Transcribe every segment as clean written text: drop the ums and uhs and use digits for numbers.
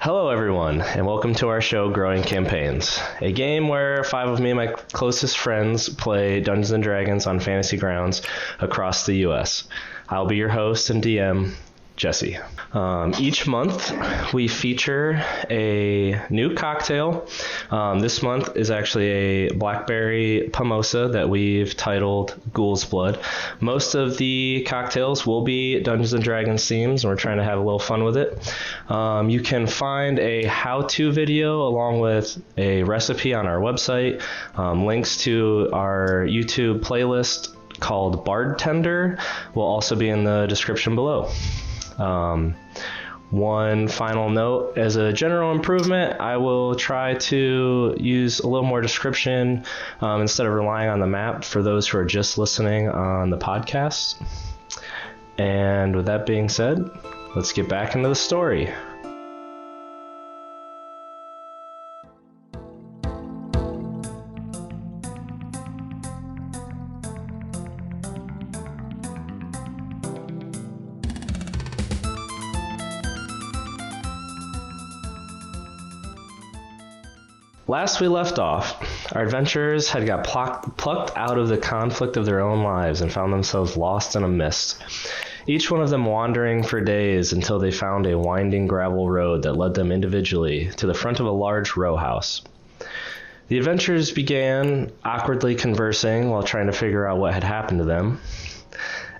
Hello everyone, and welcome to our show, Growing Campaigns, a game where 5 of me and my closest friends play Dungeons & Dragons on fantasy grounds across the U.S. I'll be your host and DM, Jesse. Each month, we feature a new cocktail. This month is actually a blackberry pomosa that we've titled Ghoul's Blood. Most of the cocktails will be Dungeons & Dragons themes, and we're trying to have a little fun with it. You can find a how-to video along with a recipe on our website, links to our YouTube playlist called Bartender will also be in the description below. One final note, as a general improvement, I will try to use a little more description instead of relying on the map for those who are just listening on the podcast. And with that being said, let's get back into the story. Last we left off, our adventurers had got plucked out of the conflict of their own lives and found themselves lost in a mist, each one of them wandering for days until they found a winding gravel road that led them individually to the front of a large row house. The adventurers began awkwardly conversing while trying to figure out what had happened to them,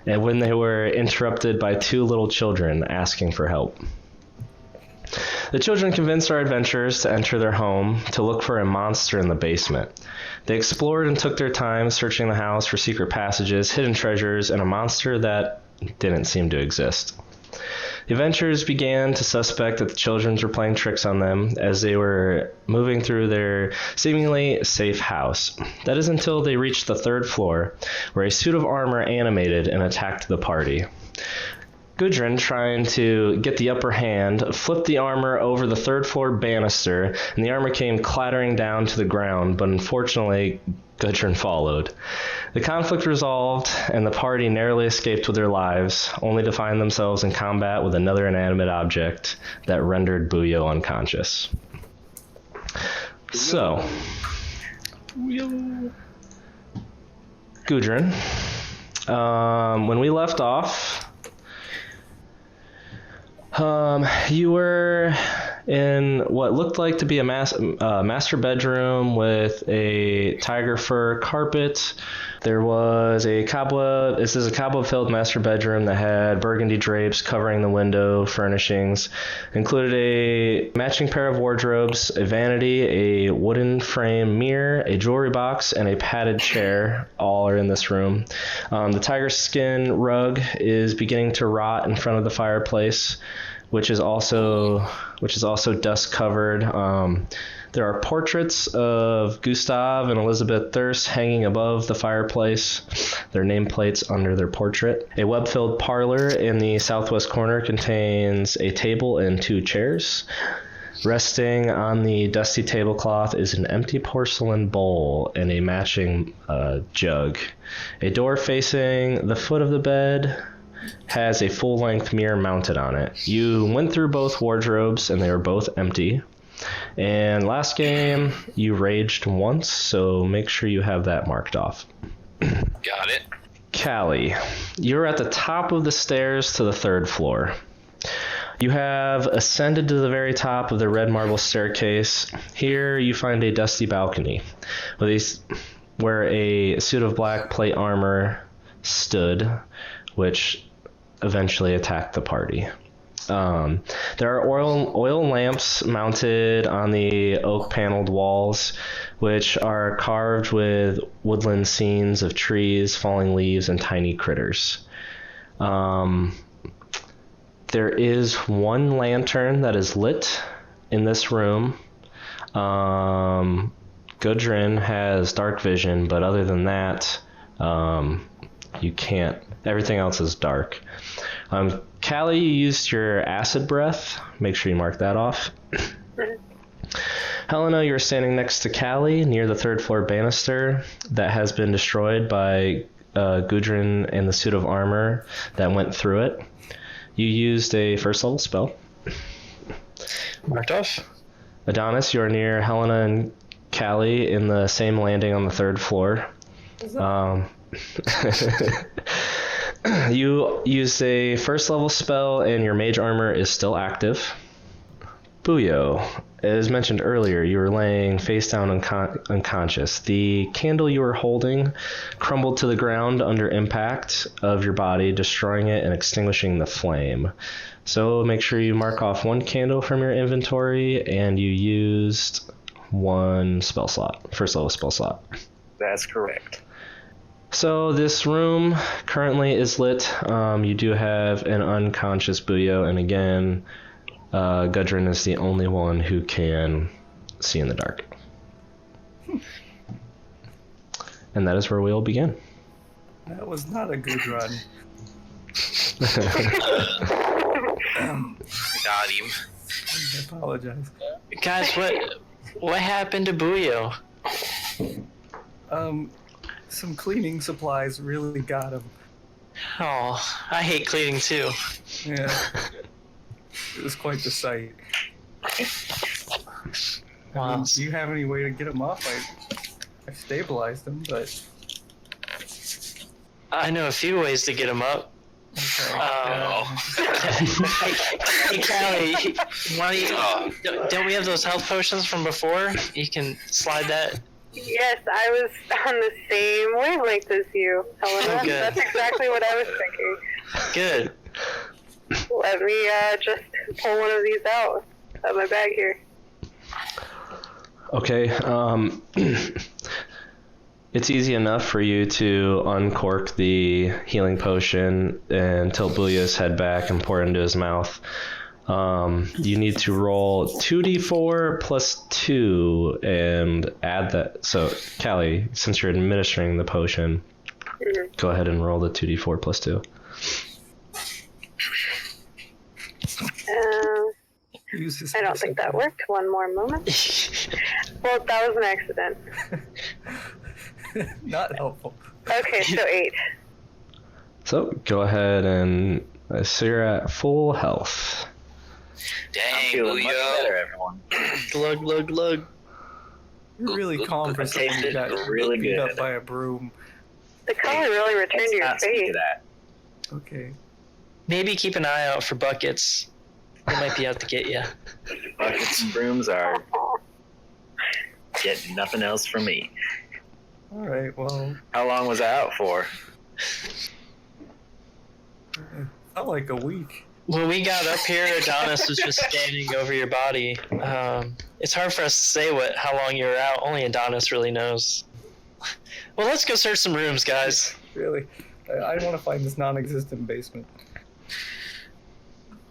and when they were interrupted by 2 little children asking for help. The children convinced our adventurers to enter their home to look for a monster in the basement. They explored and took their time searching the house for secret passages, hidden treasures, and a monster that didn't seem to exist. The adventurers began to suspect that the children were playing tricks on them as they were moving through their seemingly safe house. That is until they reached the 3rd floor, where a suit of armor animated and attacked the party. Gudrun, trying to get the upper hand, flipped the armor over the 3rd floor banister, and the armor came clattering down to the ground, but unfortunately, Gudrun followed. The conflict resolved, and the party narrowly escaped with their lives, only to find themselves in combat with another inanimate object that rendered Buyo unconscious. So, Gudrun, when we left off, you were in what looked like to be a master bedroom with a tiger fur carpet. There was this is a cobweb-filled master bedroom that had burgundy drapes covering the window furnishings, included a matching pair of wardrobes, a vanity, a wooden frame mirror, a jewelry box, and a padded chair. All are in this room. The tiger skin rug is beginning to rot in front of the fireplace, which is also dust covered. There are portraits of Gustav and Elizabeth Durst hanging above the fireplace, their nameplates under their portrait. A web-filled parlor in the southwest corner contains a table and 2 chairs. Resting on the dusty tablecloth is an empty porcelain bowl and a matching jug. A door facing the foot of the bed has a full-length mirror mounted on it. You went through both wardrobes and they were both empty. And last game, you raged once, so make sure you have that marked off. Got it. Callie, you're at the top of the stairs to the 3rd floor. You have ascended to the very top of the red marble staircase. Here you find a dusty balcony where a suit of black plate armor stood, which eventually attacked the party. There are oil lamps mounted on the oak paneled walls, which are carved with woodland scenes of trees, falling leaves, and tiny critters. There is 1 lantern that is lit in this room. Gudrun has dark vision, but other than that, you can't. Everything else is dark. Callie, you used your acid breath. Make sure you mark that off. Helena, you're standing next to Callie near the 3rd floor banister that has been destroyed by Gudrun and the suit of armor that went through it. You used a 1st level spell. Marked off. Adonis, you're near Helena and Callie in the same landing on the 3rd floor. You used a 1st level spell and your mage armor is still active. Buyo, as mentioned earlier, you were laying face down unconscious. The candle you were holding crumbled to the ground under impact of your body, destroying it and extinguishing the flame. So make sure you mark off 1 candle from your inventory, and you used 1 spell slot, 1st level spell slot. That's correct. So this room currently is lit. You do have an unconscious Buyo, and again, Gudrun is the only one who can see in the dark. And that is where we'll begin. That was not a good run. Got him. I apologize. Guys, what happened to Buyo? Some cleaning supplies really got him. Oh, I hate cleaning too. Yeah. It was quite the sight. Wow. Do you have any way to get him off? I stabilized him, but... I know a few ways to get him up. Okay. Hey, Callie, don't we have those health potions from before? You can slide that. Yes, I was on the same wavelength as you, Helena. Oh, good. That's exactly what I was thinking. Good. Let me just pull one of these out of my bag here. Okay, it's easy enough for you to uncork the healing potion and tilt Buyo's head back and pour it into his mouth. You need to roll 2d4 plus 2 and add that. So, Callie, since you're administering the potion, go ahead and roll the 2d4 plus 2. Use I don't think that worked. One more moment. Well, that was an accident. Not helpful. Okay, so 8. So, go ahead and so you're at full health. Dang, I'm feeling much Buyo. better, everyone. Glug, glug, glug. You're really calm for someone who Tasted got really beat up good. by a broom. The color really returned to your Not speak to face. that. Okay. Maybe keep an eye out for buckets. They might be out to get you. Buckets and brooms are getting nothing else from me. Alright, well, How long was I out for? it felt like a week. When we got up here, Adonis was just standing over your body. It's hard for us to say how long you were out. Only Adonis really knows. Well, let's go search some rooms, guys. Really. I want to find this non-existent basement.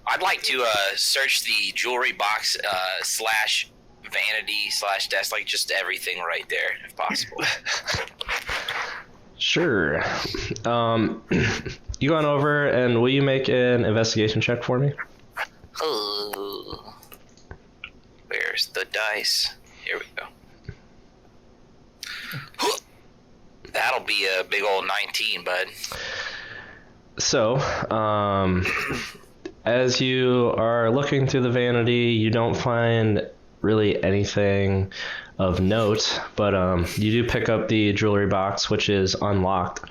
I'd like to search the jewelry box slash vanity slash desk, like just everything right there, if possible. Sure. You go on over, and will you make an investigation check for me? Oh. Where's the dice? Here we go. That'll be a big old 19, bud. So, as you are looking through the vanity, you don't find really anything of note, but you do pick up the jewelry box, which is unlocked.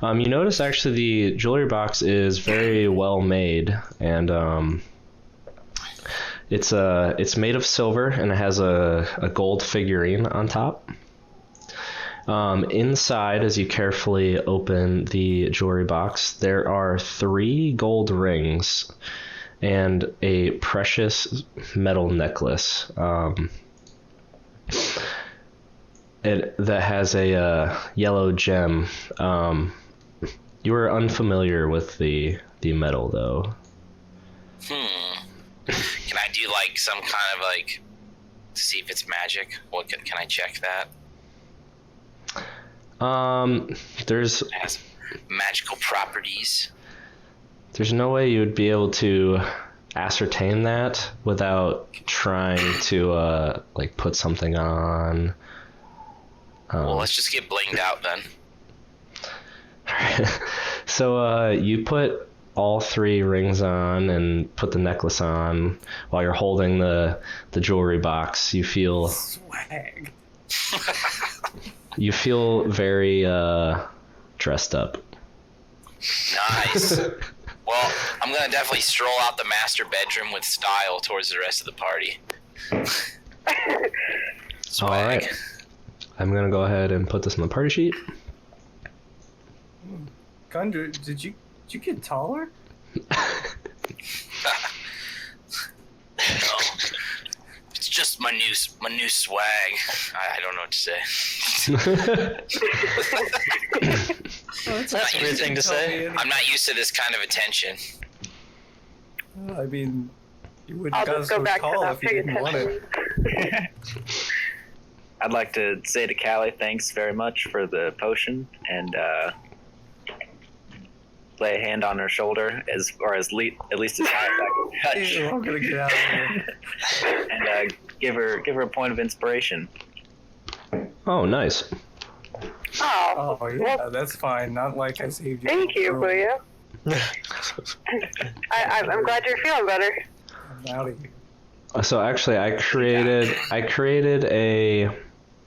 You notice actually the jewelry box is very well made, and it's made of silver, and it has a gold figurine on top. Inside, as you carefully open the jewelry box, there are 3 gold rings and a precious metal necklace that has a yellow gem. You are unfamiliar with the metal, though. Can I do like some kind of like to see if it's magic? What can I check that? There's It has magical properties. There's no way you would be able to ascertain that without trying to like put something on. Well, let's just get blinged out then. So you put all 3 rings on and put the necklace on while you're holding the jewelry box, you feel Swag. very dressed up. Nice. Well, I'm gonna definitely stroll out the master bedroom with style towards the rest of the party. Swag. All right. I'm gonna go ahead and put this on the party sheet. Gundra, did you get taller? No. It's just my new swag. I don't know what to say. That's a weird thing to say. I'm not used to this kind of attention. I mean, you wouldn't I'll got just so go back to tall not if you paying didn't want it. attention. I'd like to say to Callie, thanks very much for the potion, and lay a hand on her shoulder, at least as high as I can touch, I'm gonna get out of here. and give her a point of inspiration. Oh, nice. Oh, Oh yeah, that's fine. Not like I saved you. thank you, Booyah. I'm glad you're feeling better. I'm out of here. So actually, I created a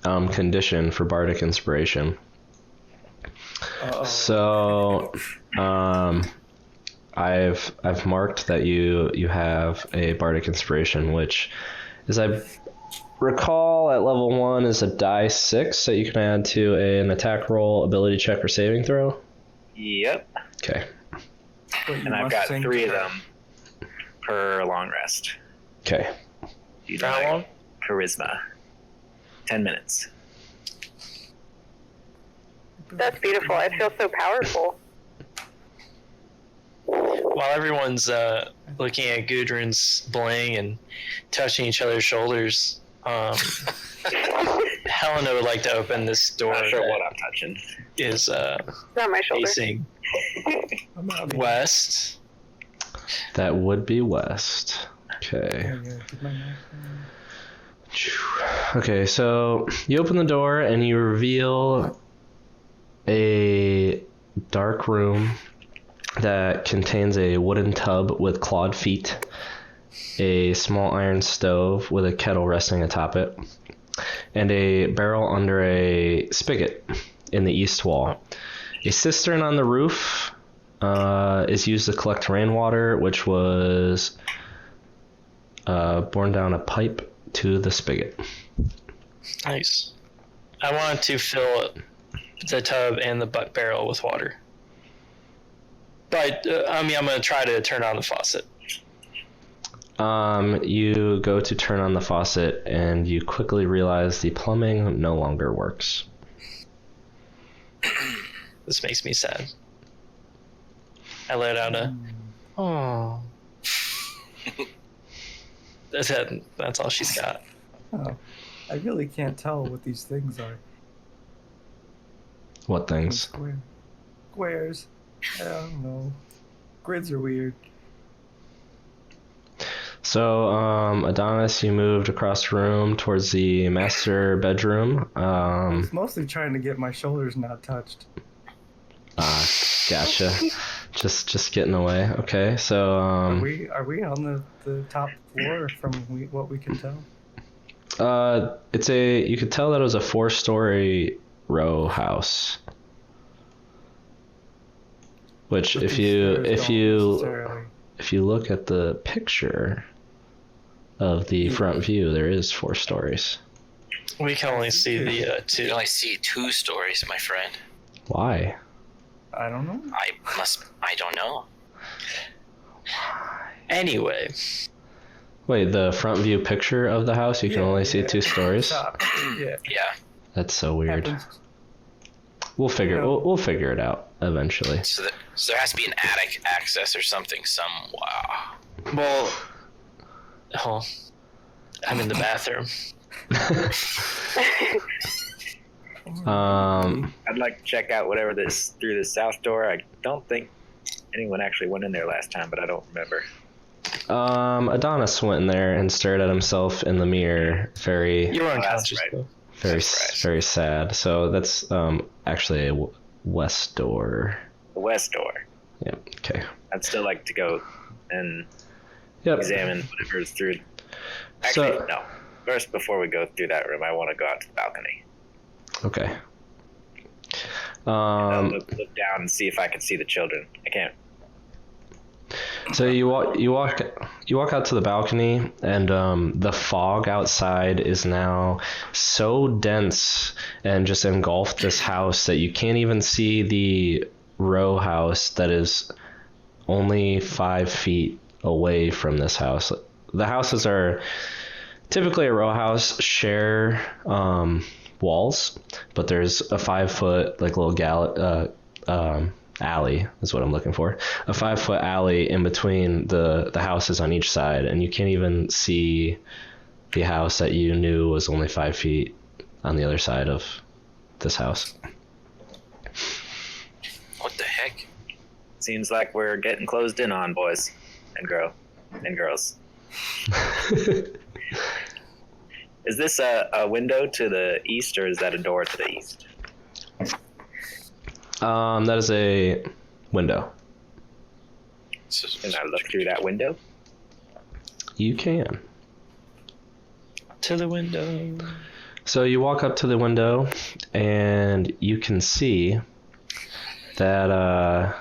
condition for bardic inspiration. Uh-oh. So I've marked that you have a bardic inspiration, which, as I recall, at level 1 is a die 6 that you can add to an attack roll, ability check, or saving throw. Yep. Okay. But you And I've must got sing 3 of to her. them per long rest. Okay. You For how know, long? charisma. 10 minutes. That's beautiful. I feel so powerful. While everyone's looking at Gudrun's bling and touching each other's shoulders, Helena would like to open this door Not sure that what I'm touching. is Not my shoulder. facing I'm out of here. west. That would be west. Okay. Yeah, get my knife. Okay, so you open the door and you reveal a dark room that contains a wooden tub with clawed feet, a small iron stove with a kettle resting atop it, and a barrel under a spigot in the east wall. A cistern on the roof is used to collect rainwater, which was borne down a pipe to the spigot. Nice. I want to fill the tub and the barrel with water. But, I'm going to try to turn on the faucet. You go to turn on the faucet and you quickly realize the plumbing no longer works. This makes me sad. I let out a, oh. That's all she's got. Oh, I really can't tell what these things are. What things? Squares. I don't know. Grids are weird. So, Adonis, you moved across the room towards the master bedroom. I was mostly trying to get my shoulders not touched. Gotcha. Just getting away. Okay, so Are we on the top floor from what we can tell? you could tell that it was a 4-story row house. Which, But if these you stairs don't look at the picture of the front view, there is 4 stories. We can only see the You two. only see 2 stories, my friend. Why? I don't know. I don't know. Anyway, Wait, the front view picture of the house, you can only see 2 stories? Stop. Yeah. Yeah. That's so weird. Happens. We'll figure it out eventually. So there has to be an attic access or something somewhere. well, oh, I'm in the bathroom. I'd like to check out whatever this through the south door. I don't think anyone actually went in there last time, but I don't remember. Adonis went in there and stared at himself in the mirror, very You were that's unconscious, right. though. very sad. So that's actually a west door. The west door. Yep. Okay. I'd still like to go and Yep. examine whatever's through. Actually, So- no. First, before we go through that room, I want to go out to the balcony. Okay. I'll look down and see if I can see the children. I can't. So you walk out to the balcony, and the fog outside is now so dense and just engulfed this house that you can't even see the row house that is only 5 feet away from this house. The houses are typically a row house share walls, but there's a 5-foot like little alley is what I'm looking for. A 5-foot alley in between the houses on each side, and you can't even see the house that you knew was only 5 feet on the other side of this house. What the heck? Seems like we're getting closed in on, boys and girls. Is this a window to the east, or is that a door to the east? That is a window. Can I look through that window? You can. To the window. So you walk up to the window, and you can see that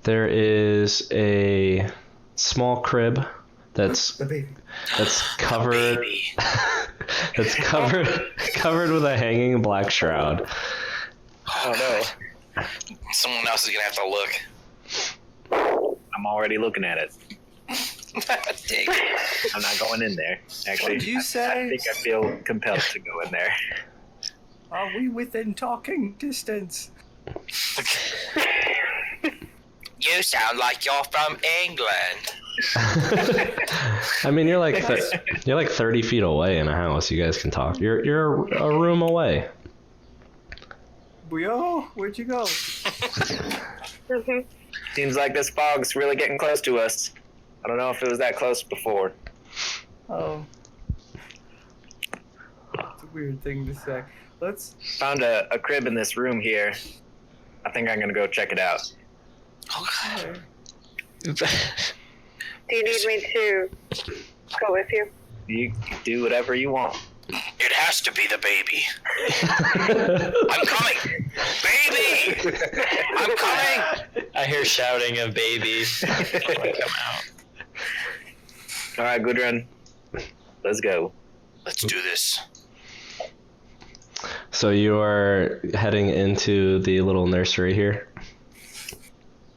there is a small crib that's The baby. covered Baby. that's covered with a hanging black shroud. Oh no. Someone else is gonna have to look. I'm already looking at it. Dang. I'm not going in there. Actually, What'd you say? I think I feel compelled to go in there. Are we within talking distance? You sound like you're from England. I mean, you're like 30 feet away in a house. You guys can talk. You're a room away. Brio, where'd you go? Mhm. Seems like this fog's really getting close to us. I don't know if it was that close before. Oh. It's a weird thing to say. Let's. Found a crib in this room here. I think I'm gonna go check it out. Oh god. Do you need me to go with you? You do whatever you want. It has to be the baby. I'm coming! Baby! I'm coming! I hear shouting of babies. Come out. All right, Gudrun. Let's go. Let's do this. So you are heading into the little nursery here.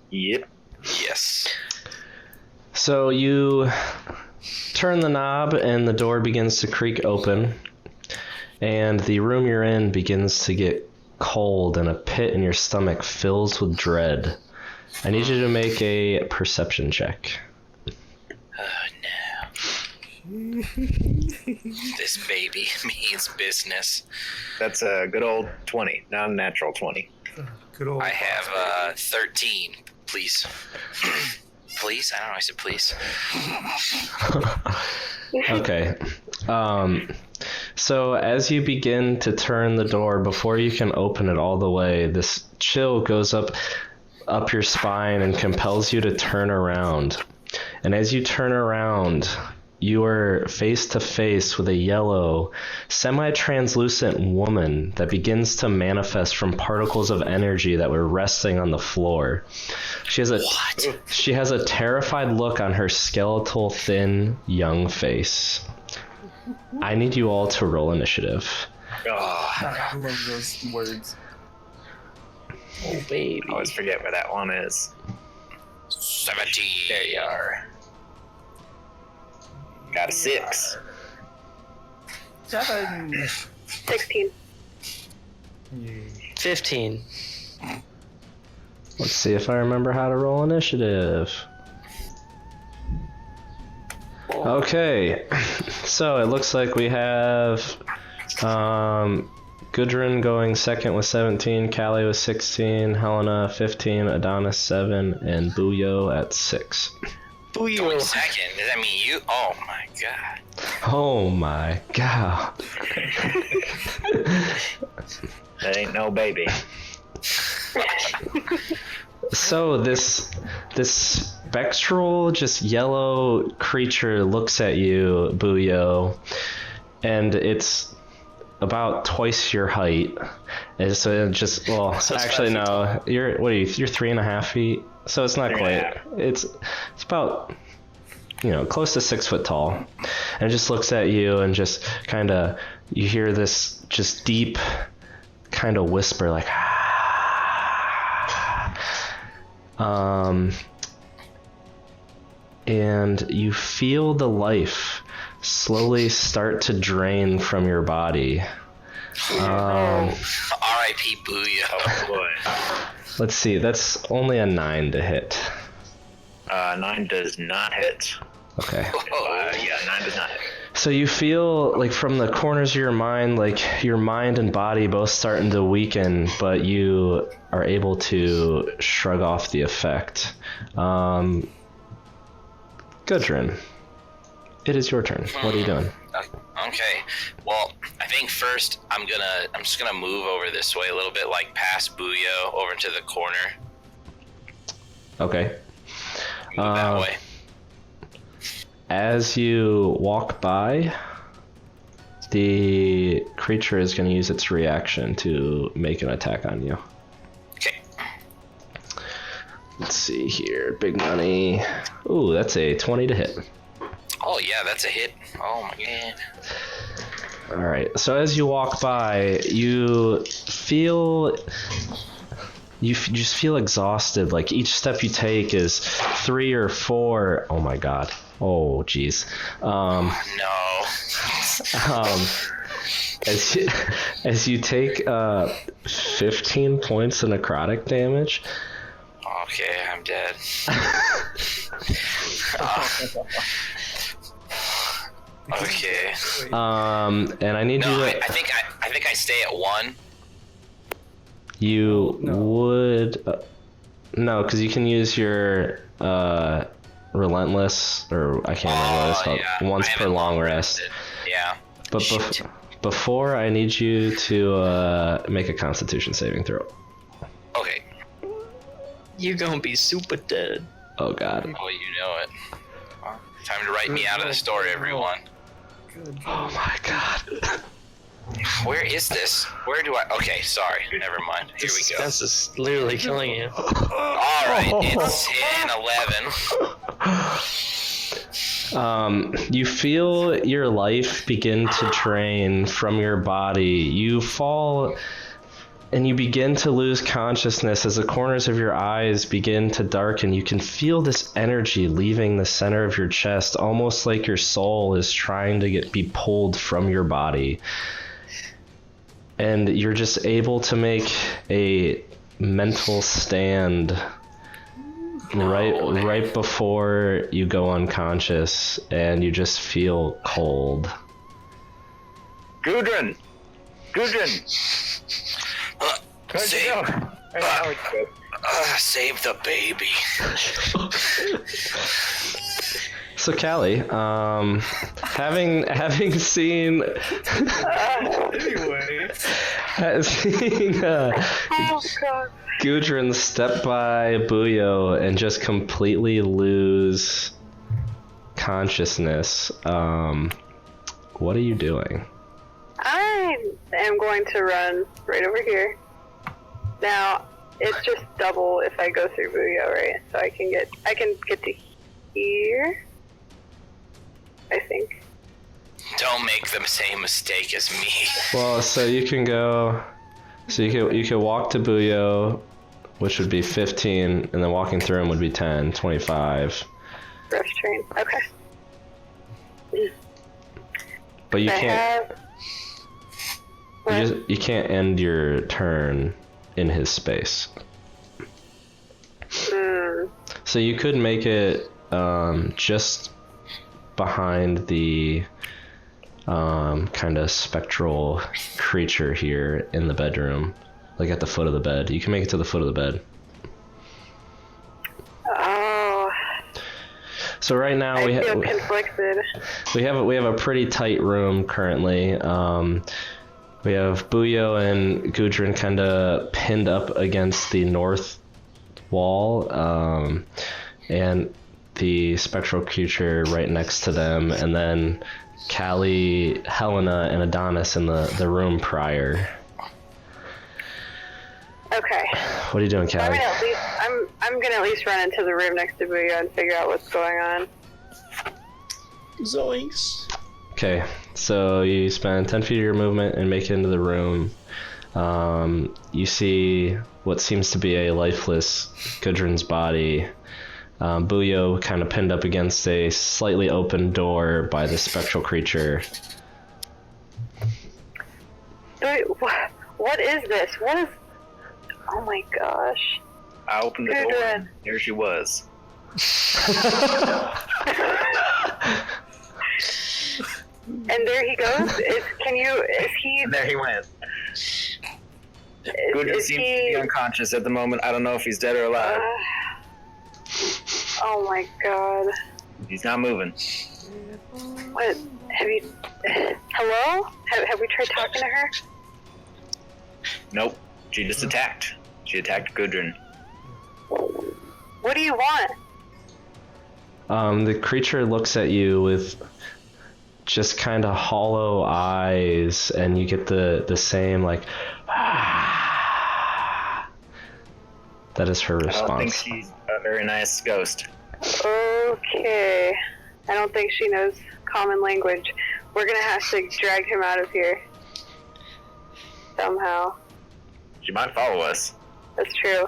Yep. Yes. So you turn the knob and the door begins to creak open, and the room you're in begins to get cold, and a pit in your stomach fills with dread. I need you to make a perception check. Oh no. This baby means business. That's a good old 20, not a natural 20. Good old. I have 13. Please. Please? I don't know. I said please. Okay. So as you begin to turn the door, before you can open it all the way, this chill goes up your spine and compels you to turn around. And as you turn around, you are face to face with a yellow, semi-translucent woman that begins to manifest from particles of energy that were resting on the floor. She has a terrified look on her skeletal, thin, young face. I need you all to roll initiative. Oh, I love those words. Oh, baby. I always forget where that one is. 17. There you are. Got a 6. 7. 16. Yay. 15. Let's see if I remember how to roll initiative. Okay, so it looks like we have Gudrun going second with 17, Callie with 16, Helena 15, Adonis 7, and Buyo at 6. Going second? Does that mean you? Oh my god. Oh my god. That ain't no baby. So this spectral, just yellow creature looks at you, Buyo, and it's about twice your height. And so it just, well, So it's actually 5 feet no, you're 3.5 feet. So it's not 3.5. quite. It's about, close to 6 foot tall, and it just looks at you and just kind of, you hear this just deep kind of whisper like, and you feel the life slowly start to drain from your body. R.I.P. Booyah. Oh boy. Let's see, that's only a 9 to hit. 9 does not hit. Okay. Yeah, 9 does not hit. So you feel like from the corners of your mind, like your mind and body both starting to weaken, but you are able to shrug off the effect. Gudrun, it is your turn. What are you doing? Okay. Well, I think first I'm just gonna move over this way a little bit, like past Booyo over to the corner. Okay. Move that way. As you walk by, the creature is going to use its reaction to make an attack on you. Okay. Let's see here. Big money. Ooh, that's a 20 to hit. Oh yeah, that's a hit. Oh my god. All right. So as you walk by, you feel... You just feel exhausted. Like each step you take is 3 or 4... Oh my god. Oh, jeez. No. As you take 15 points of necrotic damage. Okay, I'm dead. Okay. And I need you No, to. I think I stay at 1. You would. No, because you can use your relentless, or I can't remember what it's called. Yeah. Once I per haven't long rested. rest. Yeah. But Shoot. before, I need you to make a Constitution saving throw. Okay. You gonna be super dead. Oh god. Oh, you know it. Time to write me out of the story, everyone. Good. Oh my god. Where is this? Where do I? Okay, sorry. Never mind. Here This we go. suspense is literally killing you. All right, it's 10, 11. You feel your life begin to drain from your body. You fall and you begin to lose consciousness as the corners of your eyes begin to darken. You can feel this energy leaving the center of your chest, almost like your soul is trying to be pulled from your body. And you're just able to make a mental stand right before you go unconscious, and you just feel cold. Gudrun! Save, save the baby. So Callie, having seen Anyway. seeing Oh god. Gudrun step by Buyo and just completely lose consciousness, what are you doing? I am going to run right over here. Now, it's just double if I go through Booyah, right? So I can get to here, I think. Don't make the same mistake as me. Well, so you can go. So you can walk to Buyo, which would be 15, and then walking through him would be 10, 25. Rush train. Okay. But you I can't. have... You can't end your turn in his space. So you could make it just behind the kind of spectral creature here in the bedroom, like at the foot of the bed. You can make it to the foot of the bed. Oh. So right now I we feel conflicted. have a pretty tight room currently. We have Buyo and Gudrun kind of pinned up against the north wall, and the spectral creature right next to them, and then Callie, Helena, and Adonis in the room prior. Okay. What are you doing, So Callie? I'm gonna at least run into the room next to Booyah and figure out what's going on. Zoinks. Okay, so you spend 10 feet of your movement and make it into the room. You see what seems to be a lifeless Gudrun's body. Booyah kind of pinned up against a slightly open door by the spectral creature. Wait, what is this? What is... Oh my gosh. I opened the door, Gudrun. and there she was. And there he goes? Is he... And there he went. Gudrun Is seems to he... be unconscious at the moment. I don't know if he's dead or alive. Oh my god. He's not moving. What? Have you... Hello? Have we tried talking to her? Nope. She just attacked. She attacked Gudrun. What do you want? The creature looks at you with just kind of hollow eyes, and you get the same, like, ah. That is her response. I don't think she's a very nice ghost. Okay. I don't think she knows common language. We're gonna have to drag him out of here. Somehow. She might follow us. That's true.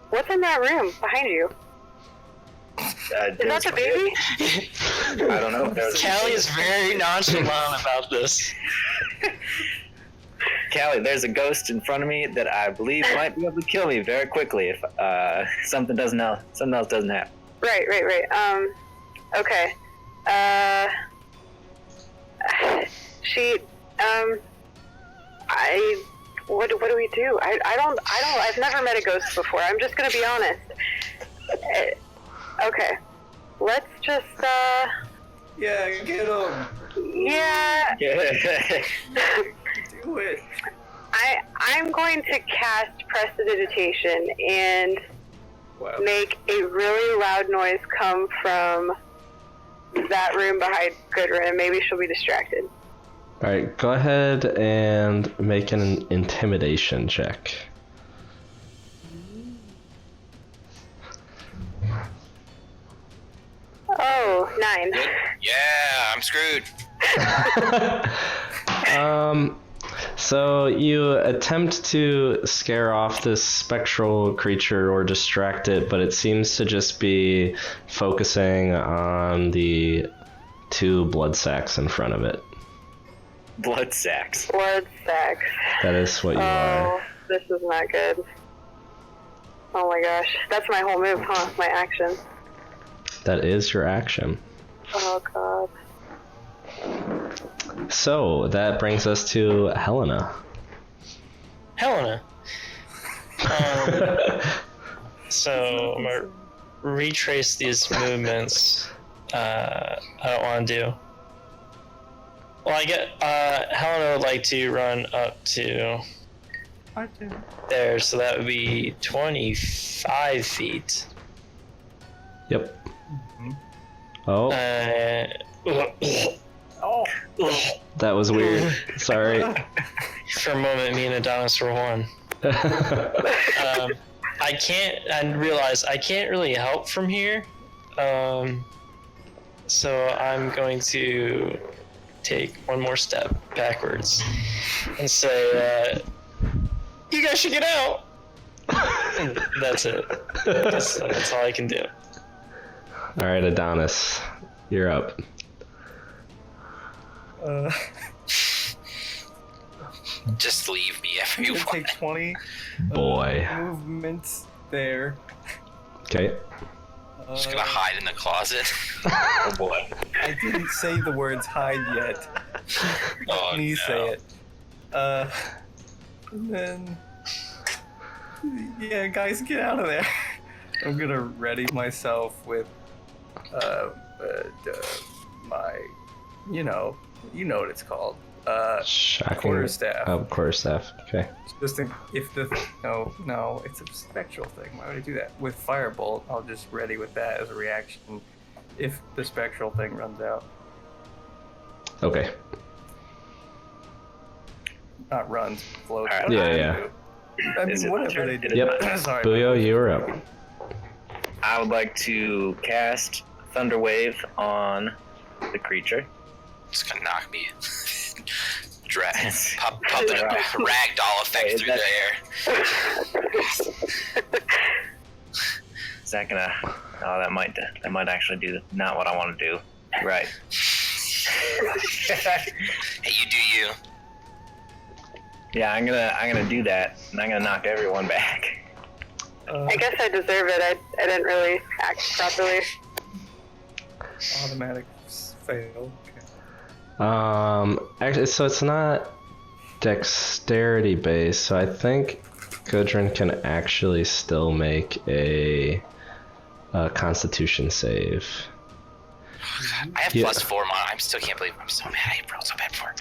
What's in that room behind you? Is that the baby? I don't know if there's... Callie is very nonchalant about this. Callie, there's a ghost in front of me that I believe might be able to kill me very quickly if something else doesn't happen. Right. Okay. What do we do? I've never met a ghost before. I'm just gonna be honest. Okay. Let's just, Yeah, get him. yeah. Yeah. Do it. I'm going to cast Prestidigitation and Wow. make a really loud noise come from that room behind Gudrun, and maybe she'll be distracted. Alright, go ahead and make an intimidation check. Oh, 9. Yeah, I'm screwed. So you attempt to scare off this spectral creature or distract it, but it seems to just be focusing on the 2 blood sacks in front of it. Blood sacks. Blood sacks. That is what you Oh, are. this is not good. Oh my gosh. That's my whole move, huh? My action. That is your action. Oh god. So that brings us to Helena. Helena. So I'm gonna retrace these movements. I don't want to do. Well, I get Helena would like to run up to there, so that would be 25 feet. Yep. Oh, Oh. that was weird. Sorry. For a moment, me and Adonis were one. I realize I can't really help from here. So I'm going to take one more step backwards and say, you guys should get out. And that's it. That's all I can do. Alright, Adonis, you're up. Just leave me, I'm gonna everyone. take 20 Boy. movements there. Okay. Just gonna hide in the closet. Oh boy. I didn't say the words hide yet. Oh, Let me no. say it. And then... Yeah, guys, get out of there. I'm gonna ready myself with, my... You know what it's called. Shocking. Quarterstaff. Oh, quarterstaff. Okay. Just think if the no, it's a spectral thing. Why would I do that? With firebolt, I'll just ready with that as a reaction if the spectral thing runs out. Okay. Not runs, floats. Alright. Yeah. I Is mean, it whatever turn? they did. Yep. Sorry. Booyo, you were up. I would like to cast Thunder Wave on the creature. It's gonna knock me. Puppet Right. ragdoll effect Wait, through the air. Is that gonna? Oh, that might actually do not what I want to do. Right. Hey, you do you. Yeah, I'm gonna do that, and I'm gonna knock everyone back. I guess I deserve it. I didn't really act properly. Automatic fail. Actually, so it's not dexterity based, so I think Gudrun can actually still make a Constitution save. I have Yeah. +4 mana. I still can't believe I'm so mad. I rolled so bad before.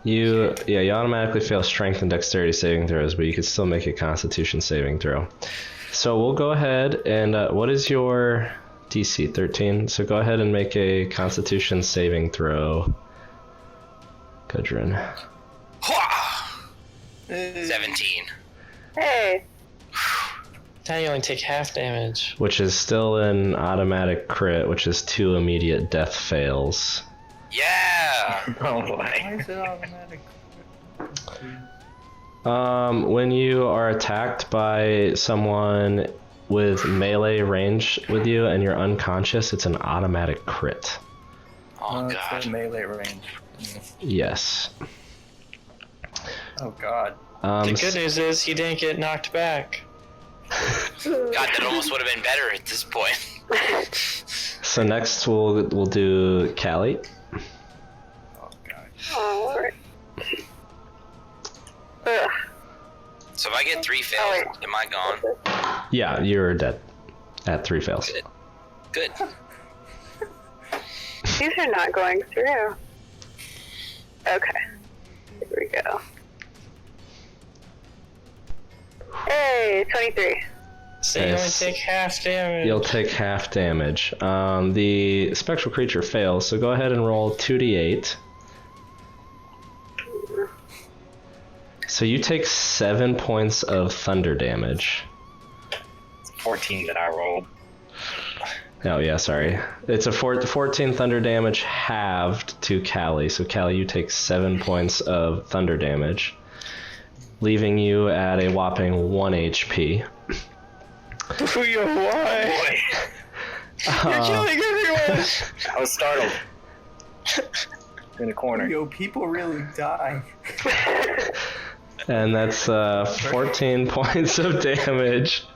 You automatically fail Strength and Dexterity saving throws, but you could still make a Constitution saving throw. So we'll go ahead and what is your DC? 13. So go ahead and make a Constitution saving throw, Gudrun. Hwah! 17. Hey, Now you only take half damage. Which is still an automatic crit, which is 2 immediate death fails. Yeah! Oh Why boy. is it automatic? When you are attacked by someone with melee range with you and you're unconscious, it's an automatic crit. Oh, It's God. a melee range. Yes. Oh god. The good news is he didn't get knocked back. God, that almost would have been better at this point. So next we'll do Callie. Oh god. alright. Ugh. So if I get 3 fails, am I gone? Yeah, you're dead at 3 fails. Good. These are not going through. Okay. Here we go. Hey, 23. So you only Yes. take half damage. You'll take half damage. The spectral creature fails, so go ahead and roll 2d8. So you take 7 points of thunder damage. It's 14 that I rolled. Oh yeah, sorry. It's a 14 thunder damage halved to Callie. So Callie, you take 7 points of thunder damage, leaving you at a whopping 1 HP. Booyah, why? Boy, You're killing everyone! I was startled. In a corner. Yo, people really die. And that's 14 points of damage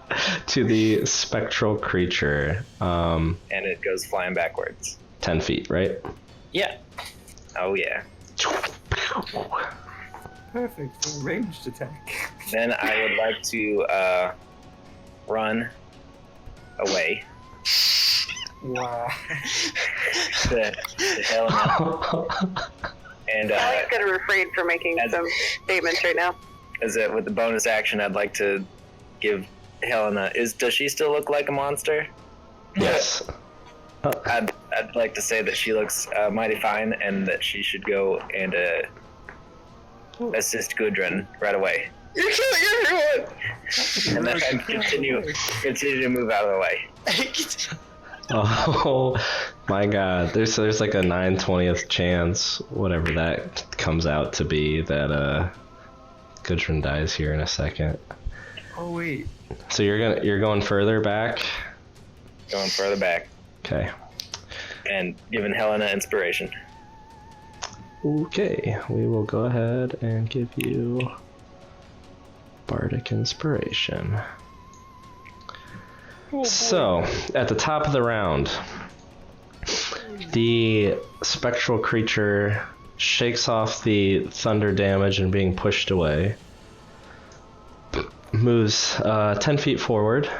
to the spectral creature. And it goes flying backwards. 10 feet, right? Yeah. Oh yeah. Perfect for a ranged attack. Then I would like to run away. Wow. The hell and I'm gonna refrain from making as- some statements right now. as a, with the bonus action, I'd like to give Helena. Does she still look like a monster? Yes. I'd like to say that she looks mighty fine, and that she should go and assist Gudrun right away. You're killing everyone! And then I'd continue to move out of the way. Oh my god. There's like a 9/20th chance, whatever that comes out to be, that Gudrun dies here in a second. Oh wait. So you're going further back? Going further back Okay. and giving Helena inspiration. Okay, we will go ahead and give you Bardic Inspiration. So, at the top of the round, the spectral creature shakes off the thunder damage and being pushed away, moves 10 feet forward,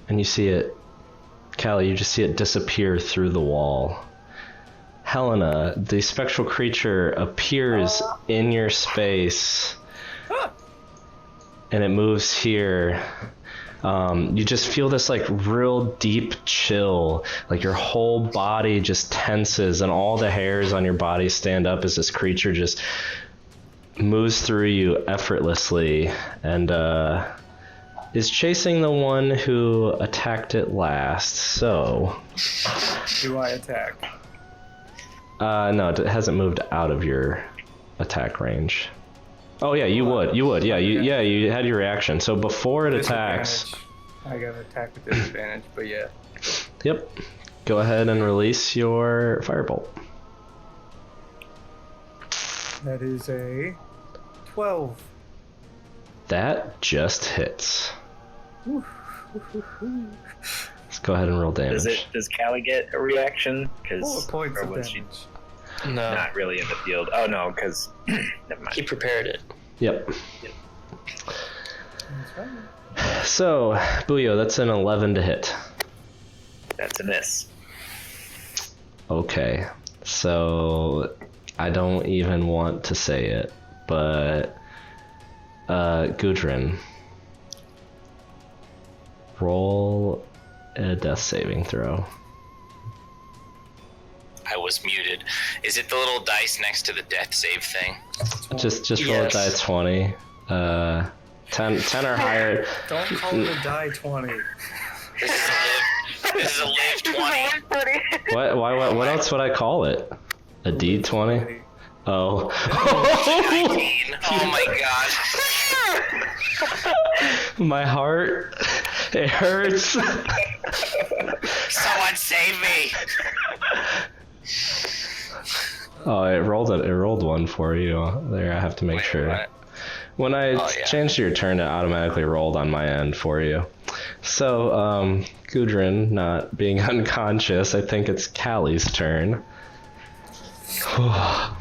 and you see it, Callie, you just see it disappear through the wall, Helena, the spectral creature appears in your space, and it moves here. You just feel this like real deep chill, like your whole body just tenses and all the hairs on your body stand up as this creature just moves through you effortlessly and is chasing the one who attacked it last. So Do I attack? no, it hasn't moved out of your attack range. Oh yeah, you would. Yeah, you had your reaction. So before it attacks, I got to attack with disadvantage, but yeah. yep. Go ahead and release your firebolt. That is a 12. That just hits. Let's go ahead and roll damage. Does Callie get a reaction? 4 points of was damage. she No, not really in the field? Oh no, because never mind. he prepared it. Yep. That's fine. So, Booyo, that's an 11 to hit. That's a miss. Okay. So, I don't even want to say it, but Gudrun, roll a death saving throw. I was muted. Is it the little dice next to the death save thing? Just roll a die 20. 10 or higher. Don't call it a die 20. This is a live 20. What else would I call it? A D20? Oh. 19. Oh my god. My heart, it hurts. Someone save me. Oh, it rolled one for you. There, I have to make Wait, sure. what? When I Oh, yeah. changed your turn, it automatically rolled on my end for you. So, Gudrun not being unconscious, I think it's Callie's turn. Oh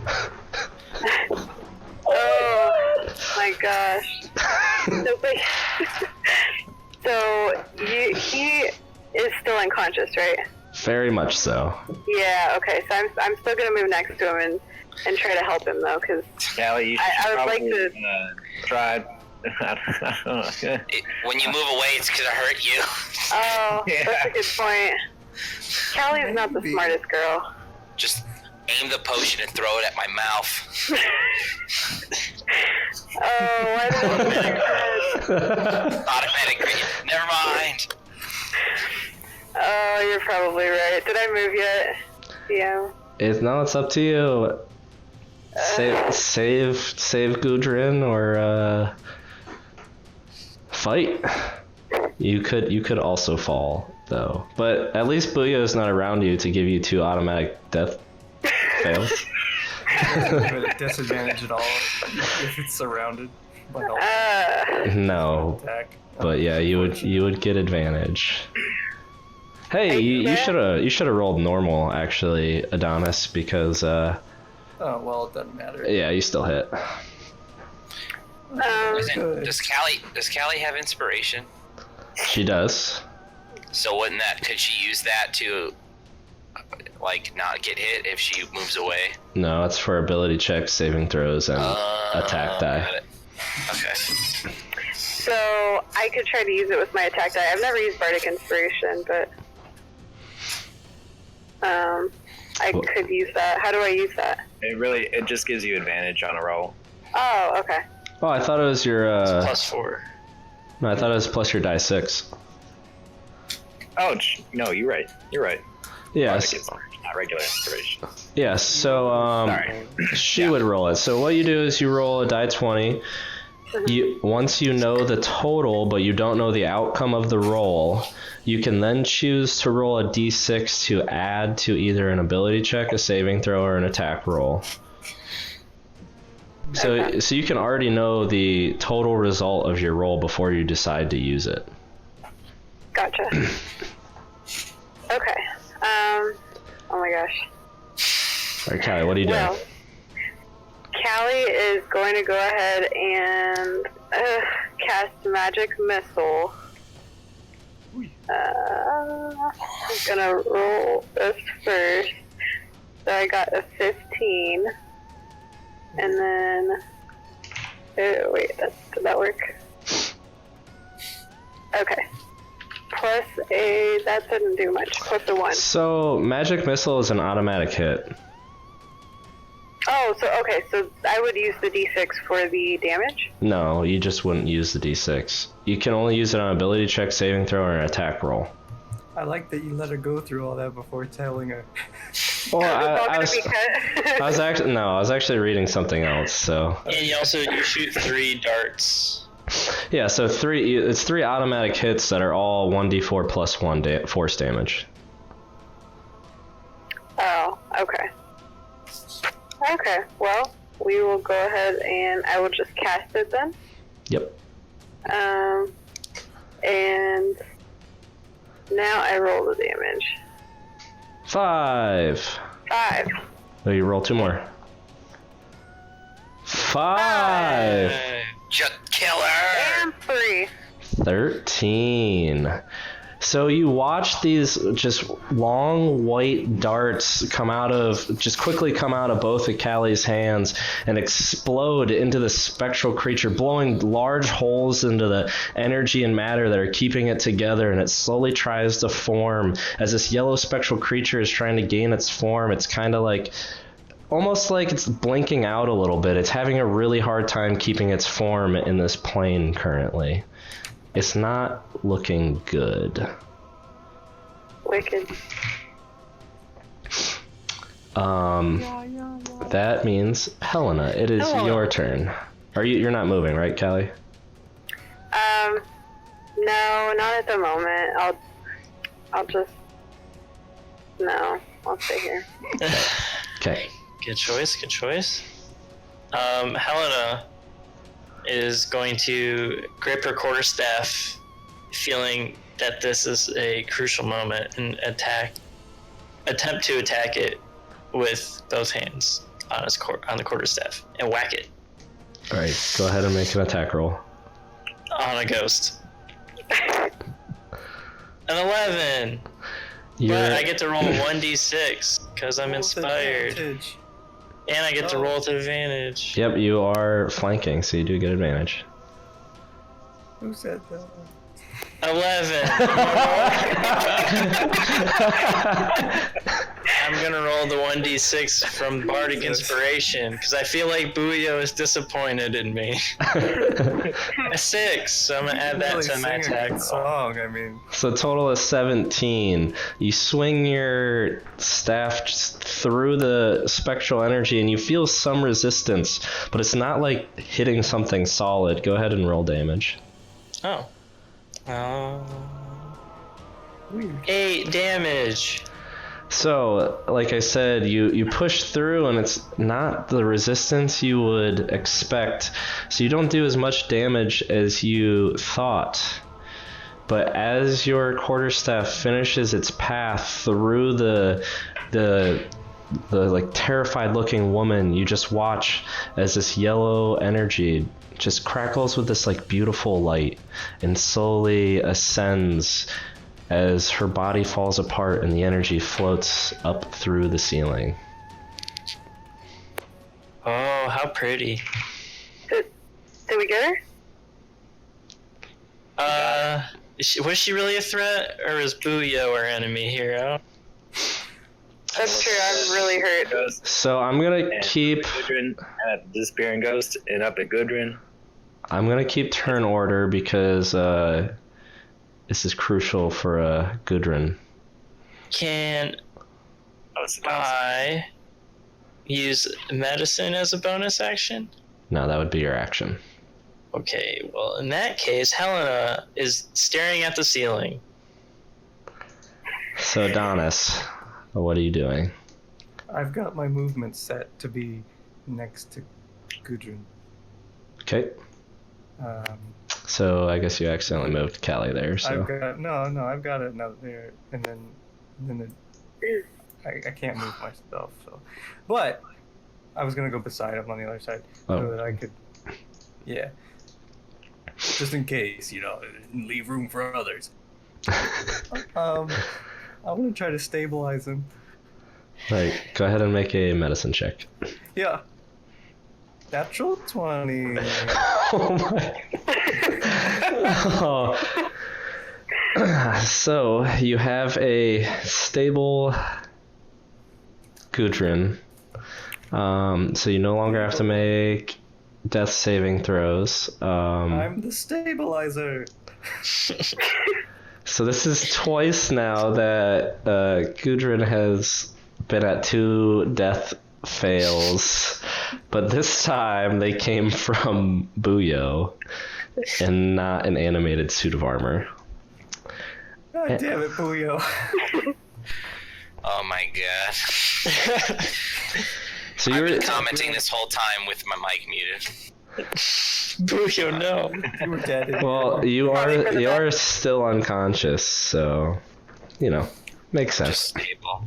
my gosh. So he is still unconscious, right? Very much so. Yeah. Okay. So I'm still gonna move next to him and try to help him though, because Callie, you should I would like probably to- try. I don't know. When you move away, it's because I hurt you. oh, Yeah. that's a good point. Callie's not the smartest girl. Just aim the potion and throw it at my mouth. Oh, why did I do that? Automatic. Never mind. Oh, you're probably right. Did I move yet? Yeah. It's up to you. Save Gudrun or fight. You could also fall though, but at least Booyo is not around you to give you 2 automatic death fails. Disadvantage at all if it's surrounded by all No, attack. but yeah, you would get advantage. Hey, you should have rolled normal actually, Adonis, because Oh well, it doesn't matter. yeah, you still hit. Does Callie have inspiration? She does. So wouldn't that, could she use that to like not get hit if she moves away? No, it's for ability checks, saving throws, and attack die. Got it. Okay. So I could try to use it with my attack die. I've never used Bardic Inspiration, but I could use that. How do I use that? It just gives you advantage on a roll. Oh, okay. Oh, I thought it was your. +4. No, I thought it was plus your die 6. Oh no, you're right. You're right. Yes. It's not regular inspiration. Yes. So Sorry. she would roll it. So what you do is you roll a die 20. Once you know the total, but you don't know the outcome of the roll, you can then choose to roll a d6 to add to either an ability check, a saving throw, or an attack roll. So you can already know the total result of your roll before you decide to use it. Gotcha. Okay. Oh my gosh. All right, Callie, what are you doing? Well, Callie is going to go ahead and cast Magic Missile. I'm gonna roll this first. So I got a 15. And then... wait, did that work? Okay. Plus a... That didn't do much. Plus a 1. So, magic missile is an automatic hit. Oh, so okay, so I would use the d6 for the damage? No, you just wouldn't use the d6. You can only use it on ability check, saving throw, or an attack roll. I like that you let her go through all that before telling her. Well, I was I was actually reading something else. So. And you shoot 3 darts. Yeah, so it's 3 automatic hits that are all 1d4 plus 1 force damage. Oh, okay. Okay, well, we will go ahead and I will just cast it then. Yep. And now I roll the damage. 5. 5. Oh, you roll 2 more. 5. Just kill her. And 3. 13. So you watch these just long white darts quickly come out of both of Callie's hands and explode into the spectral creature, blowing large holes into the energy and matter that are keeping it together, and it slowly tries to form. As this yellow spectral creature is trying to gain its form, it's kind of like almost like it's blinking out a little bit. It's having a really hard time keeping its form in this plane currently. It's not looking good. Wicked. That means Helena, it is your turn. You're not moving, right, Callie? No, not at the moment. I'll stay here. Okay. Good choice. Helena is going to grip her quarterstaff, feeling that this is a crucial moment, and attempt to attack it with both hands on the quarterstaff and whack it. All right, go ahead and make an attack roll. On a ghost. An 11. But I get to roll 1d6 because I'm inspired. And I get to roll with advantage. Yep, you are flanking, so you do get advantage. Who said that? 11. I'm gonna roll the 1d6 from Bardic Inspiration because I feel like Booyo is disappointed in me. A 6, so I'm gonna add that to my attack. Song, I mean. So total is 17. You swing your staff just through the spectral energy and you feel some resistance, but it's not like hitting something solid. Go ahead and roll damage. Oh. Weird. 8 damage. So, like I said, you push through and it's not the resistance you would expect. So you don't do as much damage as you thought. But as your quarterstaff finishes its path through the like terrified looking woman, you just watch as this yellow energy just crackles with this like beautiful light and slowly ascends as her body falls apart and the energy floats up through the ceiling. Oh, how pretty. Did we get her? Was she really a threat, or is Booyo our enemy hero? That's true, I'm really hurt. So I'm gonna keep Gudrun at Disappearing Ghost and up at Gudrun. I'm gonna keep turn order because this is crucial for Gudrun. Can I use medicine as a bonus action? No, that would be your action. Okay, well, in that case, Helena is staring at the ceiling. So Adonis, what are you doing? I've got my movement set to be next to Gudrun. Okay. So I guess you accidentally moved Callie there. So I've got it now there, and then I can't move myself. So, but I was gonna go beside him on the other side so that I could, yeah, just in case, leave room for others. I want to try to stabilize him. Right, go ahead and make a medicine check. Yeah. Natural 20. Oh my. Oh. So, you have a stable Gudrun. So you no longer have to make death saving throws. I'm the stabilizer. So this is twice now that Gudrun has been at 2 death fails, but this time they came from Buyo and not an animated suit of armor. God damn it, Buyo. Oh my god. So I've you been were commenting this whole time with my mic muted. Buyo, no. You were dead. well, you are still unconscious, so you know, makes sense. Just stable.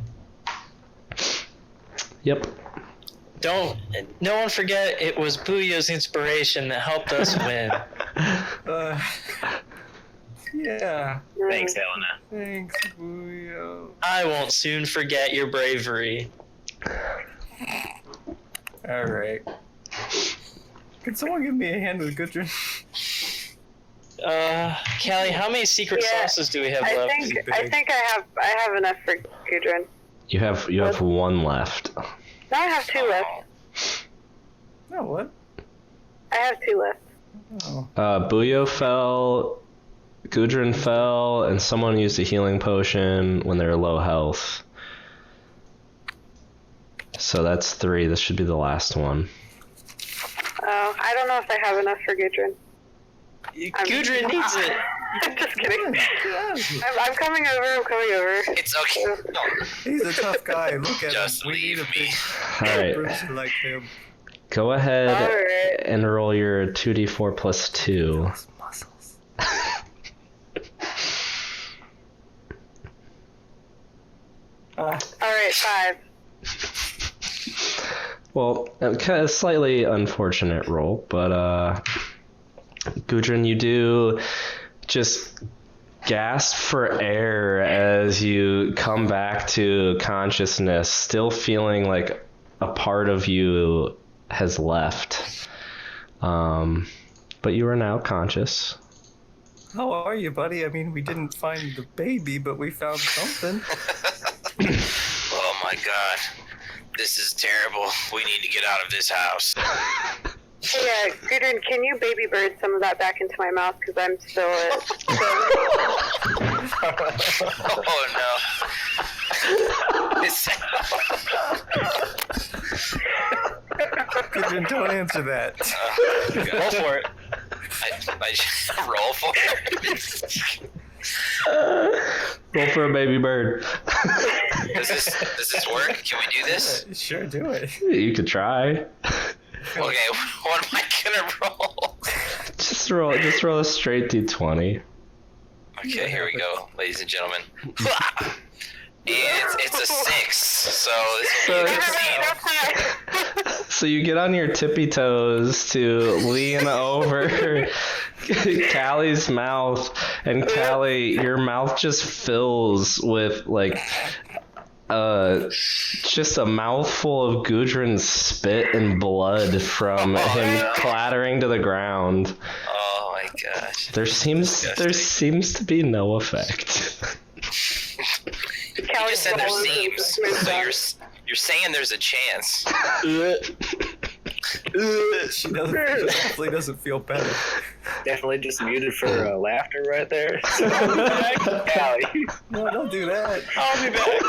Yep. No one forget it was Buyo's inspiration that helped us win. Yeah. Thanks, Helena. Thanks, Buyo. I won't soon forget your bravery. Alright. Could someone give me a hand with Gudrun? Callie, how many secret Yeah, sauces do we have I left? think I have enough for Gudrun. You have 1 left. No, I have 2 left. No, what? I have 2 left. Oh. Buyo fell, Gudrun fell, and someone used a healing potion when they were low health. So that's 3. This should be the last one. Oh, I don't know if I have enough for Gudrun. Gudrun needs it. I'm just kidding. I'm coming over. It's okay. No, He's a tough guy. Look at just him. We need leave a me. big Alright, person like him. go ahead Alright. and roll your 2d4 plus 2. Those muscles. Alright, 5. Well, kind of slightly unfortunate roll, but Gudrun, you do just gasp for air as you come back to consciousness, still feeling like a part of you has left. But you are now conscious. How are you, buddy? I mean, we didn't find the baby, but we found something. Oh my god. This is terrible. We need to get out of this house. Hey, Gudrun, can you baby bird some of that back into my mouth? Because I'm still Oh no. Gudrun, don't answer that. Go for it. I roll for it. Roll for a baby bird. Does this work? Can we do this? Sure, do it. You could try. Okay, what am I gonna roll? Just roll a straight d20. Okay, here we go, ladies and gentlemen. It's a 6, so this will be a good scene. So you get on your tippy toes to lean over Callie's mouth, and Callie, your mouth just fills with like just a mouthful of Gudrun's spit and blood from him clattering to the ground. Oh my gosh. There seems to be no effect. You just said there seems, so you're saying there's a chance. She definitely doesn't feel better. Definitely just muted for laughter right there. Callie. No, don't do that. I'll be back.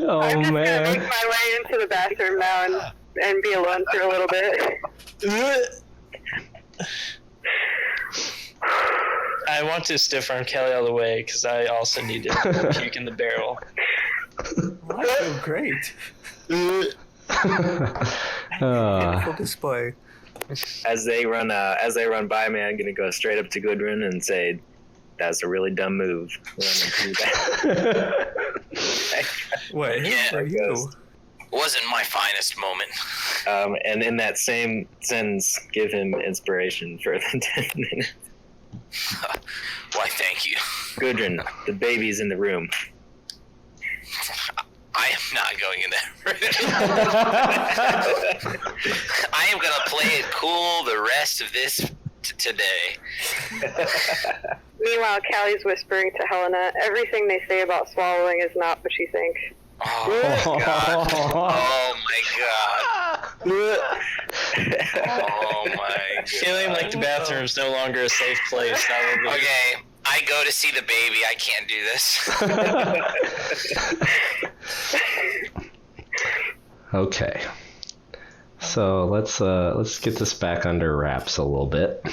Oh I'm just man. gonna make my way into the bathroom now and be alone for a little bit. I want to stiff arm Kelly all the way because I also need to puke in the barrel. I feel great. Beautiful display. As they run by me, I'm gonna go straight up to Gudrun and say, "That's a really dumb move." Running through that. What? Yeah, Who are you? Wasn't my finest moment. And in that same sentence, give him inspiration for the 10 minutes. Why, thank you. Gudrun, the baby's in the room. not going in there. I am gonna play it cool the rest of this today. Meanwhile, Callie's whispering to Helena, everything they say about swallowing is not what you think. Oh my god. Oh my god. Oh my god. Feeling like the bathroom's no longer a safe place. That would be... Okay, I go to see the baby. I can't do this. Okay. So let's get this back under wraps a little bit.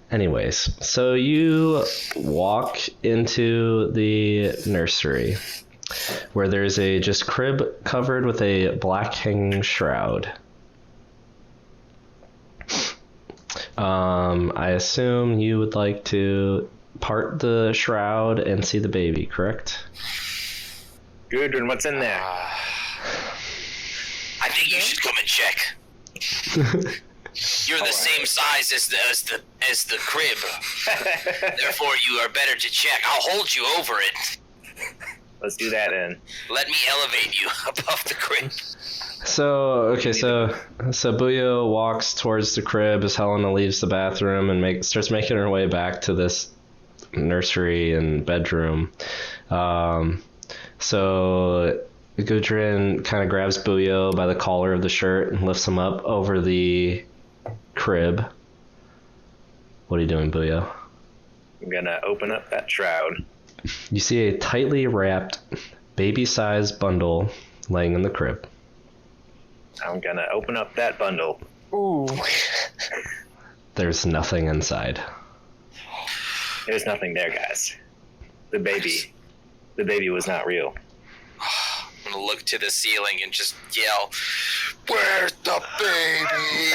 Anyways, so you walk into the nursery where there's a just crib covered with a black hanging shroud. I assume you would like to part the shroud and see the baby, correct? Gudrun, what's in there? I think you should come and check. You're the same size as the crib. Therefore, you are better to check. I'll hold you over it. Let's do that then. Let me elevate you above the crib. So Buyo walks towards the crib as Helena leaves the bathroom and starts making her way back to this nursery and bedroom. So Gudrun kind of grabs Buyo by the collar of the shirt and lifts him up over the crib. What are you doing, Buyo? I'm gonna open up that shroud. You see a tightly wrapped, baby-sized bundle laying in the crib. I'm gonna open up that bundle. Ooh. There's nothing inside. There's nothing there, guys. The baby was not real. I'm gonna look to the ceiling and just yell, "Where's the baby?"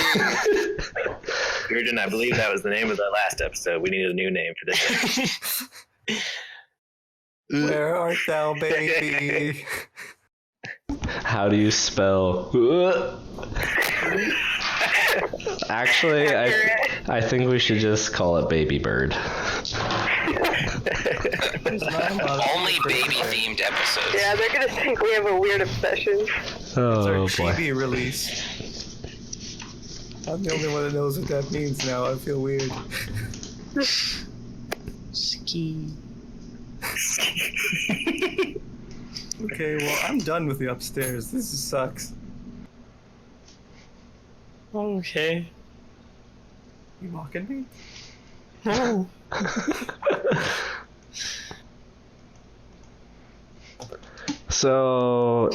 Gudrun, I believe that was the name of the last episode. We need a new name for this. Where art thou, baby? How do you spell? Actually, I think we should just call it Baby Bird. Only baby-themed episodes. Yeah, they're gonna think we have a weird obsession. It's Oh our boy. chibi release. I'm the only one that knows what that means now. I feel weird. Ski. Okay, well, I'm done with the upstairs. This just sucks. Okay. You mocking me? No. So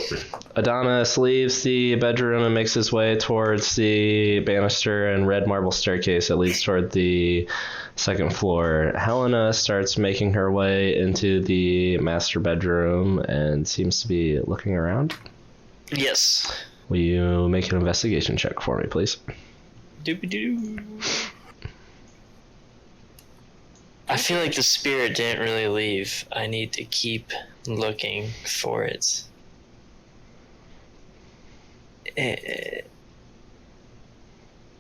Adonis leaves the bedroom and makes his way towards the banister and red marble staircase that leads toward the second floor. Helena starts making her way into the master bedroom and seems to be looking around. Yes. Will you make an investigation check for me, please? Doobie-doo. I feel like the spirit didn't really leave. I need to keep looking for it.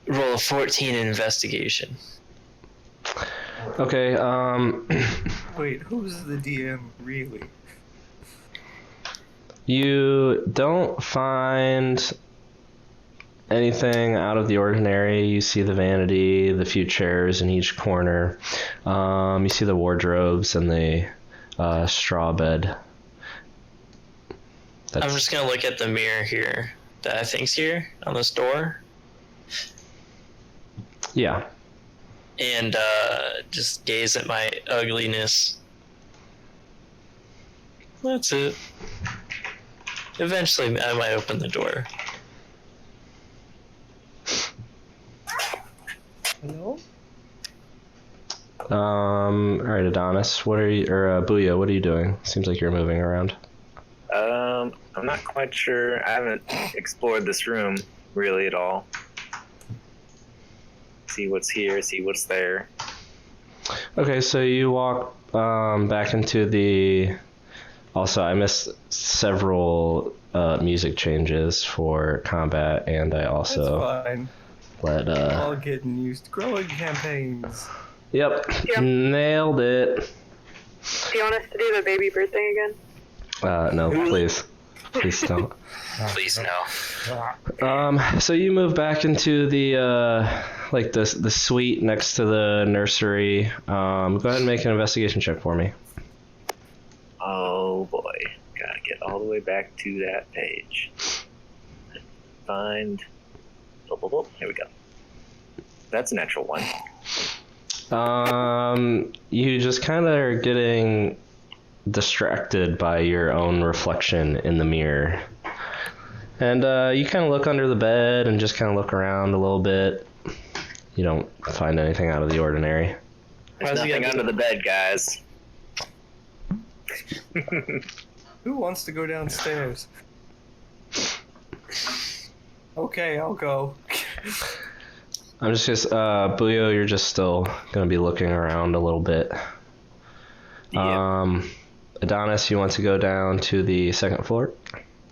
Roll a 14 in investigation. Okay, Wait, who's the DM really? you don't find anything out of the ordinary. You see the vanity, the few chairs in each corner. You see the wardrobes and the straw bed. I'm just gonna look at the mirror here that I think's here on this door. Yeah. And just gaze at my ugliness. That's it. Eventually, I might open the door. Hello? All right, Adonis, Booyah, what are you doing? Seems like you're moving around. I'm not quite sure. I haven't explored this room really at all. See what's here, see what's there. Okay, so you walk back into the... Also, I missed several music changes for combat, and I also That's fine. let... All getting used to growing campaigns. Yep, Yep. nailed it. Do you want us to do the baby bird thing again? No, please. Please don't. Please no. So you move back into the the suite next to the nursery. Go ahead and make an investigation check for me. Oh boy, gotta get all the way back to that page. Find. Here we go. That's a natural one. You just kind of are getting distracted by your own reflection in the mirror. And you kind of look under the bed and just kind of look around a little bit. You don't find anything out of the ordinary. There's nothing under the bed, guys. Who wants to go downstairs? Okay, I'll go. I'm just Buyo, you're just still gonna be looking around a little bit. Yeah. Adonis, you want to go down to the second floor?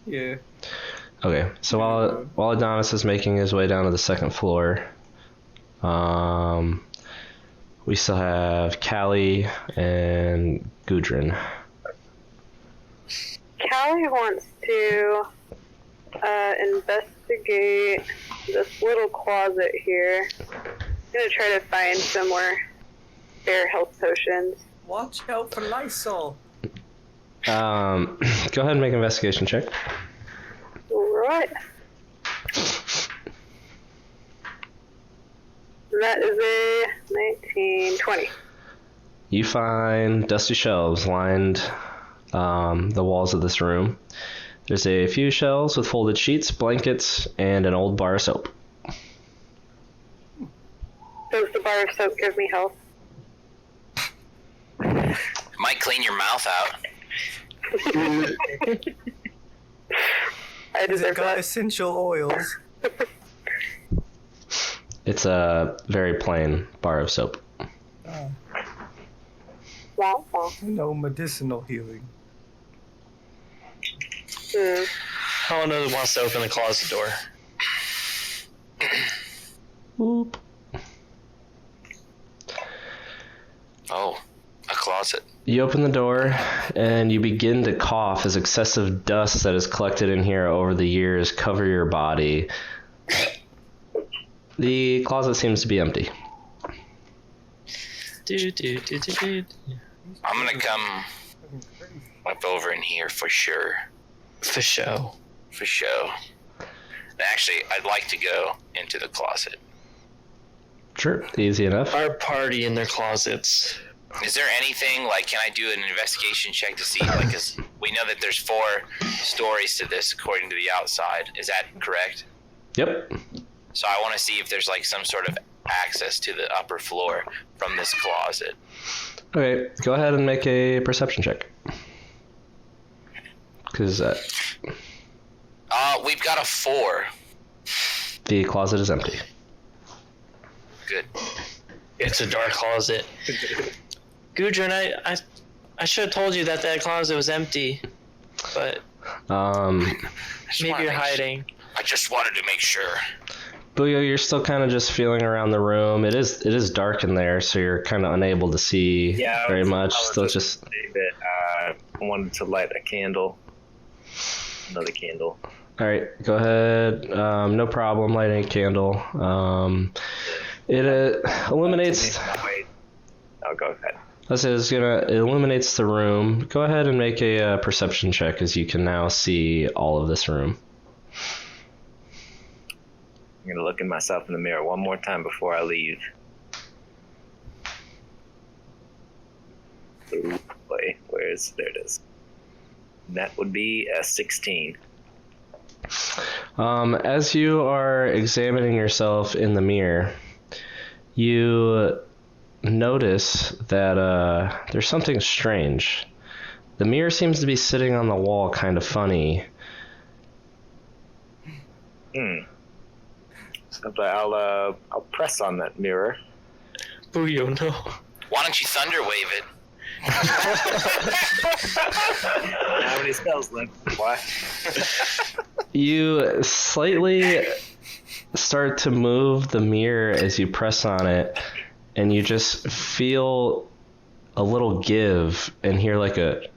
Yeah. Okay, so while Adonis is making his way down to the second floor, we still have Callie and Gudrun. Callie wants to investigate this little closet here. I'm gonna try to find some more spare health potions. Watch out for Lysol. Go ahead and make an investigation check. Alright. That is a 1920. You find dusty shelves lined the walls of this room. There's a few shelves with folded sheets, blankets, and an old bar of soap. Does the bar of soap give me health? Might clean your mouth out. I Has it deserve got that. essential oils? It's a very plain bar of soap. Wow. No medicinal healing. Helena wants to open the closet door. Whoop. Oh, a closet. You open the door and you begin to cough as excessive dust that has collected in here over the years cover your body. The closet seems to be empty. I'm gonna come up over in here for sure. For show. For show. Actually, I'd like to go into the closet. Sure, easy enough. Our party in their closets. Is there anything, like, can I do an investigation check to see, like, 'cause we know that there's 4 stories to this according to the outside. Is that correct? Yep. So I want to see if there's, like, some sort of access to the upper floor from this closet. Okay, go ahead and make a perception check. Because We've got a 4. the closet is empty. Good. It's a dark closet. Gudrun, I should have told you that closet was empty, but maybe you're hiding. I just wanted to make sure. Buyo, you're still kind of just feeling around the room. It is dark in there, so you're kind of unable to see very much. Still just. I wanted to light a candle. Another candle. All right, go ahead. No problem lighting a candle. It illuminates. Oh, go ahead. It illuminates the room. Go ahead and make a perception check, as you can now see all of this room. I'm gonna look at myself in the mirror one more time before I leave. Ooh, boy, there it is. That would be a 16. As you are examining yourself in the mirror, you notice that there's something strange. The mirror seems to be sitting on the wall kind of funny. So I'll press on that mirror. Buyo, no. Why don't you thunder wave it? How many spells left? Why? You slightly start to move the mirror as you press on it, and you just feel a little give and hear like a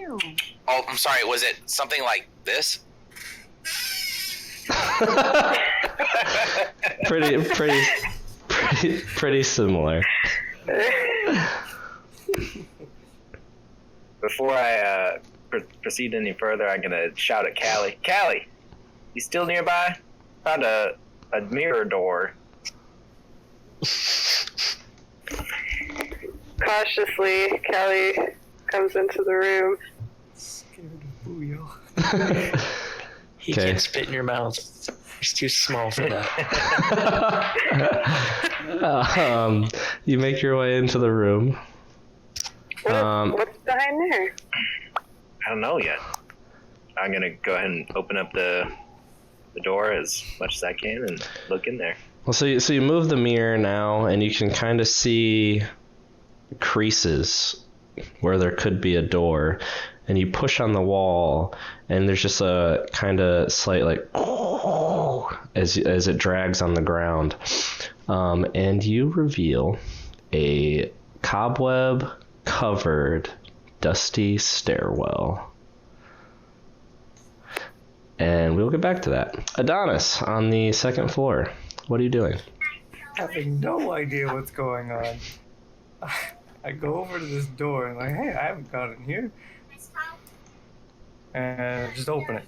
Oh, I'm sorry. Was it something like this? pretty similar. Before I proceed any further, I'm gonna shout at Callie. Callie, you still nearby? Found a mirror door. Cautiously, Callie comes into the room. Scared of Booyah. He Okay. can't spit in your mouth. He's too small for that. You make your way into the room. What's behind there? I don't know yet. I'm gonna go ahead and open up the door as much as I can and look in there. Well, so you move the mirror now, and you can kind of see creases where there could be a door, and you push on the wall, and there's just a kind of slight like as it drags on the ground, and you reveal a cobweb-covered, dusty stairwell. And we'll get back to that. Adonis, on the second floor, what are you doing? Having no idea what's going on. I go over to this door and like, hey, I haven't got in here. And just open it.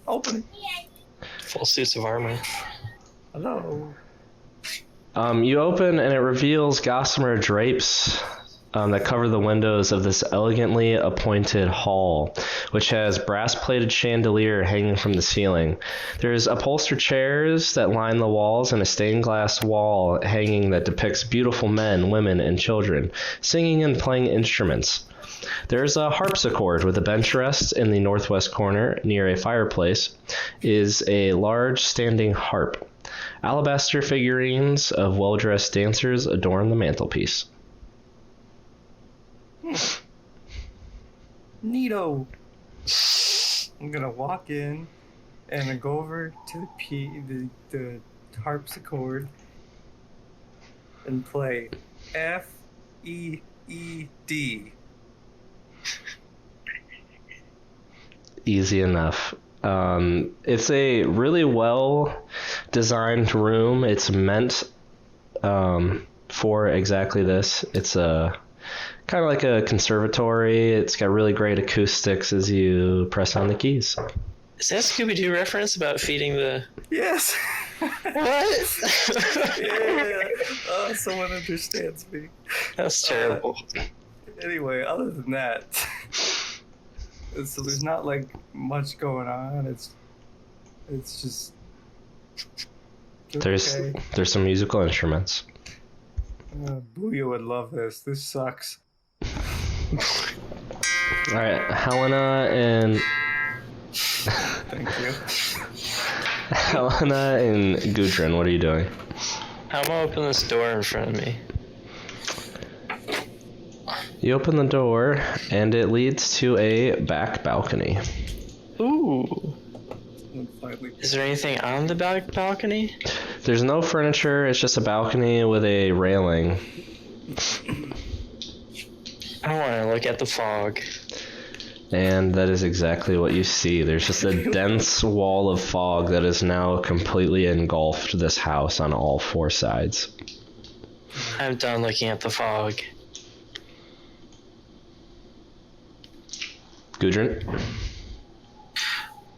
Open it. Full suits of armor. Hello. You open and it reveals gossamer drapes that cover the windows of this elegantly appointed hall, which has brass-plated chandelier hanging from the ceiling. There's upholstered chairs that line the walls and a stained glass wall hanging that depicts beautiful men, women, and children singing and playing instruments. There's a harpsichord with a bench rest in the northwest corner near a fireplace is a large standing harp. Alabaster figurines of well-dressed dancers adorn the mantelpiece. Neato. I'm gonna walk in and then go over to the harpsichord and play F-E-E-D. Easy enough. It's a really well designed room. It's meant for exactly this. It's a kind of like a conservatory. It's got really great acoustics as you press on the keys. Is that Scooby-Doo reference about feeding the... Yes. What? Yeah. Oh, someone understands me. That's terrible. Anyway, other than that, so there's not like much going on. It's just There's okay. some musical instruments. Booyah would love this. This sucks. All right, Helena and Thank you. Helena and Gudrun, what are you doing? I'm gonna open this door in front of me. You open the door, and it leads to a back balcony. Ooh. Is there anything on the back balcony? There's no furniture, it's just a balcony with a railing. I want to look at the fog. And that is exactly what you see. There's just a dense wall of fog that is now completely engulfed this house on all four sides. I'm done looking at the fog. Gudrun?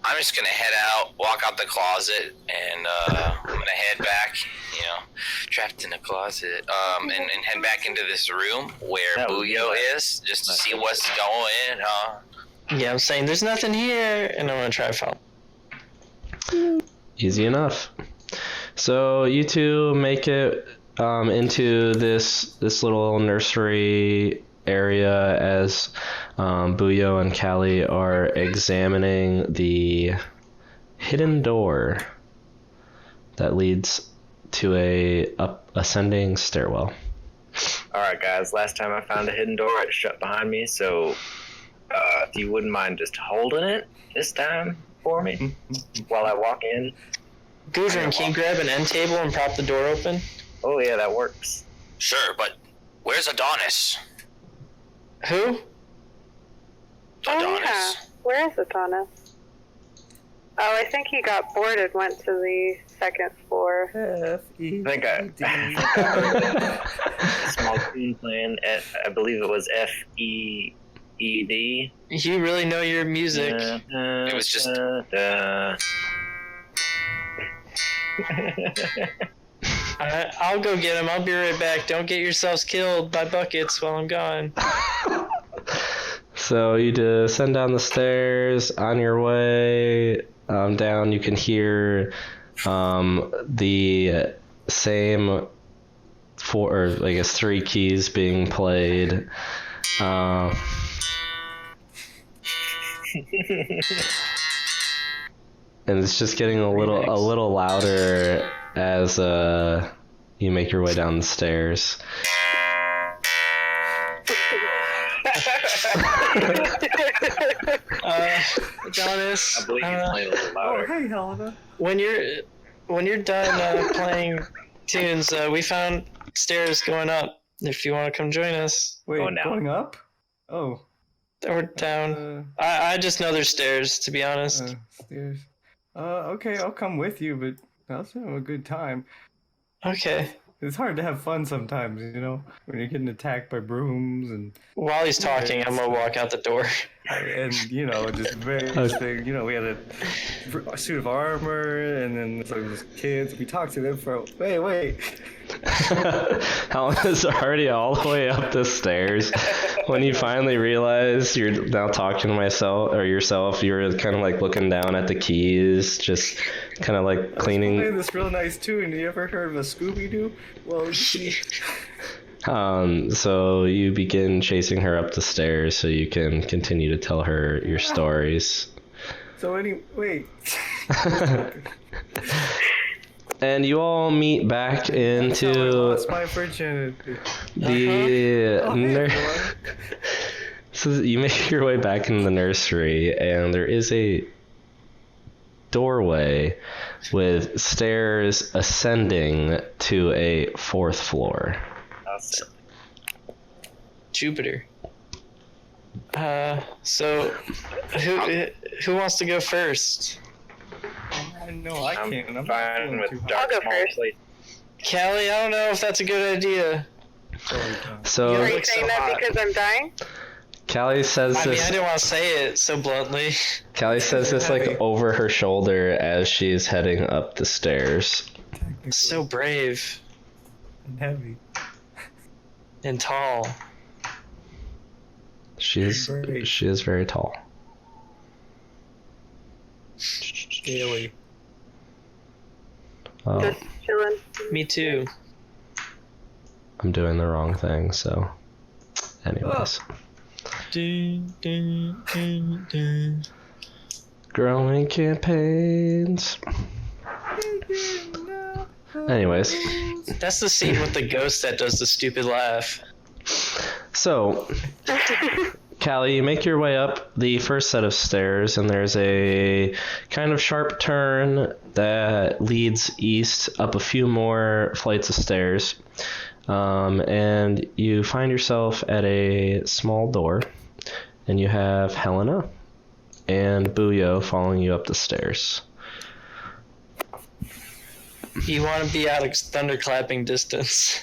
I'm just gonna head out, walk out the closet, and I'm gonna head back. You know, trapped in a closet. And head back into this room where Booyo is, just to see what's going on. Yeah, I'm saying there's nothing here, and I'm gonna try to follow. Easy enough. So you two make it into this little nursery area as Booyo and Callie are examining the hidden door that leads to a ascending stairwell. Alright guys, last time I found a hidden door, it shut behind me, so if you wouldn't mind just holding it this time for me while I walk in. Gudrun, can you grab an end table and prop the door open? Oh yeah, that works. Sure, but where's Adonis? Who? Adonis. Yeah. Where is Adonis? Oh, I think he got bored and went to the second floor. F-E-D. I small tune playing at, I believe it was F-E-E-D. You really know your music. It was just- I'll go get him. I'll be right back. Don't get yourselves killed by buckets while I'm gone. So you descend down the stairs. On your way down, you can hear the same four, or I guess 3 keys being played. And it's just getting a little louder as you make your way down the stairs. Adonis, I believe he's playing a little Oh, louder. hey, Helena. when you're done playing tunes, we found stairs going up. If you want to come join us, Wait, Oh, no. going up? Oh. or down. I just know there's stairs, to be honest. Stairs. Okay, I'll come with you, but I'll still have a good time. Okay. It's hard to have fun sometimes, you know, when you're getting attacked by brooms and While he's talking, I'm gonna walk out the door. you know, just various things. You know, we had a suit of armor, and then so those kids. We talked to them for wait. Helena's already all the way up the stairs. When you finally realize you're now talking to yourself, you're kind of like looking down at the keys, just kind of like cleaning. Playing this real nice tune. You ever heard of a Scooby-Doo? Well, So you begin chasing her up the stairs so you can continue to tell her your stories. so wait. And you all meet back That's how I into lost my virginity. the Oh, hey, So you make your way back into the nursery, and there is a doorway with stairs ascending to a 4th floor. Jupiter. So who wants to go first? No, I can't. I'm I'm fine going with too dark I'll go small first. plate. Callie, I don't know if that's a good idea. hard. So Are you look so saying that hot. because I'm dying? Callie says I mean, I this. didn't want to say it so bluntly. Callie says this like over her shoulder as she's heading up the stairs. So brave And heavy. and tall. She is very tall. Scaly. Oh, Just chilling. Me too. I'm doing the wrong thing. So, anyways, growing campaigns. Anyways, That's the scene with the ghost that does the stupid laugh. so Callie, you make your way up the first set of stairs, and there's a kind of sharp turn that leads east up a few more flights of stairs. And you find yourself at a small door, and you have Helena and Buyo following you up the stairs. You want to be out of thunderclapping distance.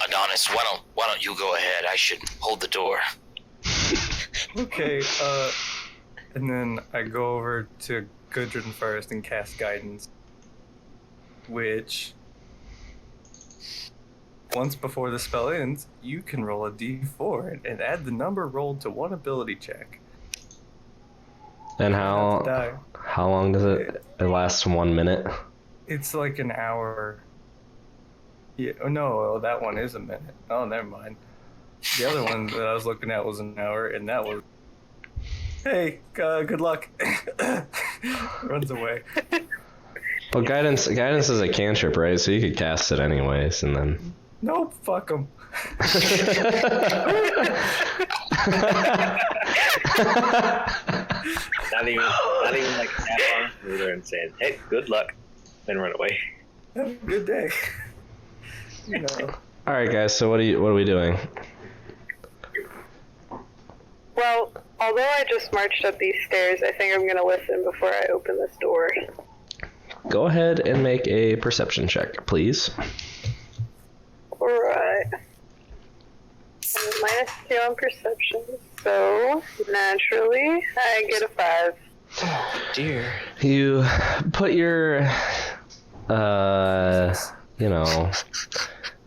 Adonis, why don't you go ahead? I should hold the door. Okay, and then I go over to Gudrun first and cast guidance, which once before the spell ends, you can roll a d4 and add the number rolled to one ability check. And Not to how die. long does it last? 1 minute? It's like an hour. Yeah, oh no, that one is a minute. Oh, never mind. The other one that I was looking at was an hour, and that was. Hey, good luck. Runs away. Well, guidance is a cantrip, right? So you could cast it anyways, and then. Nope, fuck him. Not even like tap on the shoulder and saying, "Hey, good luck," then run away. Have a good day. You know. All right, guys. So what are we doing? Well, although I just marched up these stairs, I think I'm going to listen before I open this door. Go ahead and make a perception check, please. Alright. -2 on perception, so naturally I get a 5. Oh, dear. You put your,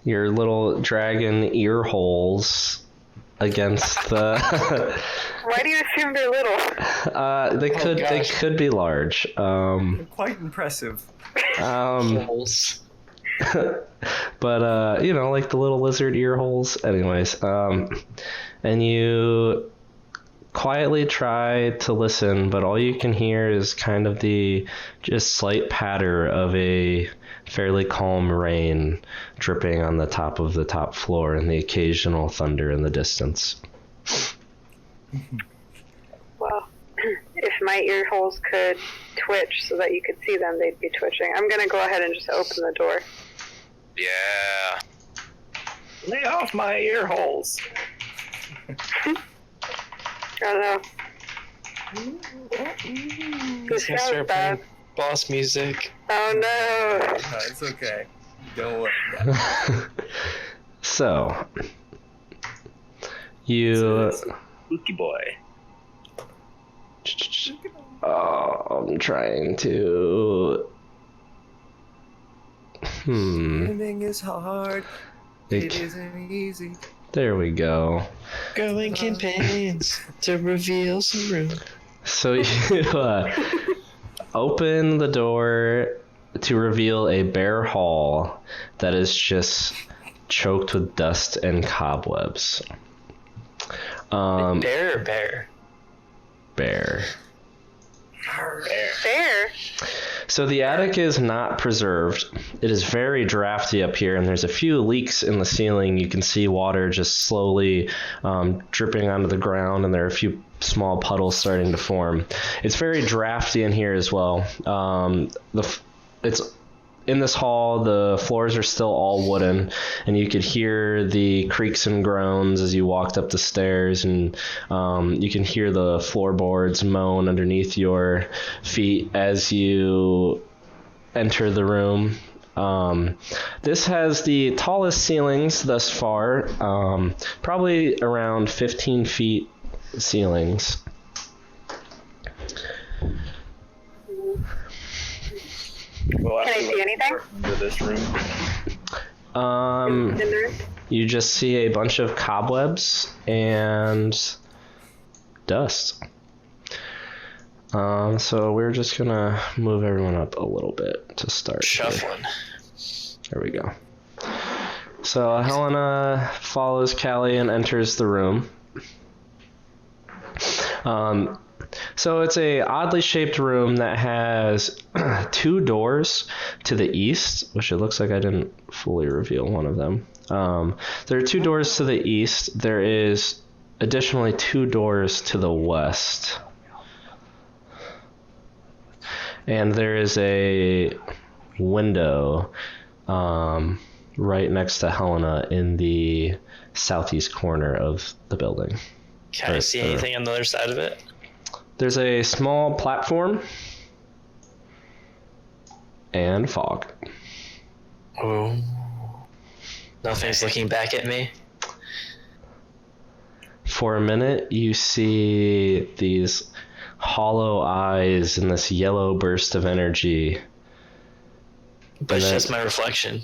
your little dragon ear holes against the... Why do you assume they're little? They could be large. Quite impressive. Holes. But like the little lizard ear holes. Anyways, and you quietly try to listen, but all you can hear is kind of the just slight patter of a fairly calm rain dripping on the top floor and the occasional thunder in the distance. Well, if my ear holes could twitch so that you could see them, they'd be twitching. I'm gonna go ahead and just open the door. Yeah. Lay off my ear holes. I don't know. This Gonna sounds start bad. playing boss music. Oh no! No, it's okay. Don't worry. So, you... Spooky boy. Oh, I'm trying to... Living is hard. It isn't easy. There we go. Going campaigns to reveal some room. So you open the door to reveal a bare hall that is just choked with dust and cobwebs. Bear or bear? Bear. There. So the attic is not preserved. It is very drafty up here, and there's a few leaks in the ceiling. You can see water just slowly dripping onto the ground, and there are a few small puddles starting to form. It's very drafty in here as well. It's in this hall, the floors are still all wooden, and you could hear the creaks and groans as you walked up the stairs, and you can hear the floorboards moan underneath your feet as you enter the room. This has the tallest ceilings thus far, probably around 15 feet ceilings. Well, Can I see anything? Into this room. In the room? You just see a bunch of cobwebs and dust. So we're just gonna move everyone up a little bit to start. Shuffling. There we go. So Helena follows Callie and enters the room. So it's a oddly shaped room that has 2 doors to the east, which it looks like I didn't fully reveal one of them. There are 2 doors to the east. There is additionally 2 doors to the west. And there is a window right next to Helena in the southeast corner of the building. Can I see anything on the other side of it? There's a small platform and fog. Oh. Nothing's looking back at me. For a minute, you see these hollow eyes and this yellow burst of energy. But it's just my reflection.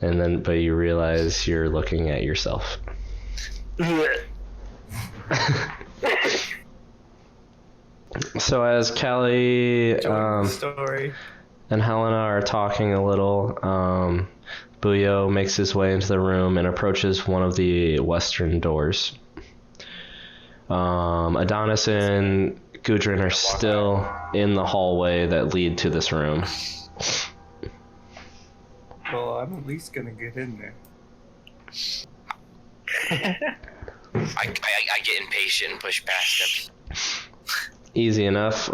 But you realize you're looking at yourself. So as Callie Story. and Helena are talking a little, Buyo makes his way into the room and approaches one of the western doors. Adonis and Gudrun are still in the hallway that lead to this room. Well, I'm at least gonna get in there. I get impatient and push past him. Easy enough.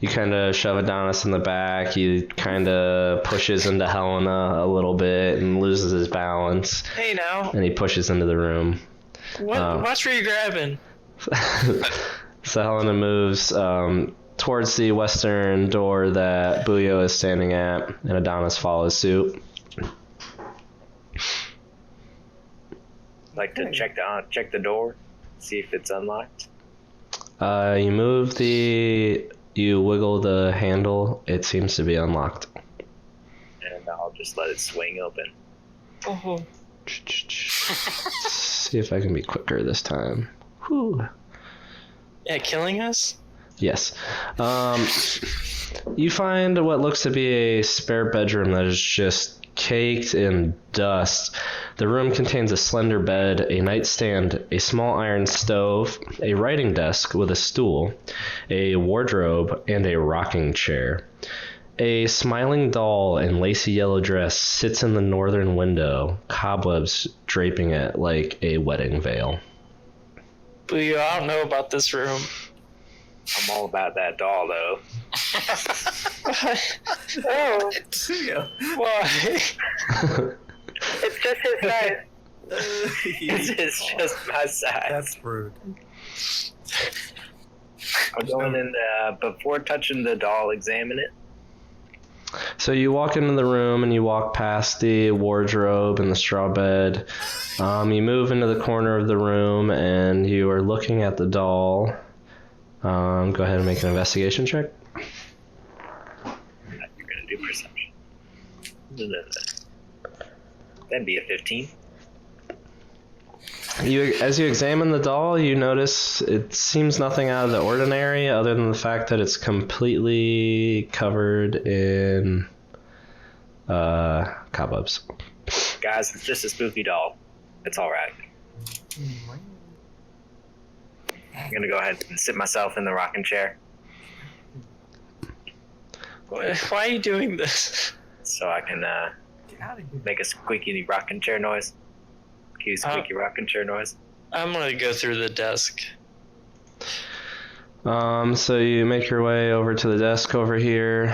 You kind of shove Adonis in the back. He kind of pushes into Helena a little bit and loses his balance. Hey now. And he pushes into the room. Watch where you're grabbing. So Helena moves towards the western door that Buyo is standing at, and Adonis follows suit. Like to check the door, see if it's unlocked. You wiggle the handle. It seems to be unlocked. And I'll just let it swing open. Oh. See if I can be quicker this time. Whew. Yeah, killing us? Yes. You find what looks to be a spare bedroom that is just caked in dust. The room contains a slender bed, a nightstand, a small iron stove, a writing desk with a stool, a wardrobe, and a rocking chair. A smiling doll in lacy yellow dress sits in the northern window, cobwebs draping it like a wedding veil. Buyo, I don't know about this room. I'm all about that doll, though. Oh, Why? it's just his size. It's just my size. That's rude. I'm going in before touching the doll, examine it. So you walk into the room and you walk past the wardrobe and the straw bed. You move into the corner of the room and you are looking at the doll. Go ahead and make an investigation check. You're going to do perception. That'd be a 15. As you examine the doll, you notice it seems nothing out of the ordinary other than the fact that it's completely covered in cobwebs. Guys, it's just a spooky doll. It's alright. I'm going to go ahead and sit myself in the rocking chair. Why are you doing this? So I can make a squeaky rocking chair noise. Cue squeaky rocking chair noise. I'm gonna go through the desk. So you make your way over to the desk over here.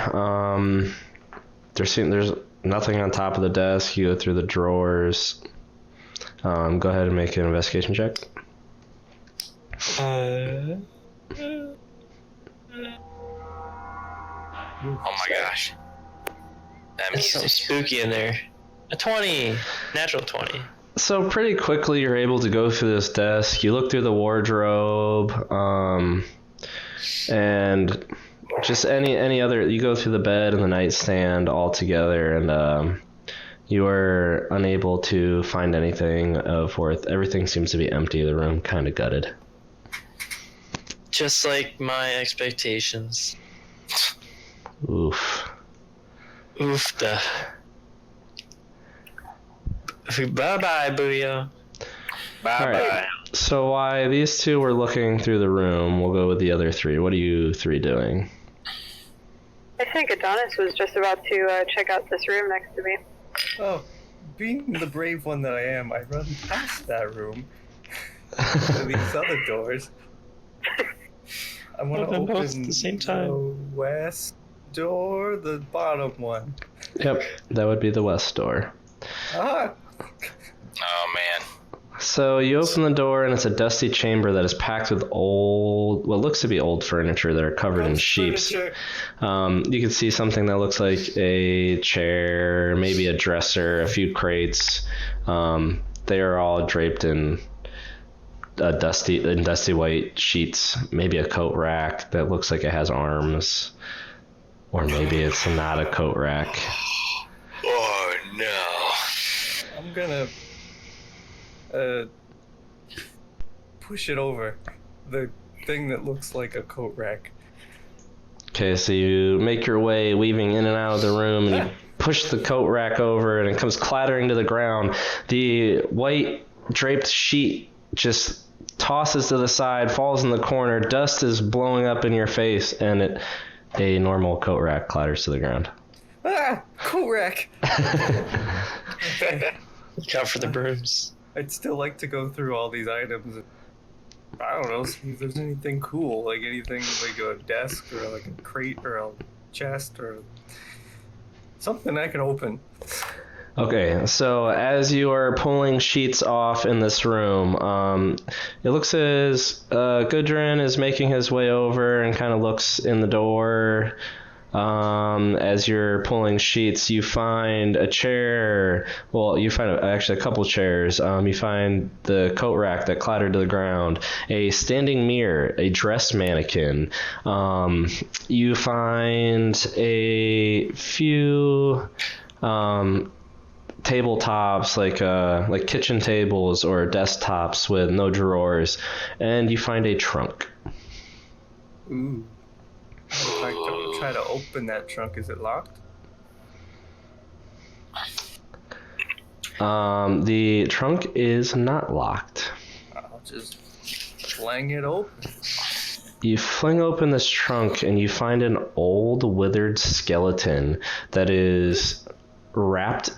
There's nothing on top of the desk. You go through the drawers. Go ahead and make an investigation check. Oh my gosh. There's something spooky in there. A 20. Natural 20. So pretty quickly you're able to go through this desk. You look through the wardrobe, and just any other. You go through the bed and the nightstand all together, and you are unable to find anything of worth. Everything seems to be empty. The room kind of gutted. Just like my expectations. Oof. Oofda. Bye-bye, Buyo. Bye-bye. Right. So while these two were looking through the room, we'll go with the other three. What are you three doing? I think Adonis was just about to check out this room next to me. Oh, being the brave one that I am, I run past that room to these other doors. I want to open at the same time. The west door, the bottom one. Yep, that would be the west door. Ah! Oh man. So you open the door and it's a dusty chamber that is packed with what looks to be old furniture that are covered in sheets. You can see something that looks like a chair, maybe a dresser, a few crates. They are all draped in dusty white sheets. Maybe a coat rack that looks like it has arms, or maybe it's not a coat rack. Oh no. I'm gonna push it over. The thing that looks like a coat rack. Okay, so you make your way weaving in and out of the room, and you push the coat rack over, and it comes clattering to the ground. The white draped sheet just tosses to the side, falls in the corner. Dust is blowing up in your face, and a normal coat rack clatters to the ground. Ah! Coat rack! Look out for the brooms. I'd still like to go through all these items and, I don't know, see if there's anything cool, like anything like a desk or like a crate or a chest or something I can open. Okay, so as you are pulling sheets off in this room, it looks as Gudrun is making his way over and kind of looks in the door. As you're pulling sheets, you find a chair. Well, you find actually a couple chairs. You find the coat rack that clattered to the ground, a standing mirror, a dress mannequin. You find a few tabletops, like kitchen tables or desktops with no drawers, and you find a trunk. Ooh. If I try to open that trunk, is it locked? The trunk is not locked. I'll just fling it open. You fling open this trunk and you find an old withered skeleton that is wrapped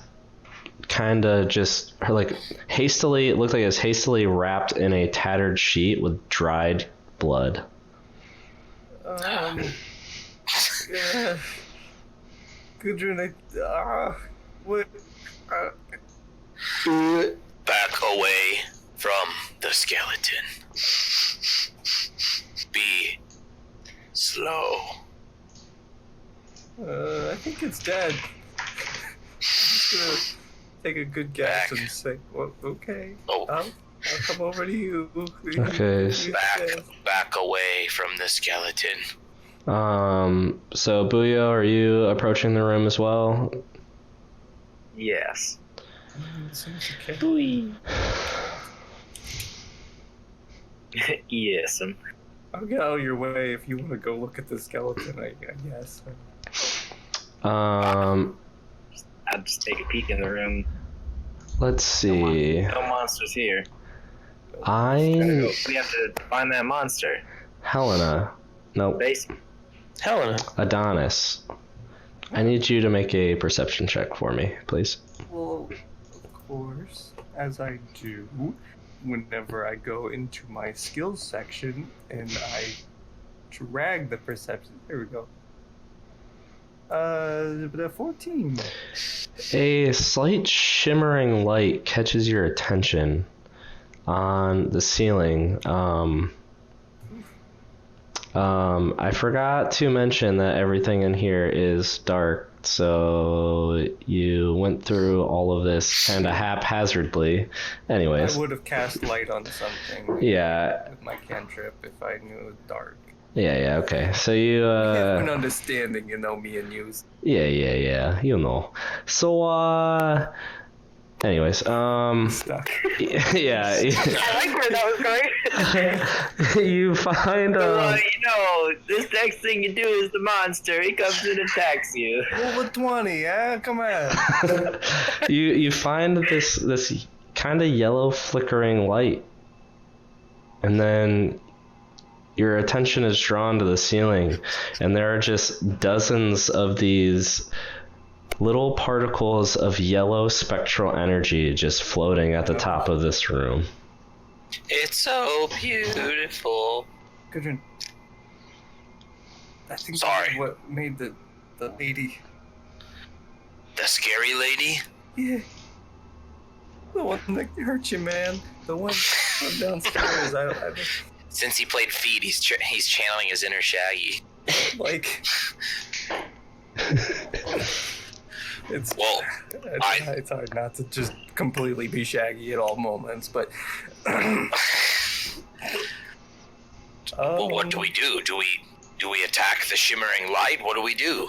kinda just like hastily, it looked like it was hastily wrapped in a tattered sheet with dried blood. Yeah. Gudrun, what? Back away from the skeleton. Be slow. I think it's dead. I'm just gonna take a good guess and say, well, okay. Oh. I'll come over to you. Okay. Back away from the skeleton. So Buyo, are you approaching the room as well? Yes. Yes. I'll get out of your way if you want to go look at the skeleton, I guess. I'll just take a peek in the room. Let's see. No monsters here. We have to find that monster. Helena. Nope. Basement. Helena. Adonis. I need you to make a perception check for me, please. Well, of course, as I do whenever I go into my skills section and I drag the perception. There we go. 14. A slight shimmering light catches your attention on the ceiling. I forgot to mention that everything in here is dark, so you went through all of this kind of haphazardly. Anyways. I would have cast light on something. Yeah. With my cantrip if I knew it was dark. Yeah, okay. So you, have an understanding, me and you. Yeah, you know. So, anyways, Stuck. yeah. I like where that was going. You find, this next thing you do is the monster. He comes and attacks you. Roll a 20, yeah? Come on. you find this kind of yellow flickering light, and then your attention is drawn to the ceiling, and there are just dozens of these little particles of yellow spectral energy just floating at the top of this room. It's so beautiful. Gudrun. I think Sorry. that's what made the lady. The scary lady? Yeah. The one that hurt you, man. The one downstairs. I Since he played Feed, he's channeling his inner Shaggy. like. It's hard not to just completely be Shaggy at all moments, but. Well, what do we do? Do we attack the shimmering light? What do we do?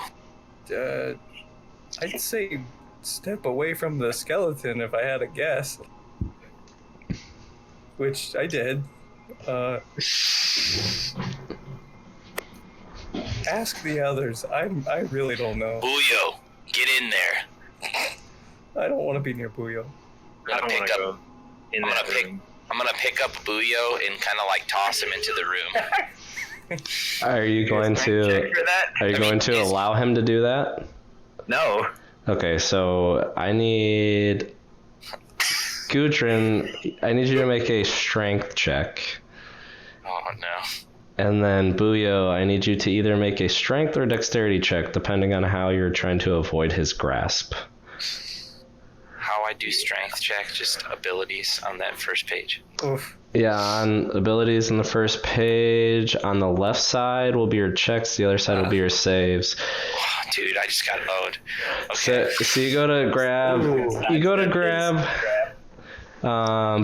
I'd say step away from the skeleton if I had a guess. Which I did. Ask the others. I really don't know. Buyo, get in there. I don't want to be near Buyo. I don't want to go in that room. I'm gonna pick up Buyo and kind of like toss him into the room. Are you going to? Are you going to allow him to do that? No. Okay, so I need Gudrun. I need you to make a strength check. Oh no. And then Buyo, I need you to either make a strength or dexterity check, depending on how you're trying to avoid his grasp. I do strength check, just abilities on that first page? Oof. Yeah, on abilities on the first page, on the left side will be your checks, the other side will be your saves. Oh, dude, I just got owned. Okay. So you go to grab,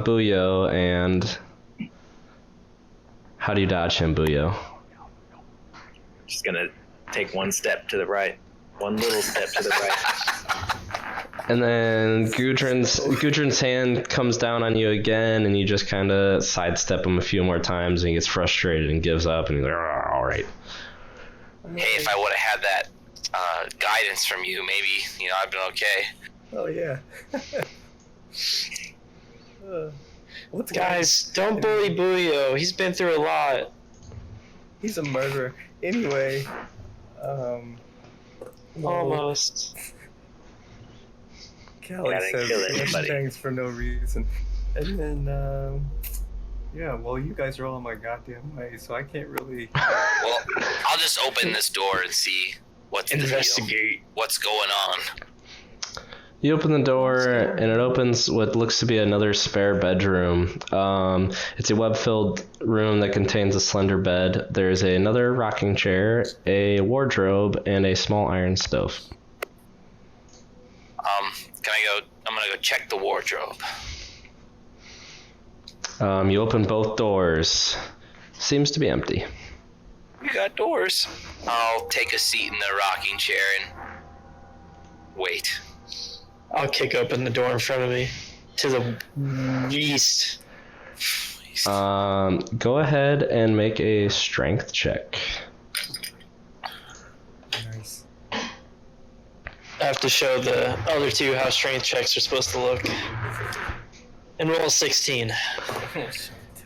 Booyo, and how do you dodge him, Booyo? Just gonna take one step to the right. One little step to the right. And then Gudrun's hand comes down on you again, and you just kind of sidestep him a few more times, and he gets frustrated and gives up, and he's like, all right. Hey, if I would have had that guidance from you, maybe, I've been okay. Oh, yeah. What's Guys, don't bully Booyo. He's been through a lot. He's a murderer. Anyway, Almost. Callie says things for no reason. And then, yeah, well, you guys are all in my goddamn way, so I can't really... Well, I'll just open this door and see what's going on. You open the door, and it opens what looks to be another spare bedroom. It's a web-filled room that contains a slender bed. There's another rocking chair, a wardrobe, and a small iron stove. I'm gonna go check the wardrobe. You open both doors. Seems to be empty. We got doors. I'll take a seat in the rocking chair and wait. I'll kick open the door in front of me to the east. Go ahead and make a strength check. Nice. I have to show the other two how strength checks are supposed to look. And roll 16. Wow,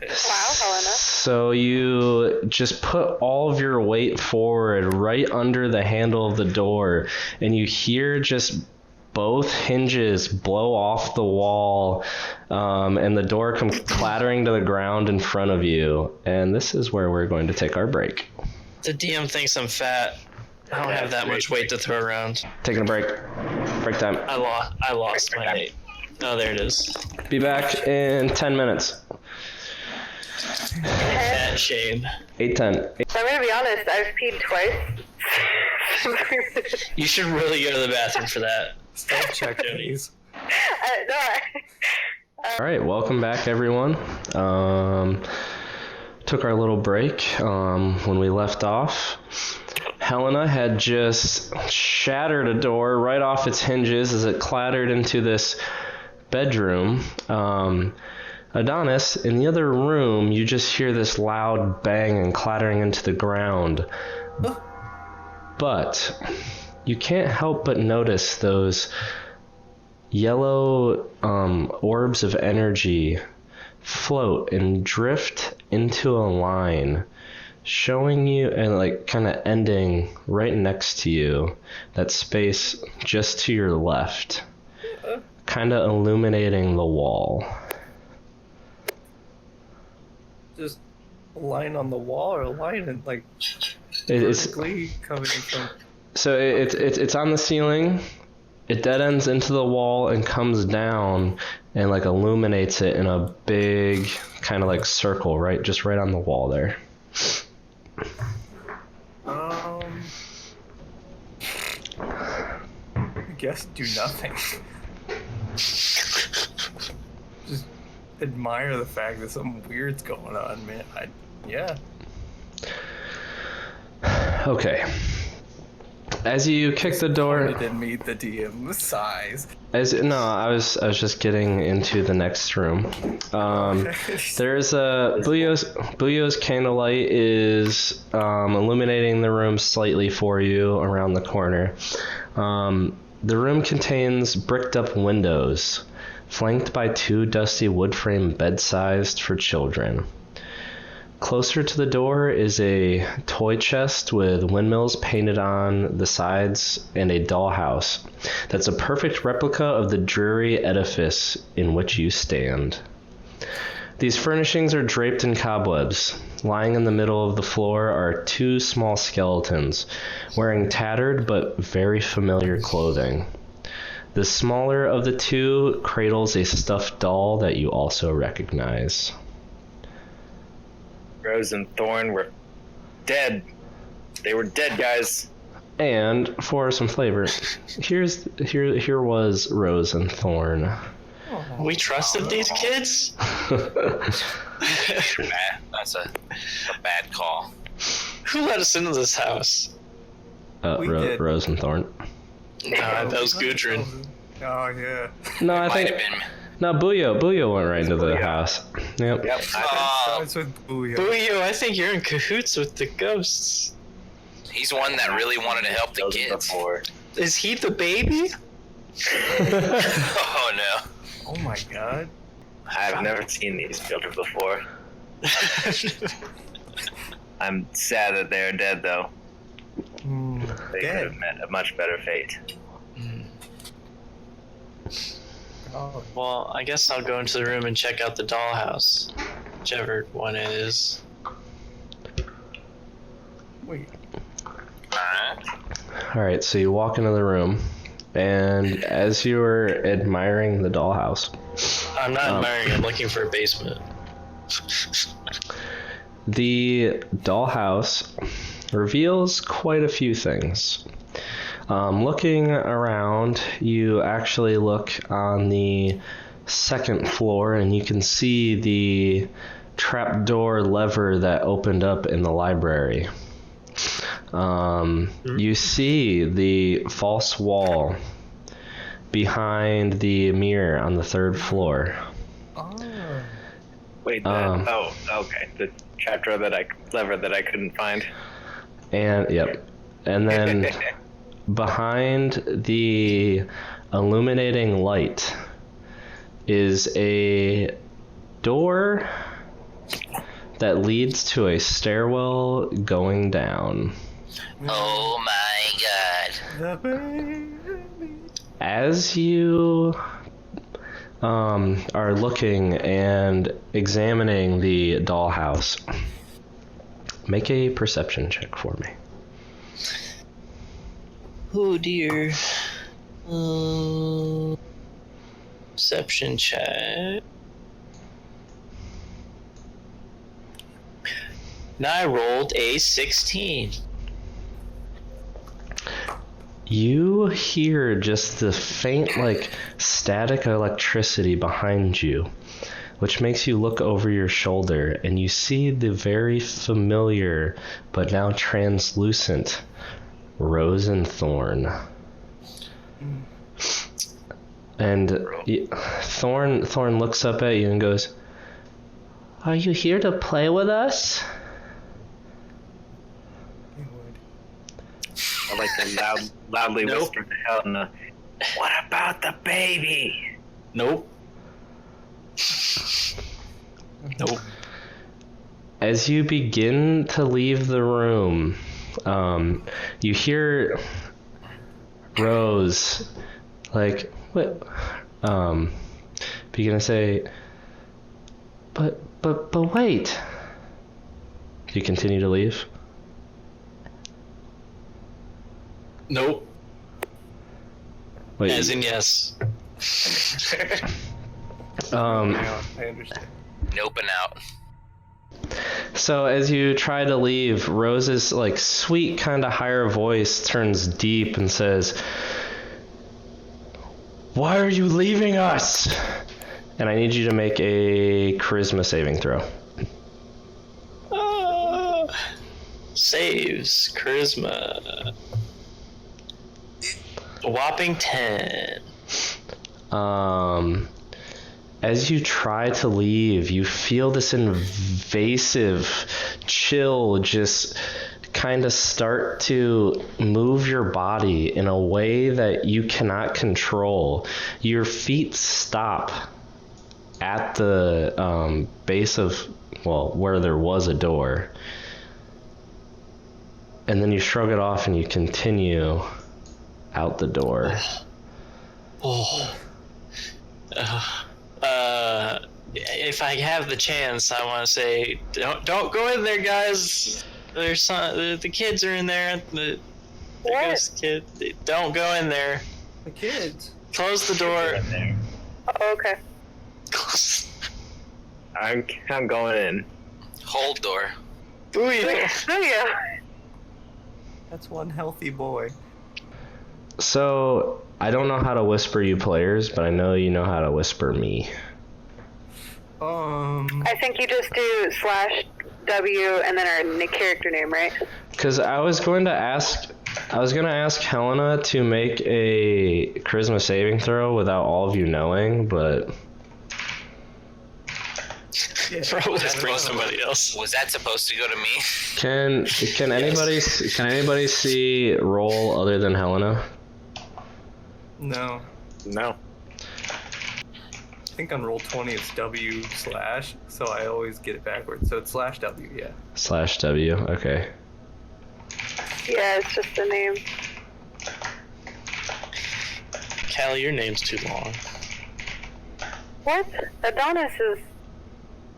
Helena. So you just put all of your weight forward right under the handle of the door, and you hear just both hinges blow off the wall, and the door comes clattering to the ground in front of you. And this is where we're going to take our break. The DM thinks I'm fat. I don't have that much weight to throw around. Taking a break. Break time. I lost my weight. Oh, there it is. Be back in 10 minutes. Fat shame. 8:10. So I'm gonna be honest, I've peed twice. You should really go to the bathroom for that. Stop check, please. All right, welcome back, everyone. Took our little break when we left off. Helena had just shattered a door right off its hinges as it clattered into this bedroom. Adonis, in the other room, you just hear this loud bang and clattering into the ground. But you can't help but notice those yellow orbs of energy float and drift into a line, showing you and like kind of ending right next to you, that space just to your left, kind of illuminating the wall. Just a line on the wall, or a line in, like, It's vertically coming from... so it's on the ceiling. It dead ends into the wall and comes down and like illuminates it in a big kind of like circle, right, just right on the wall there. I guess do nothing. Just admire the fact that something weird's going on, man. Yeah. Okay. As you kick the door, It didn't meet the DM size. I was just getting into the next room. There's a Booyo's candlelight is illuminating the room slightly for you around the corner. The room contains bricked up windows, flanked by 2 dusty wood frame bed sized for children. Closer to the door is a toy chest with windmills painted on the sides and a dollhouse that's a perfect replica of the dreary edifice in which you stand. These furnishings are draped in cobwebs. Lying in the middle of the floor are 2 small skeletons, wearing tattered but very familiar clothing. The smaller of the two cradles a stuffed doll that you also recognize. Rose and Thorn were dead. They were dead, guys. And for some flavor, here was Rose and Thorn. We trusted these kids? That's a bad call. Who let us into this house? Rose and Thorn. Nah, that was Gudrun. Oh, yeah. No, I think... Might have been. No, Buyo went right into the house. Yep. Starts with Booyah. Booyo, I think you're in cahoots with the ghosts. He's one that really wanted to help the kids. Is he the baby? Oh no. Oh my god. I've never seen these children before. I'm sad that they're dead, though. They could have met a much better fate. Oh, Well, I guess I'll go into the room and check out the dollhouse. Whichever one it is. wait. Alright, so you walk into the room, and as you were admiring the dollhouse... I'm not admiring, I'm looking for a basement. The dollhouse reveals quite a few things. Looking around, you actually look on the second floor and you can see the trapdoor lever that opened up in the library. You see the false wall behind the mirror on the third floor. Oh. Wait, okay. The lever that I couldn't find. And then behind the illuminating light is a door that leads to a stairwell going down. Oh my god. The baby. As you are looking and examining the dollhouse, make a perception check for me. Oh dear. Perception check. Now I rolled a 16. You hear just the faint, static electricity behind you, which makes you look over your shoulder, and you see the very familiar, but now translucent, Rose and Thorn. And Thorn looks up at you and goes, "Are you here to play with us?" You would. I like to loudly Nope. whisper to Helena, "What about the baby?" Nope. Nope. As you begin to leave the room, you hear Rose, what? Begin to say, but wait. Do you continue to leave? Nope. Wait. As in yes. Yeah, I understand. Nope and out. So as you try to leave, Rose's sweet kind of higher voice turns deep and says, "Why are you leaving us?" And I need you to make a charisma saving throw. Saves. Charisma. A whopping 10. As you try to leave, you feel this invasive chill just kind of start to move your body in a way that you cannot control. Your feet stop at the base of, where there was a door. And then you shrug it off and you continue out the door. If I have the chance, I want to say, don't go in there, guys. There's the kids are in there. The What? ghost kid. Don't go in there. The kids. Close the door. In there. Oh, okay. I'm going in. Hold door. Booyah! That's one healthy boy. So, I don't know how to whisper you players, but I know you know how to whisper me. I think you just do /W and then our character name, right? Because I was going to ask Helena to make a charisma saving throw without all of you knowing, but Whispering somebody else. Was that supposed to go to me? can anybody see roll other than Helena? No. No. I think on roll 20 it's W/, so I always get it backwards. So it's /W, yeah. /W, okay. Yeah, it's just a name. Callie, your name's too long. What? Adonis is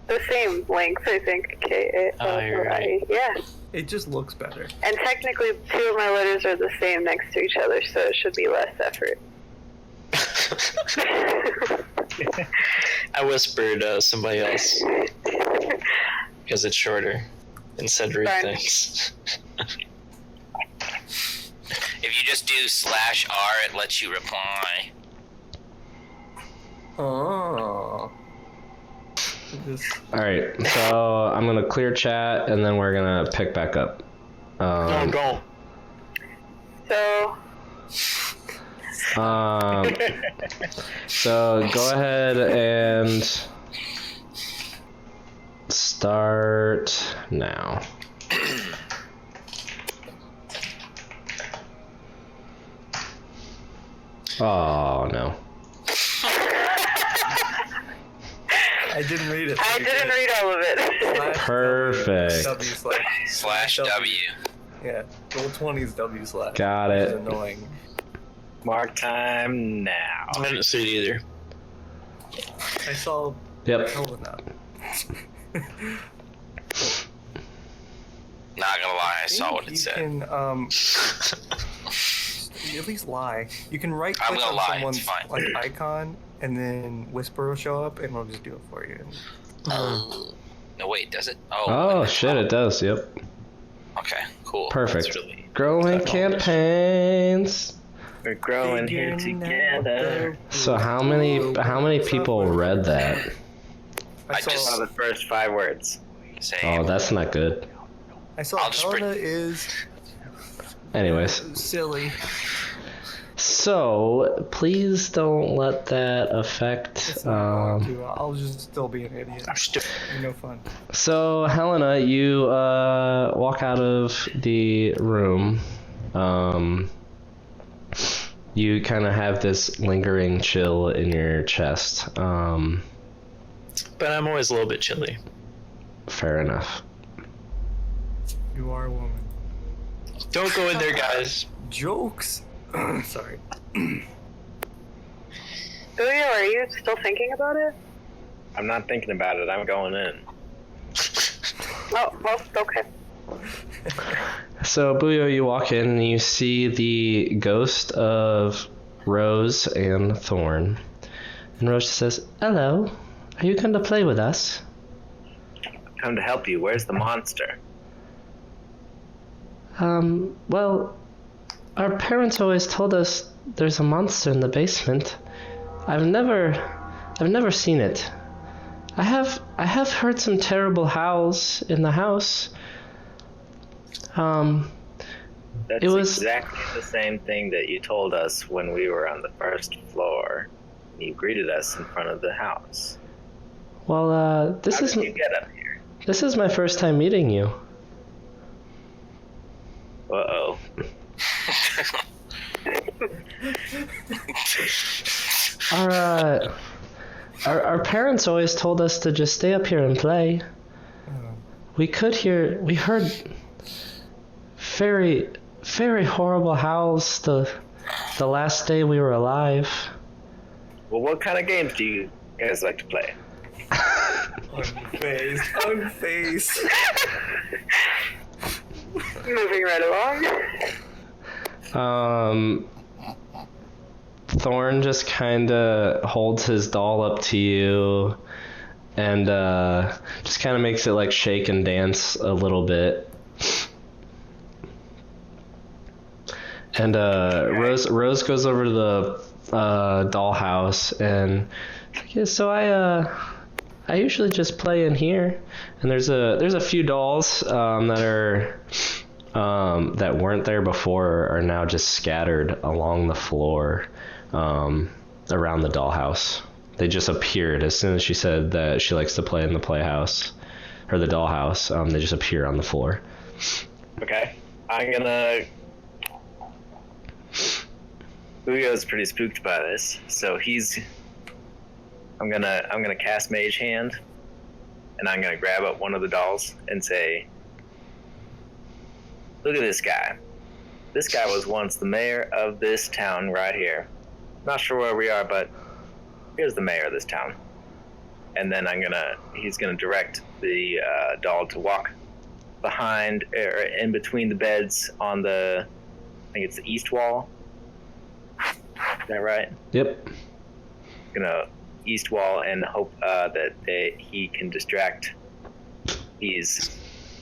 the same length, I think. You're right. Yeah. It just looks better. And technically, 2 of my letters are the same next to each other, so it should be less effort. I whispered somebody else because it's shorter and said rude Fine. things. If you just do /R, it lets you reply. Oh. Alright, so I'm going to clear chat, and then we're going to pick back up. No, don't. So, So go ahead and start now. Oh no. I didn't read it. I didn't read all of it. Perfect. /W. Yeah, roll 20 is W/. Got Which is it. annoying. Mark time now. I didn't see it either. I saw Yep. Helena. Not gonna lie, I saw what it You said. can, at least lie. You can right I'm click gonna on lie, someone's it's fine. like icon, and then whisper will show up, and we'll just do it for you. No, wait, does it? Oh, Oh shit, it does. Yep. okay, cool. Perfect. That's really... Growing campaigns. We're growing here together. So how many people read that? I just Saw saw, the first 5 words. Same. Oh, that's not good. I saw I'll just Helena is Anyways, silly. so please don't let that affect. It's not going to. I'll just still be an idiot. No fun. So Helena, you walk out of the room. You kind of have this lingering chill in your chest. But I'm always a little bit chilly. Fair enough. You are a woman. Don't go in there, guys. Jokes. Sorry. Julio, are you still thinking about it? I'm not thinking about it. I'm going in. Oh, well, okay. So Buyo, you walk in and you see the ghost of Rose and Thorn. And Rose says, "Hello, are you going to play with us?" Come to help you. Where's the monster? Well, our parents always told us there's a monster in the basement. I've never seen it. I have heard some terrible howls in the house. That's It was- exactly the same thing that you told us when we were on the first floor. You greeted us in front of the house. Well, How this did you get up here? is my first time meeting you. Uh-oh. Our parents always told us to just stay up here and play. We heard very, very horrible howls the last day we were alive. Well, what kind of games do you guys like to play? Unfazed. Moving right along. Thorn just kind of holds his doll up to you and just kind of makes it like shake and dance a little bit. And Rose goes over to the dollhouse and yeah, so I usually just play in here. And there's a few dolls that are that weren't there before are now just scattered along the floor around the dollhouse. They just appeared as soon as she said that she likes to play in the playhouse or the dollhouse. They just appear on the floor. Okay, I'm gonna. Julio's pretty spooked by this, so I'm gonna cast Mage Hand, and I'm gonna grab up one of the dolls and say, "Look at this guy. This guy was once the mayor of this town right here. Not sure where we are, but here's the mayor of this town." And then he's gonna direct the doll to walk behind or in between the beds on I think it's the east wall. Is that right? Yep. Gonna east wall and hope that he can distract these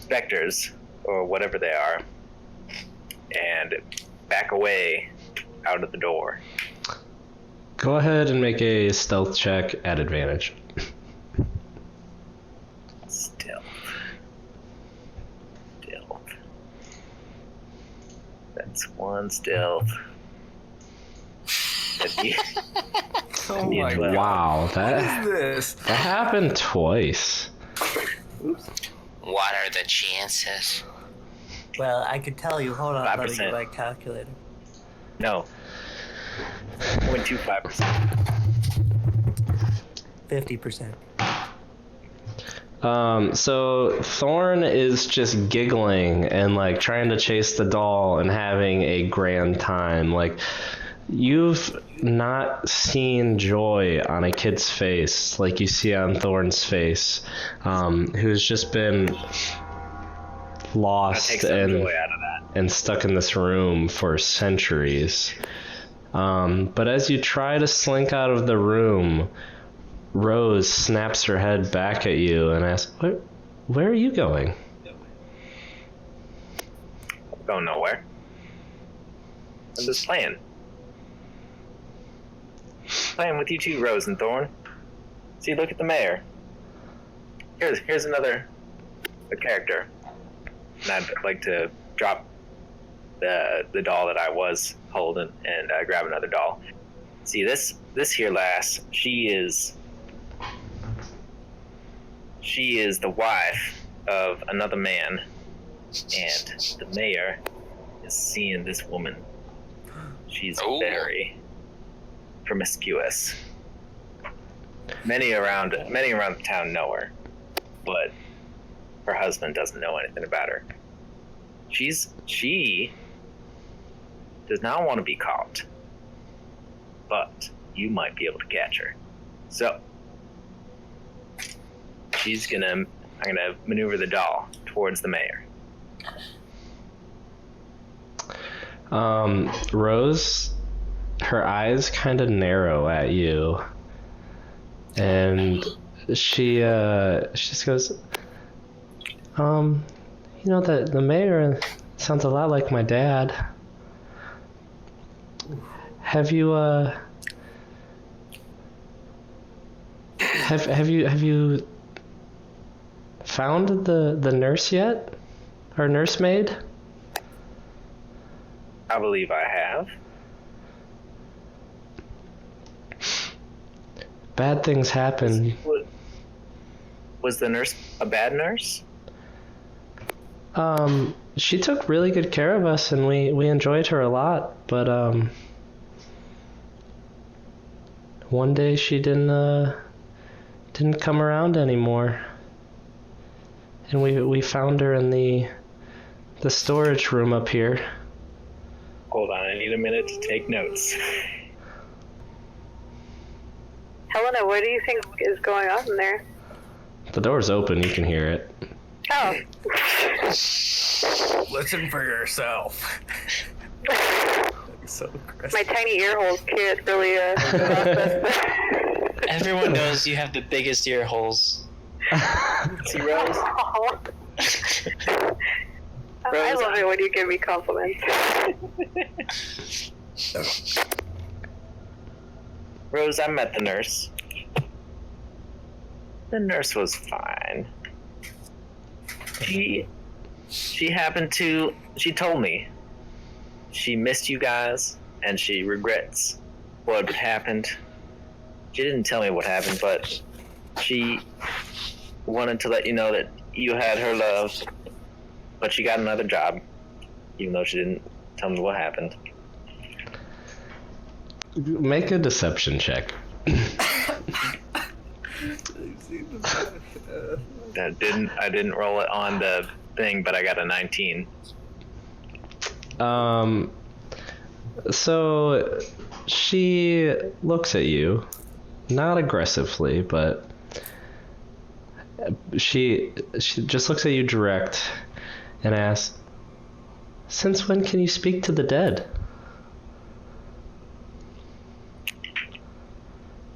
specters or whatever they are and back away out of the door. Go ahead and make a stealth check at advantage. Stealth. That's one stealth. Oh my god. Wow, What is this? that happened twice. Oops. What are the chances? Well, I could tell you. Hold on, let me 5%. get my calculator. No. 0.25%. 50%. So Thorn is just giggling and like trying to chase the doll and having a grand time. Like, you've not seen joy on a kid's face like you see on Thorn's face, who's just been lost Take some joy out of that. and stuck in this room for centuries. But as you try to slink out of the room, Rose snaps her head back at you and asks, where are you going? Going nowhere. I'm just playing. Playing with you too, Rose and Thorn. See, look at the mayor. Here's a character. And I'd like to drop the doll that I was holding and grab another doll. See, this here lass, she is the wife of another man, and the mayor is seeing this woman. She's very promiscuous. Many around the town know her, but her husband doesn't know anything about her. She does not want to be caught, but you might be able to catch her. So I'm gonna maneuver the doll towards the mayor. Rose, her eyes kind of narrow at you, and she just goes, that the mayor sounds a lot like my dad. Have you have you found the nurse yet? Or nursemaid? I believe I have. Bad things happen. Was the nurse a bad nurse? She took really good care of us, and we enjoyed her a lot. But one day she didn't come around anymore, and we found her in the storage room up here. Hold on, I need a minute to take notes. Helena, what do you think is going on in there? The door's open, you can hear it. Oh. Listen for yourself. So aggressive. My tiny ear holes can't really process. Everyone knows you have the biggest ear holes. See, Rose? I love it when you give me compliments. Rose, I met the nurse. The nurse was fine. She told me she missed you guys and she regrets what happened. She didn't tell me what happened, but she wanted to let you know that you had her love, but she got another job, even though she didn't tell me what happened. Make a deception check. I didn't roll it on the thing, but I got a 19. So she looks at you, not aggressively, but she just looks at you direct and asks, "Since when can you speak to the dead?"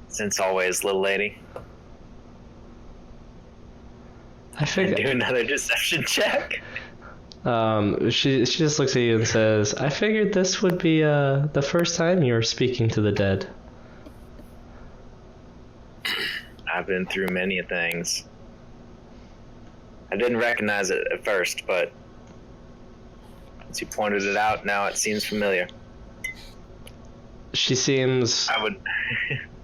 Since always, little lady. I figured. Do another deception check. She just looks at you and says, "I figured this would be the first time you were speaking to the dead." I've been through many things. I didn't recognize it at first, but once you pointed it out, now it seems familiar. She seems. I would.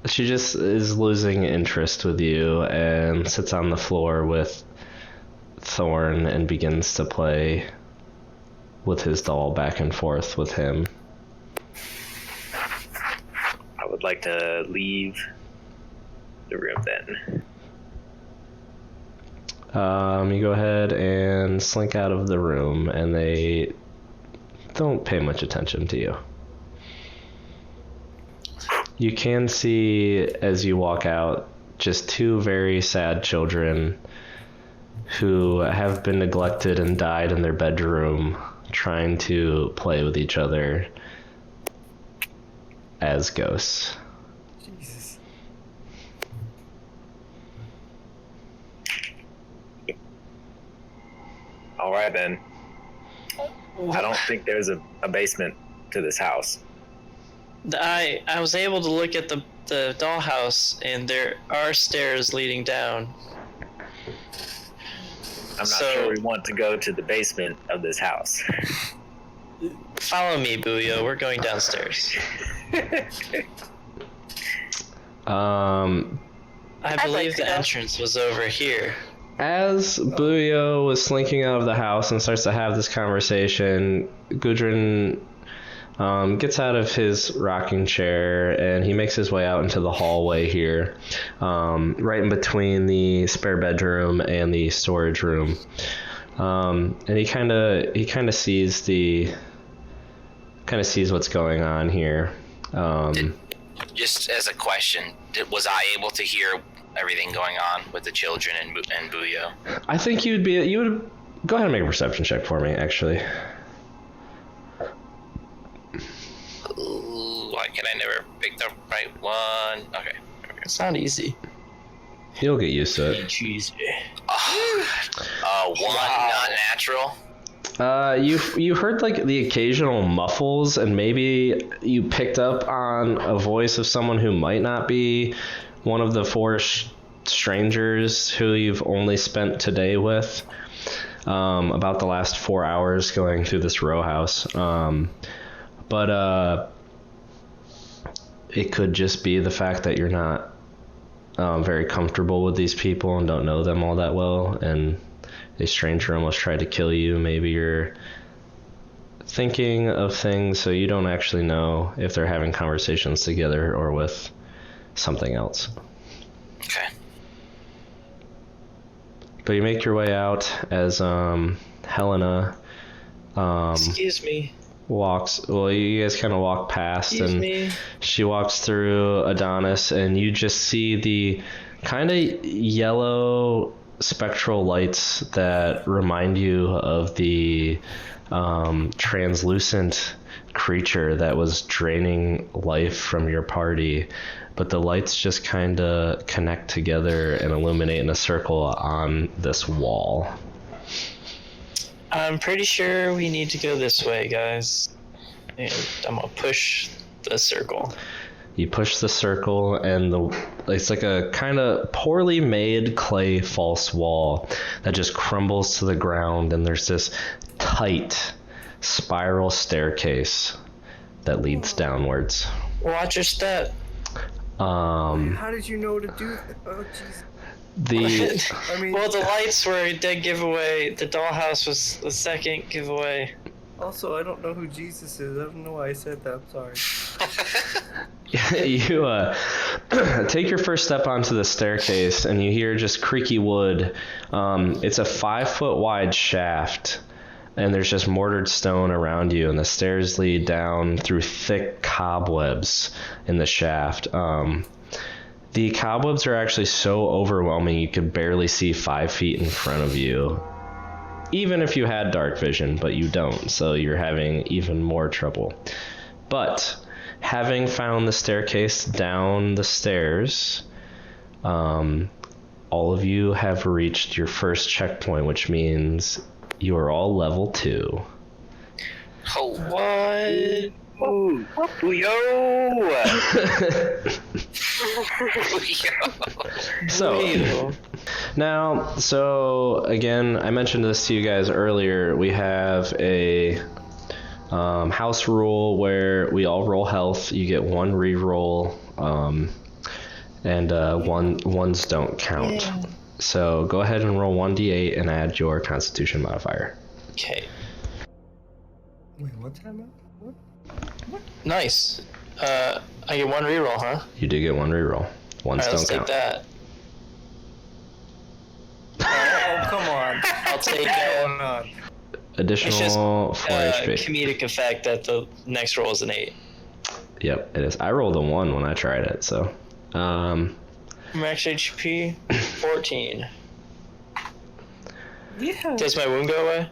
She just is losing interest with you and sits on the floor with Thorn and begins to play with his doll back and forth with him. I would like to leave the room then. You go ahead and slink out of the room, and they don't pay much attention to you. You can see, as you walk out, just two very sad children who have been neglected and died in their bedroom trying to play with each other as ghosts. Jesus. All right then. I don't think there's a basement to this house. I was able to look at the dollhouse, and there are stairs leading down. I'm not sure we want to go to the basement of this house. Follow me, Booyo. We're going downstairs. I believe the entrance was over here. As Booyo was slinking out of the house and starts to have this conversation, Gudrun gets out of his rocking chair and he makes his way out into the hallway here, right in between the spare bedroom and the storage room. And he kind of sees what's going on here. Just as a question, was I able to hear everything going on with the children and Booyo? I think you would go ahead and make a perception check for me, actually. Why can I never pick the right one? Okay. It's not easy. You'll get used to it. Cheesy. One, not natural. You heard like the occasional muffles, and maybe you picked up on a voice of someone who might not be one of the four strangers who you've only spent today with, about the last 4 hours going through this row house. But it could just be the fact that you're not very comfortable with these people and don't know them all that well, and a stranger almost tried to kill you. Maybe you're thinking of things so you don't actually know if they're having conversations together or with something else. Okay. But you make your way out as Helena Excuse me. you guys kind of walk past. Excuse and me. she walks through Adonis, and you just see the kind of yellow spectral lights that remind you of the translucent creature that was draining life from your party, but the lights just kind of connect together and illuminate in a circle on this wall. I'm pretty sure we need to go this way, guys. And I'm gonna push the circle. You push the circle, and it's like a kind of poorly made clay false wall that just crumbles to the ground, and there's this tight spiral staircase that leads downwards. Watch your step. How did you know to do that? Oh, jeez. I mean, Well, the lights were a dead giveaway. The dollhouse was the second giveaway. also, I don't know who Jesus is. I don't know why I said that. I'm sorry. You take your first step onto the staircase, and you hear just creaky wood. It's a 5-foot wide shaft, and there's just mortared stone around you, and the stairs lead down through thick cobwebs in the shaft. The cobwebs are actually so overwhelming you could barely see 5 feet in front of you, even if you had dark vision, but you don't, so you're having even more trouble. But having found the staircase down the stairs, all of you have reached your first checkpoint, which means you are all level 2. Oh, What? Ooh, booyah! So again, I mentioned this to you guys earlier. We have a house rule where we all roll health. You get 1 reroll, and ones don't count. Yeah. So go ahead and roll 1d8 and add your Constitution modifier. Okay. Wait, what's happening? What? Nice. I get 1 reroll, huh? You do get 1 reroll. Ones Alright, let's don't take count. that. Oh, come on. I'll take What's going on? Additional 4 HP. comedic effect that the next roll is an 8. Yep, it is. I rolled a 1 when I tried it, so. Max HP 14. Yeah. Does my wound go away?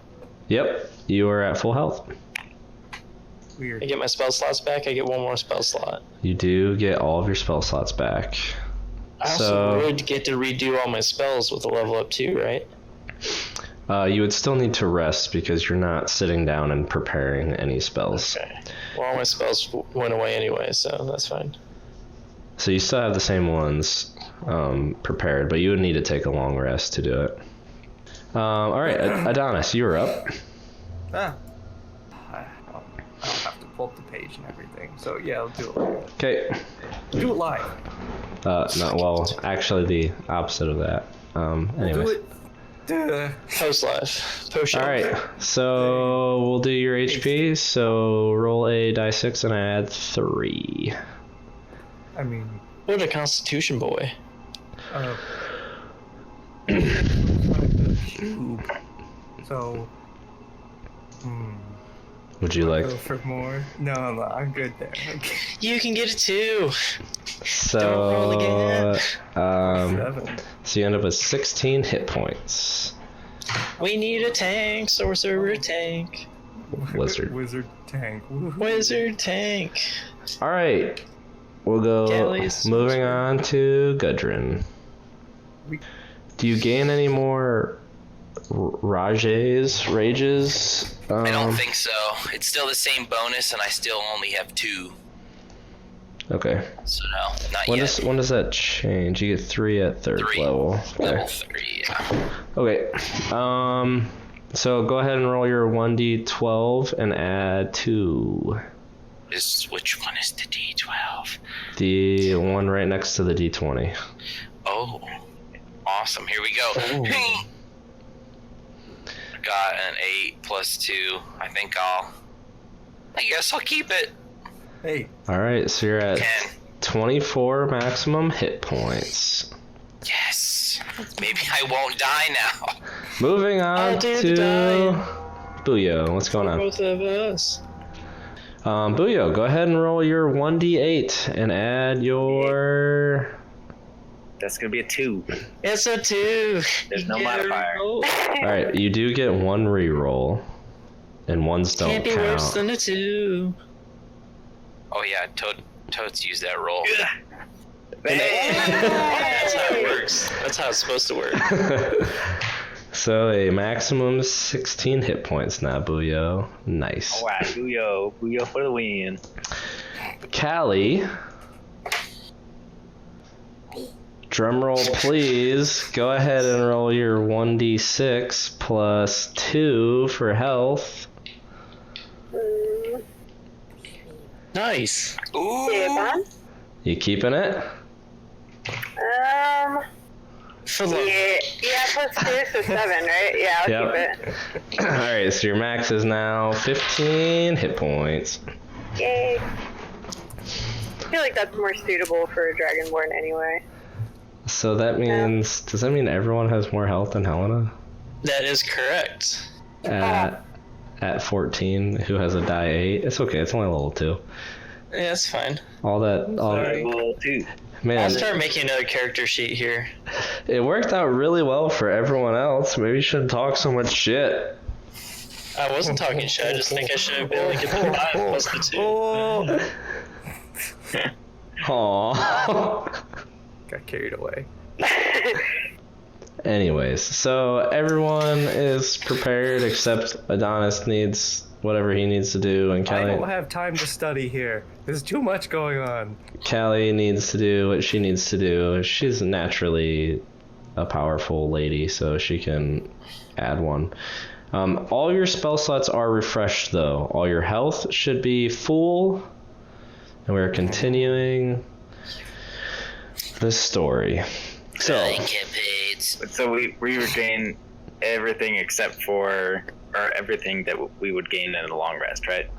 Yep, you are at full health. Weird. I get my spell slots back. I get 1 more spell slot. You do get all of your spell slots back. I also would get to redo all my spells with a level up too, right? You would still need to rest because you're not sitting down and preparing any spells. Okay. Well, all my spells went away anyway, so that's fine. So you still have the same ones prepared, but you would need to take a long rest to do it. All right, Adonis, you're up. I'll have to pull up the page and everything. So yeah, I'll do it later. Okay. Do it live. Actually the opposite of that. Anyways. Do it. Duh. Post life. Post show. All right, so we'll do your HP. So roll a die 6 and add 3. I mean, What a constitution boy. cube. So, Would you like? go for more? No, I'm good there. Okay. You can get it too. So, Don't roll again. 7. so you end up with 16 hit points. We need a tank, sorcerer tank. Wizard. Wizard tank. Woohoo. Wizard tank. All right, we'll go. Galleys. Moving on to Gudrun. We- Do you gain any more rages? I don't think so. It's still the same bonus, and I still only have 2. Okay. So no, not When yet. does that change? You get 3 at 3rd 3. level. Level Okay. 3, yeah. Okay. So go ahead and roll your 1d12 and add 2. Which one is the D12? The one right next to the d20. Oh, awesome. Here we go. Got an 8 plus 2. I guess I'll keep it. Hey, All right, so you're at 10. 24 maximum hit points. Yes. Maybe I won't die now. Moving on Oh, dude, to die. Buyo. What's going on? Both of us. Buyo, go ahead and roll your 1d8 and add your That's gonna be a 2. It's a 2. There's no modifier. All right, you do get 1 reroll, and ones don't Can't be count. worse than a 2. Oh yeah, Toad's used that roll. That's how it works. That's how it's supposed to work. So a maximum 16 hit points now, Booyo. Nice. Alright, Booyo for the win. Callie. Drum roll, please. Go ahead and roll your 1d6 plus 2 for health. Nice. Ooh. You keeping it? For the Yeah, plus 2, so 7, right? Yeah, I'll keep it. Alright, so your max is now 15 hit points. Yay. I feel like that's more suitable for a Dragonborn anyway. So that means, does that mean everyone has more health than Helena? That is correct. At 14, who has a die 8? It's okay, it's only level 2. Yeah, that's fine. Level 2. Man, I'll start making another character sheet here. it worked out really well for everyone else. Maybe you shouldn't talk so much shit. I wasn't talking shit. I just think I should have been able to get the 5 plus the 2. Aww. Got carried away. Anyways, so everyone is prepared except Adonis needs whatever he needs to do, and I don't have time to study here. There's too much going on. Callie needs to do what she needs to do. She's naturally a powerful lady, so she can add one. All your spell slots are refreshed, though. All your health should be full, and we're continuing the story. So we regain everything except for, or everything that we would gain in a long rest, right?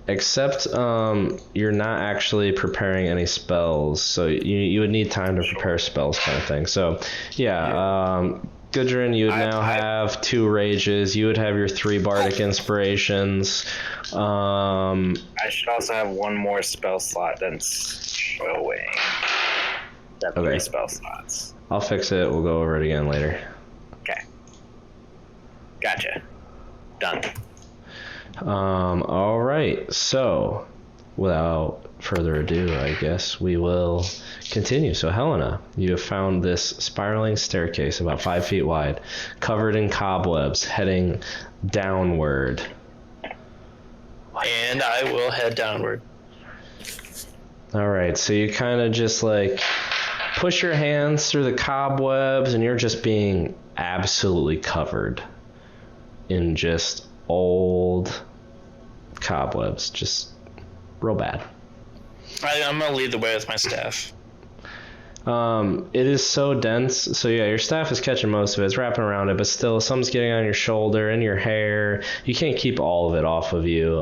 Except you're not actually preparing any spells, so you would need time to prepare spells, kind of thing. So Gudrun, you would now have 2 rages. You would have your 3 bardic inspirations. I should also have 1 more spell slot than showing. Got 3 spell slots. I'll fix it. We'll go over it again later. Okay. Gotcha. Done. All right. So, without further ado, I guess we will continue. So, Helena, you have found this spiraling staircase about 5 feet wide, covered in cobwebs, heading downward. And I will head downward. All right. So you kind of just like push your hands through the cobwebs, and you're just being absolutely covered in just old cobwebs, just real bad. I'm gonna lead the way with my staff. It is so dense, so yeah, your staff is catching most of it, it's wrapping around it, but still some's getting on your shoulder and your hair. You can't keep all of it off of you.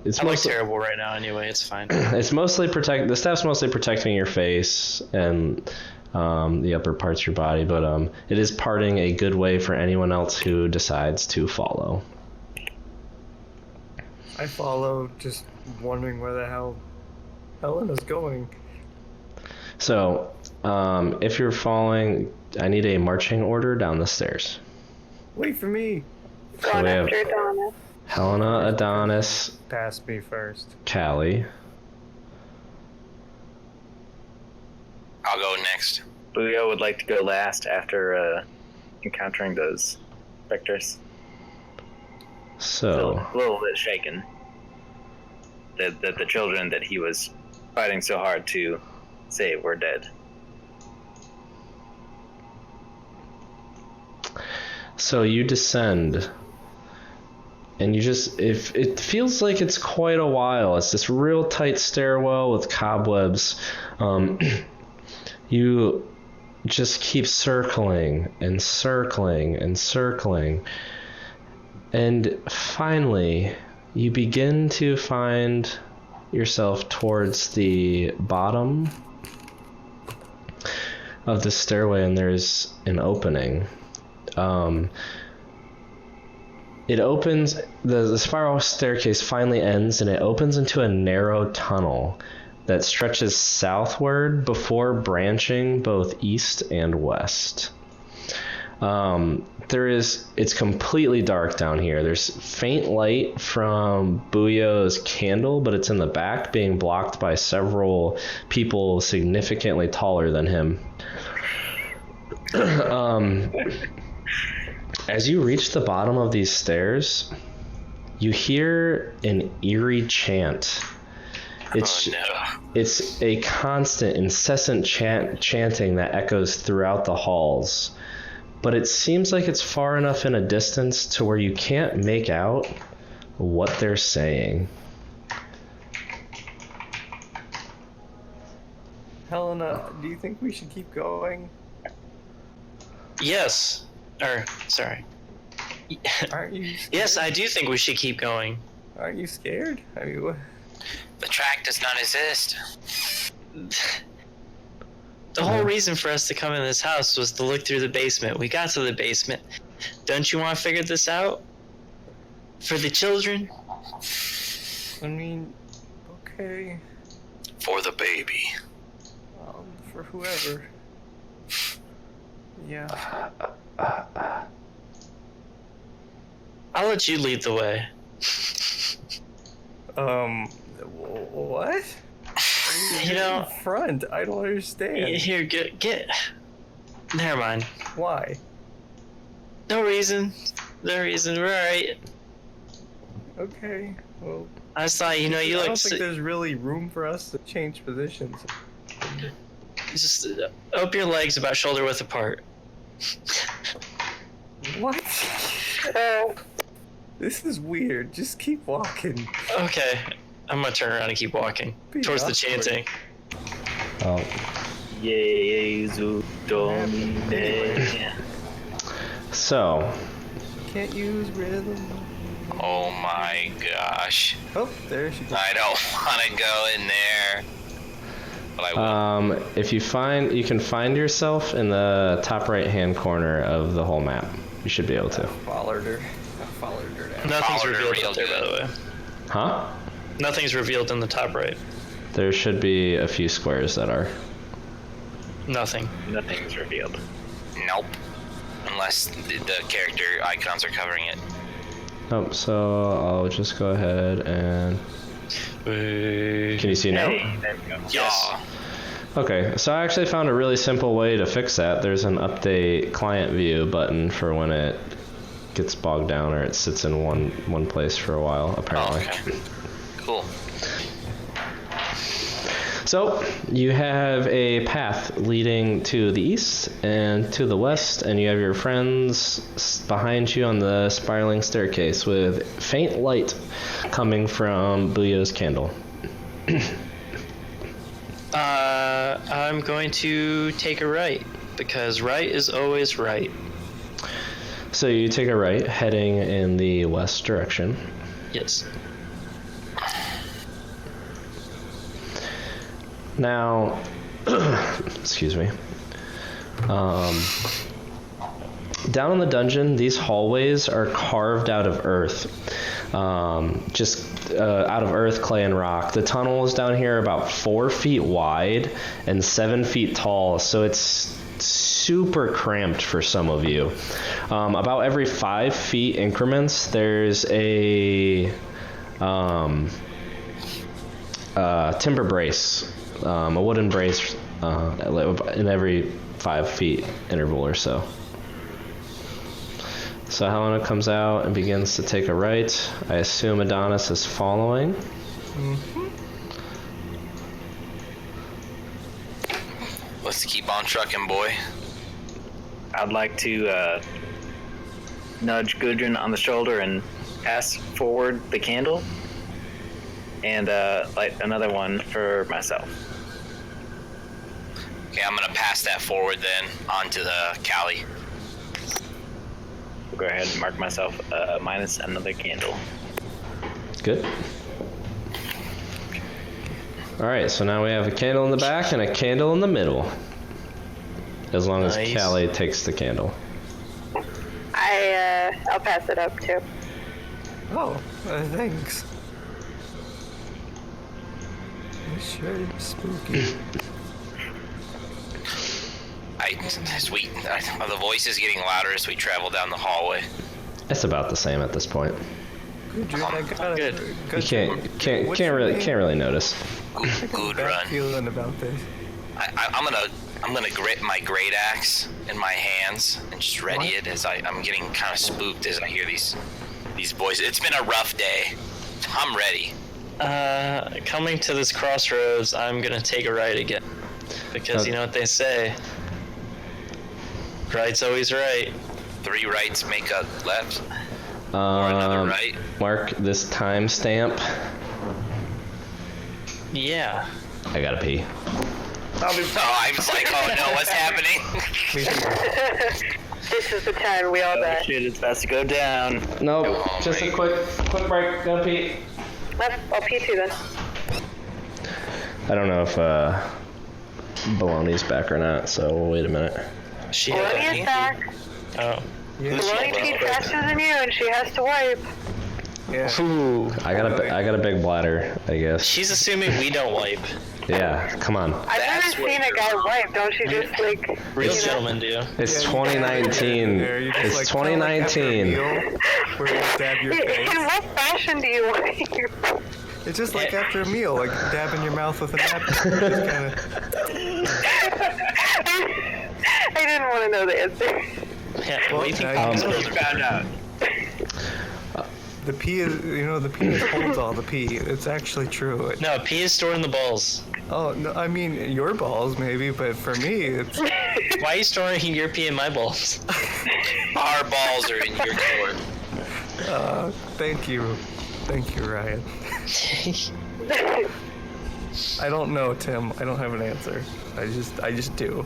It's I'm terrible right now anyway, it's fine. It's mostly the staff's mostly protecting your face and the upper parts of your body, but it is parting a good way for anyone else who decides to follow. I follow, just wondering where the hell Helena's going. So, if you're following, I need a marching order down the stairs. Wait for me. So we have Helena, Adonis, Pass me first. Callie. I'll go next. Booyo would like to go last after encountering those specters. So a little bit shaken. That the children that he was fighting so hard to save were dead. So you descend, and you just, if it feels like it's quite a while. It's this real tight stairwell with cobwebs. You just keep circling and circling and circling, and finally you begin to find yourself towards the bottom of the stairway, and there's an opening. It opens, the spiral staircase finally ends, and it opens into a narrow tunnel that stretches southward before branching both east and west. It's completely dark down here. There's faint light from Buyo's candle, but it's in the back, being blocked by several people significantly taller than him. As you reach the bottom of these stairs, you hear an eerie chant. It's a constant, incessant chanting that echoes throughout the halls. But it seems like it's far enough in a distance to where you can't make out what they're saying. Helena, do you think we should keep going? Yes. Sorry. Aren't you scared? Yes, I do think we should keep going. Aren't you scared? I mean, what? The track does not exist. The whole reason for us to come in this house was to look through the basement. We got to the basement. Don't you want to figure this out? For the children? I mean, okay. For the baby. For whoever. Yeah. I'll let you lead the way. What? You know, front. I don't understand. Here, get. Never mind. Why? No reason. We're alright. Okay. Well. I just thought, you I look. don't think there's really room for us to change positions. Just open your legs about shoulder width apart. What? This is weird. Just keep walking. Okay, I'm gonna turn around and keep walking towards the chanting. Oh. Jesu Domine. So. Can't use rhythm. Oh my gosh. Oh, there she goes. I don't want to go in there. But I will. If you can find yourself in the top right-hand corner of the whole map. You should be able to. I followed her down. Nothing's Followed her revealed real up there, by the way. Huh? Nothing's revealed in the top right. There should be a few squares that are. Nothing. Nothing's revealed. Nope. Unless the character icons are covering it. Oh, so I'll just go ahead and. Can you see now? Hey, there we go. Yes. Yeah. Okay, so I actually found a really simple way to fix that. There's an update client view button for when it gets bogged down or it sits in one place for a while, apparently. Oh, okay. Cool. So you have a path leading to the east and to the west, and you have your friends behind you on the spiraling staircase with faint light coming from Buyo's candle. I'm going to take a right, because right is always right. So you take a right, heading in the west direction. Yes. Now, excuse me. Down in the dungeon, these hallways are carved out of earth. Out of earth, clay, and rock. The tunnels down here are about 4 feet wide and 7 feet tall, so it's super cramped for some of you. About every 5 feet increments, there's a timber brace, a wooden brace in every 5 feet interval or so. So Helena comes out and begins to take a right. I assume Adonis is following. Mm-hmm. Let's keep on trucking, boy. I'd like to nudge Gudrun on the shoulder and pass forward the candle, and light another one for myself. Okay, I'm gonna pass that forward then onto the Cali. I'll go ahead and mark myself minus another candle. Good. Alright, so now we have a candle in the back and a candle in the middle. As long as Callie takes the candle. I'll pass it up too. Oh, thanks. Sure, spooky. The voice is getting louder as we travel down the hallway. It's about the same at this point. Good, Drew, I got Good. You can't really notice. Good bad run. feeling about this. I'm gonna grip my great axe in my hands and just ready it as I'm getting kind of spooked as I hear these voices. It's been a rough day. I'm ready. Coming to this crossroads, I'm gonna take a right again. Because you know what they say. Right's always right. 3 rights make a left. Or another right. Mark this timestamp. Yeah. I gotta pee. I was like, oh no, what's happening? This is the time we all die. Shit, it's about to go down. Nope, Oh, just my- a quick break. Gotta pee. I'll pee too then. I don't know if Baloney's back or not, so we'll wait a minute. She Bologna is back. Oh. Yeah. Bologna peed faster than you, and she has to wipe. Yeah. Ooh. I got a big bladder, I guess. She's assuming we don't wipe. Yeah, come on. I've That's never what seen a you're- guy wipe. Don't you just like? Real you know? gentlemen do. It's Yeah, 2019. there, you just, It's like, kinda like after a 2019. meal, where you stab your face. In what fashion do you wipe? It's just like after a meal, like dabbing your mouth with a napkin. Just kinda, I didn't want to know the answer. Yeah, what do you think? now you know. You found out. the pee is, the penis holds all the pee. It's actually true. No, pee is stored in the balls. Oh, no, I mean, your balls maybe, but for me, it's... Why are you storing your pee in my balls? Our balls are in your court. Thank you, Ryan. I don't know, Tim. I don't have an answer. I just do.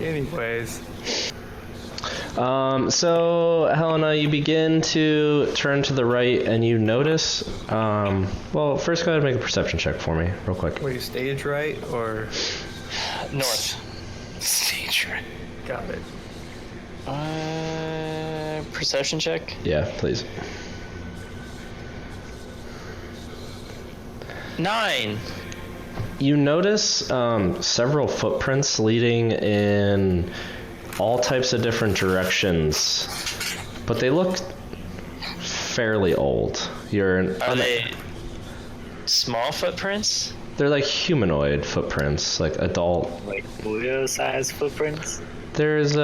Anyways, So Helena, you begin to turn to the right, and you notice. Well, first go ahead and make a perception check for me, real quick. wait, stage right or North. Stage right. got it? Perception check? Yeah, please. 9. You notice several footprints leading in all types of different directions, but they look fairly old. Are they small footprints? They're like humanoid footprints, like adult. Like Buddha-sized footprints. There's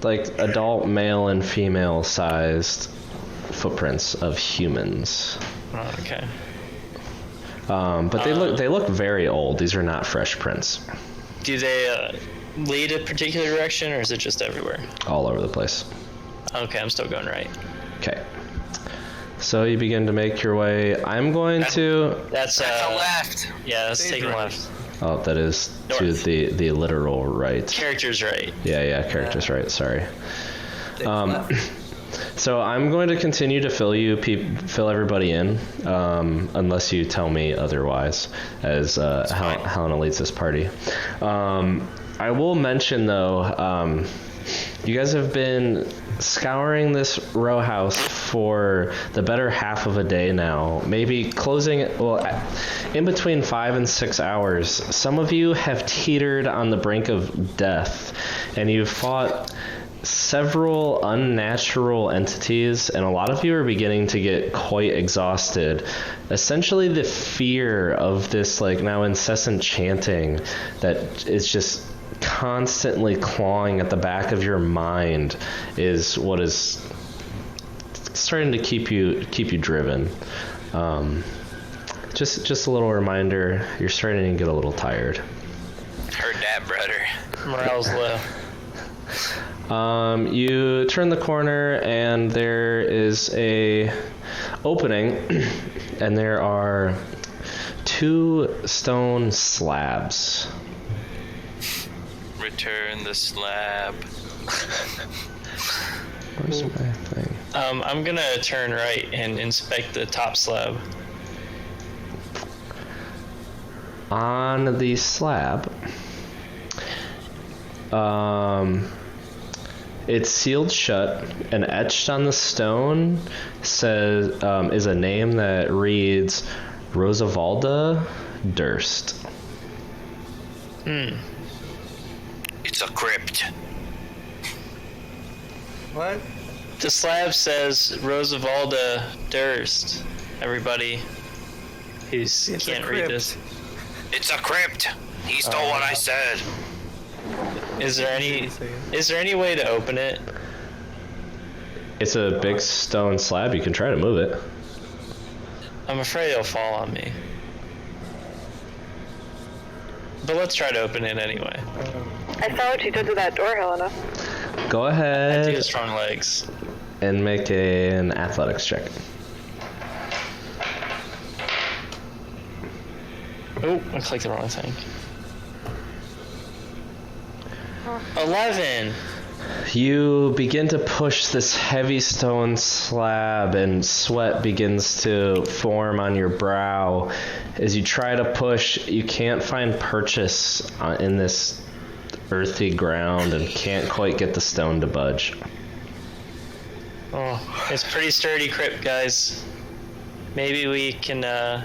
like adult male and female sized footprints of humans. Oh, okay. But they look very old. These are not fresh prints. Do they lead a particular direction, or is it just everywhere? All over the place. Okay, I'm still going right. Okay. So you begin to make your way. I'm going to. That's That's a left. yeah, that's Stage taking right. left. Oh, that is to North. the literal right. Character's right. Yeah, character's right. Sorry. Stage Um, left. So I'm going to continue to fill everybody in, unless you tell me otherwise, as Helena leads this party. I will mention though, you guys have been scouring this row house for the better half of a day now, maybe closing it, in between 5 and 6 hours. Some of you have teetered on the brink of death, and you've fought several unnatural entities, and a lot of you are beginning to get quite exhausted. Essentially, the fear of this now incessant chanting that is just constantly clawing at the back of your mind is what is starting to keep you driven. Just a little reminder, you're starting to get a little tired. Heard that, brother. Morale's low. You turn the corner and there is a opening, and there are 2 stone slabs. Return the slab. Where's my thing? I'm gonna turn right and inspect the top slab. On the slab, It's sealed shut, and etched on the stone says is a name that reads Rosavalda Durst. It's a crypt. What? The slab says Rosavalda Durst. Everybody who's It's a can't read crypt. this. It's a crypt. He stole what I said. Is there any way to open it? It's a big stone slab. You can try to move it. I'm afraid it'll fall on me. But let's try to open it anyway. I saw what you did to that door, Helena. Go I do ahead have strong legs. and make an athletics check. Oh, I clicked the wrong thing. 11. You begin to push this heavy stone slab, and sweat begins to form on your brow. As you try to push, you can't find purchase in this earthy ground and can't quite get the stone to budge. Oh, it's pretty sturdy crypt, guys. Maybe we can, I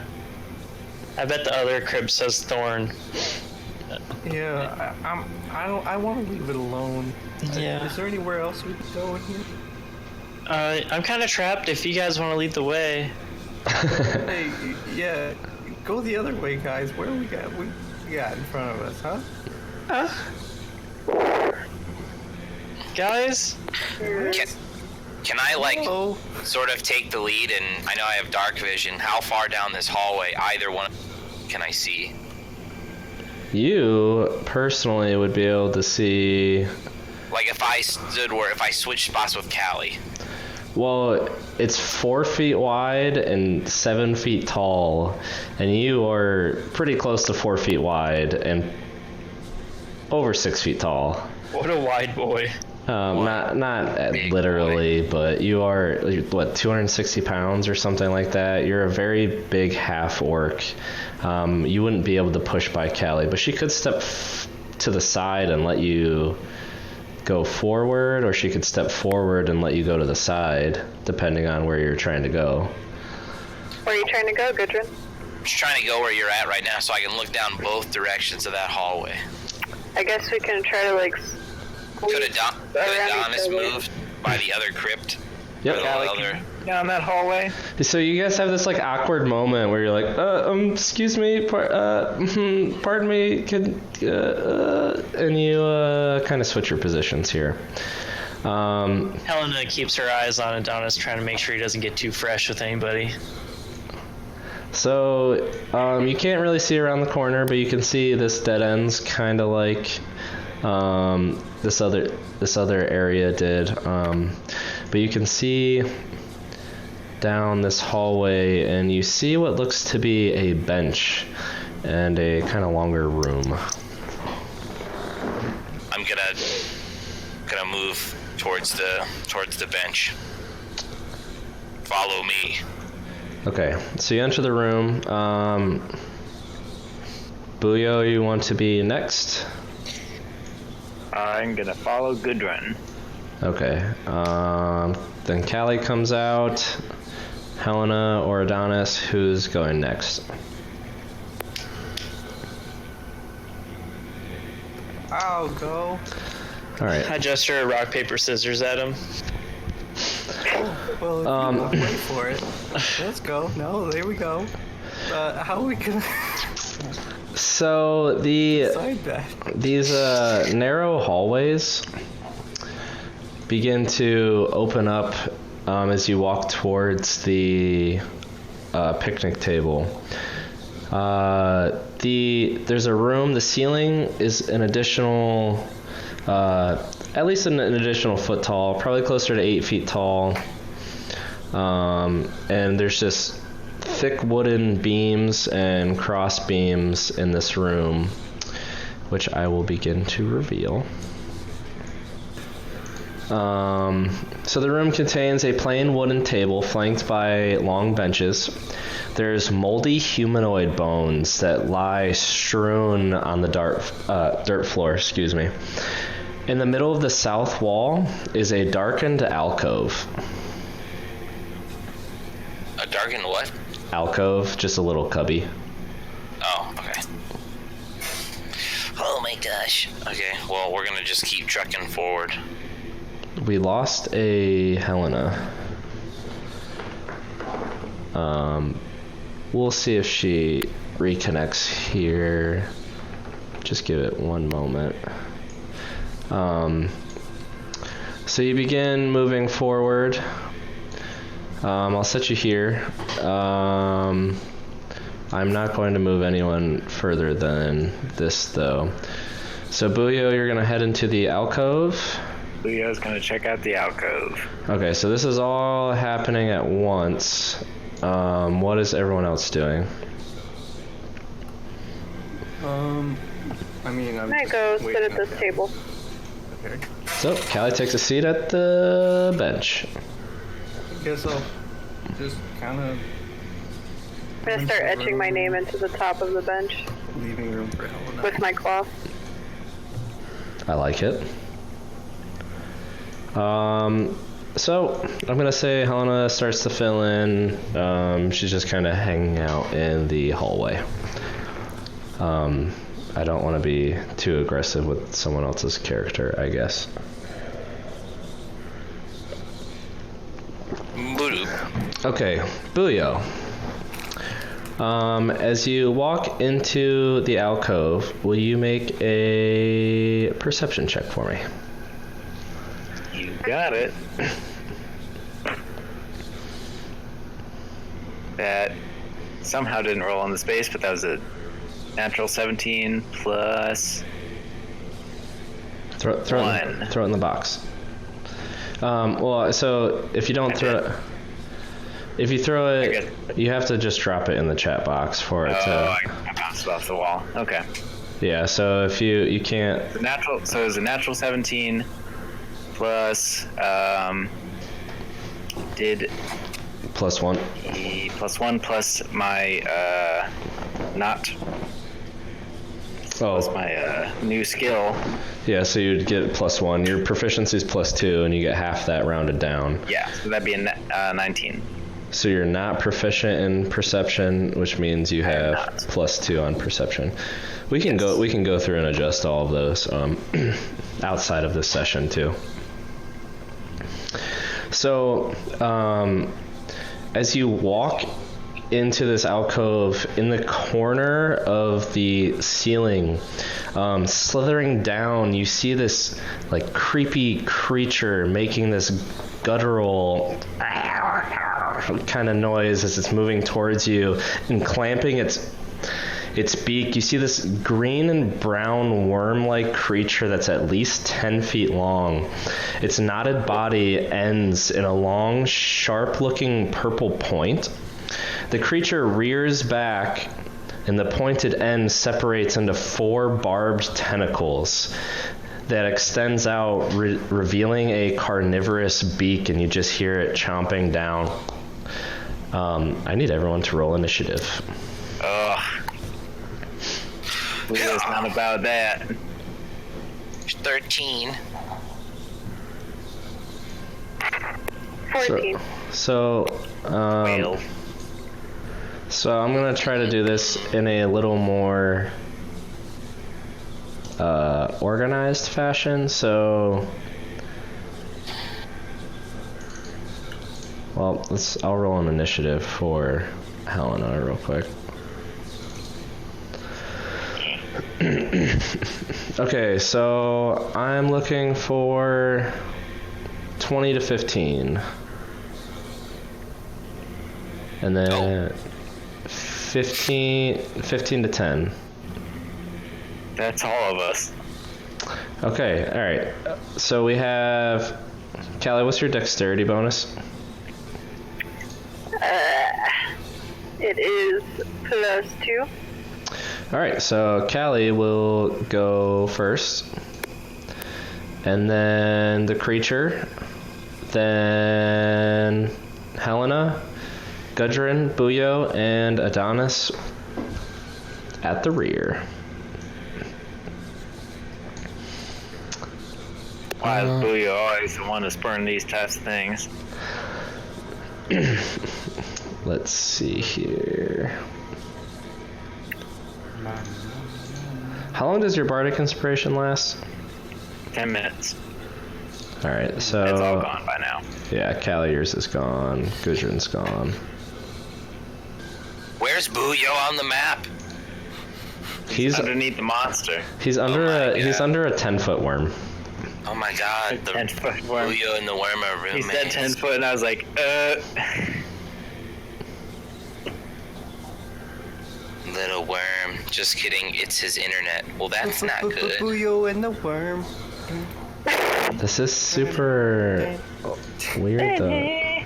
bet the other crypt says thorn. Yeah, I want to leave it alone. Yeah. Is there anywhere else we could go in here? I'm kind of trapped if you guys want to lead the way. Hey, yeah, go the other way, guys. Where we got in front of us, huh? Guys? Can I, like, Hello? sort of take the lead? And I know I have dark vision. How far down this hallway, either one, can I see? You personally would be able to see. Like, if I switched spots with Callie. Well, it's 4 feet wide and 7 feet tall, and you are pretty close to 4 feet wide and over 6 feet tall. What a wide boy. Not Big literally, but you are, what, 260 pounds or something like that. You're a very big half orc. You wouldn't be able to push by Callie, but she could step to the side and let you go forward, or she could step forward and let you go to the side, depending on where you're trying to go. Where are you trying to go, Gudrun? I'm just trying to go where you're at right now so I can look down both directions of that hallway. I guess we can try to, like, Could squeeze Adonis around each other. moved by the other crypt? Yep. Or the other... Down that hallway. So you guys have this like awkward moment where you're like, excuse me, pardon me, and you kind of switch your positions here. Helena keeps her eyes on Adonis, trying to make sure he doesn't get too fresh with anybody. So you can't really see around the corner, but you can see this dead end's kind of like this other area did. But you can see down this hallway, and you see what looks to be a bench and a kind of longer room. I'm gonna move towards the bench. Follow me. Okay, so you enter the room. Buyo, you want to be next? I'm gonna follow Gudrun. Okay. Then Callie comes out. Helena or Adonis, who's going next? I'll go. All right. I gesture rock, paper, scissors at him. Well, if you want to wait for it, let's go. No, there we go. How are we gonna So decide that? these narrow hallways begin to open up as you walk towards the picnic table. There's a room. The ceiling is an additional, at least an additional foot tall, probably closer to 8 feet tall. And there's just thick wooden beams and cross beams in this room, which I will begin to reveal. So the room contains a plain wooden table flanked by long benches. There's moldy humanoid bones that lie strewn on the dirt floor, In the middle of the south wall is a darkened alcove. A darkened what? Alcove, just a little cubby. Oh, okay. Oh my gosh. Okay, well, we're gonna just keep trekking forward. We lost a Helena. We'll see if she reconnects here. Just give it one moment. So you begin moving forward. I'll set you here. I'm not going to move anyone further than this, though. So Buyo, you're gonna head into the alcove. Buyo's gonna check out the alcove. Okay, so this is all happening at once. What is everyone else doing? I mean, I'm I go just sit waiting at this table. Okay. So Callie takes a seat at the bench. Guess I'll just kind of I'm gonna start etching my name into the top of the bench leaving room for Helena. with my cloth. I like it. So I'm gonna say Helena starts to fill in. She's just kind of hanging out in the hallway. I don't want to be too aggressive with someone else's character, I guess. Okay, Buyo. As you walk into the alcove, will you make a perception check for me? You got it. That somehow didn't roll on the space, but that was a natural 17 plus Throw it in the box. Well, so if you don't throw it, if you throw it, you have to just drop it in the chat box for it to. I bounced off the wall. Okay. Yeah. So if you can't. The natural. So it was a natural 17 plus did +1. +1 plus my not. Oh. Was my new skill. Yeah, so you'd get +1. Your proficiency is +2, and you get half that rounded down. Yeah, so that'd be a 19. So you're not proficient in perception, which means you have +2 on perception. We can go through and adjust all of those outside of this session too. So as you walk into this alcove, in the corner of the ceiling, slithering down, you see this like creepy creature making this guttural kind of noise as it's moving towards you and clamping its beak. You see this green and brown worm-like creature that's at least 10 feet long. Its knotted body ends in a long, sharp-looking purple point. The creature rears back, and the pointed end separates into 4 barbed tentacles that extends out, revealing a carnivorous beak, and you just hear it chomping down. I need everyone to roll initiative. Ugh. Leo's not about that. 13. 14. So I'm gonna try to do this in a little more organized fashion. So, well, I'll roll an initiative for Helena real quick. Okay, so I'm looking for 20 to 15. And then 15 to 10. That's all of us. Okay, alright. So we have... Callie, what's your dexterity bonus? It is +2. Alright, so Callie will go first. And then the creature. Then Helena, Gudrun, Buyo, and Adonis at the rear. Why is Booyah always the one to spurn these types of things? Let's see here. How long does your bardic inspiration last? 10 minutes. All right, so It's all gone by now. yeah, Callier's is gone. Gudrun's gone. Where's Booyo on the map? He's underneath the monster. he's under he's under a 10-foot worm. Oh my god, the 10-foot worm. Booyo and the worm are He roommates. said 10 foot, and I was like, Little worm. Just kidding, it's his internet. Well, that's not good. Booyo and the worm. This is super weird though.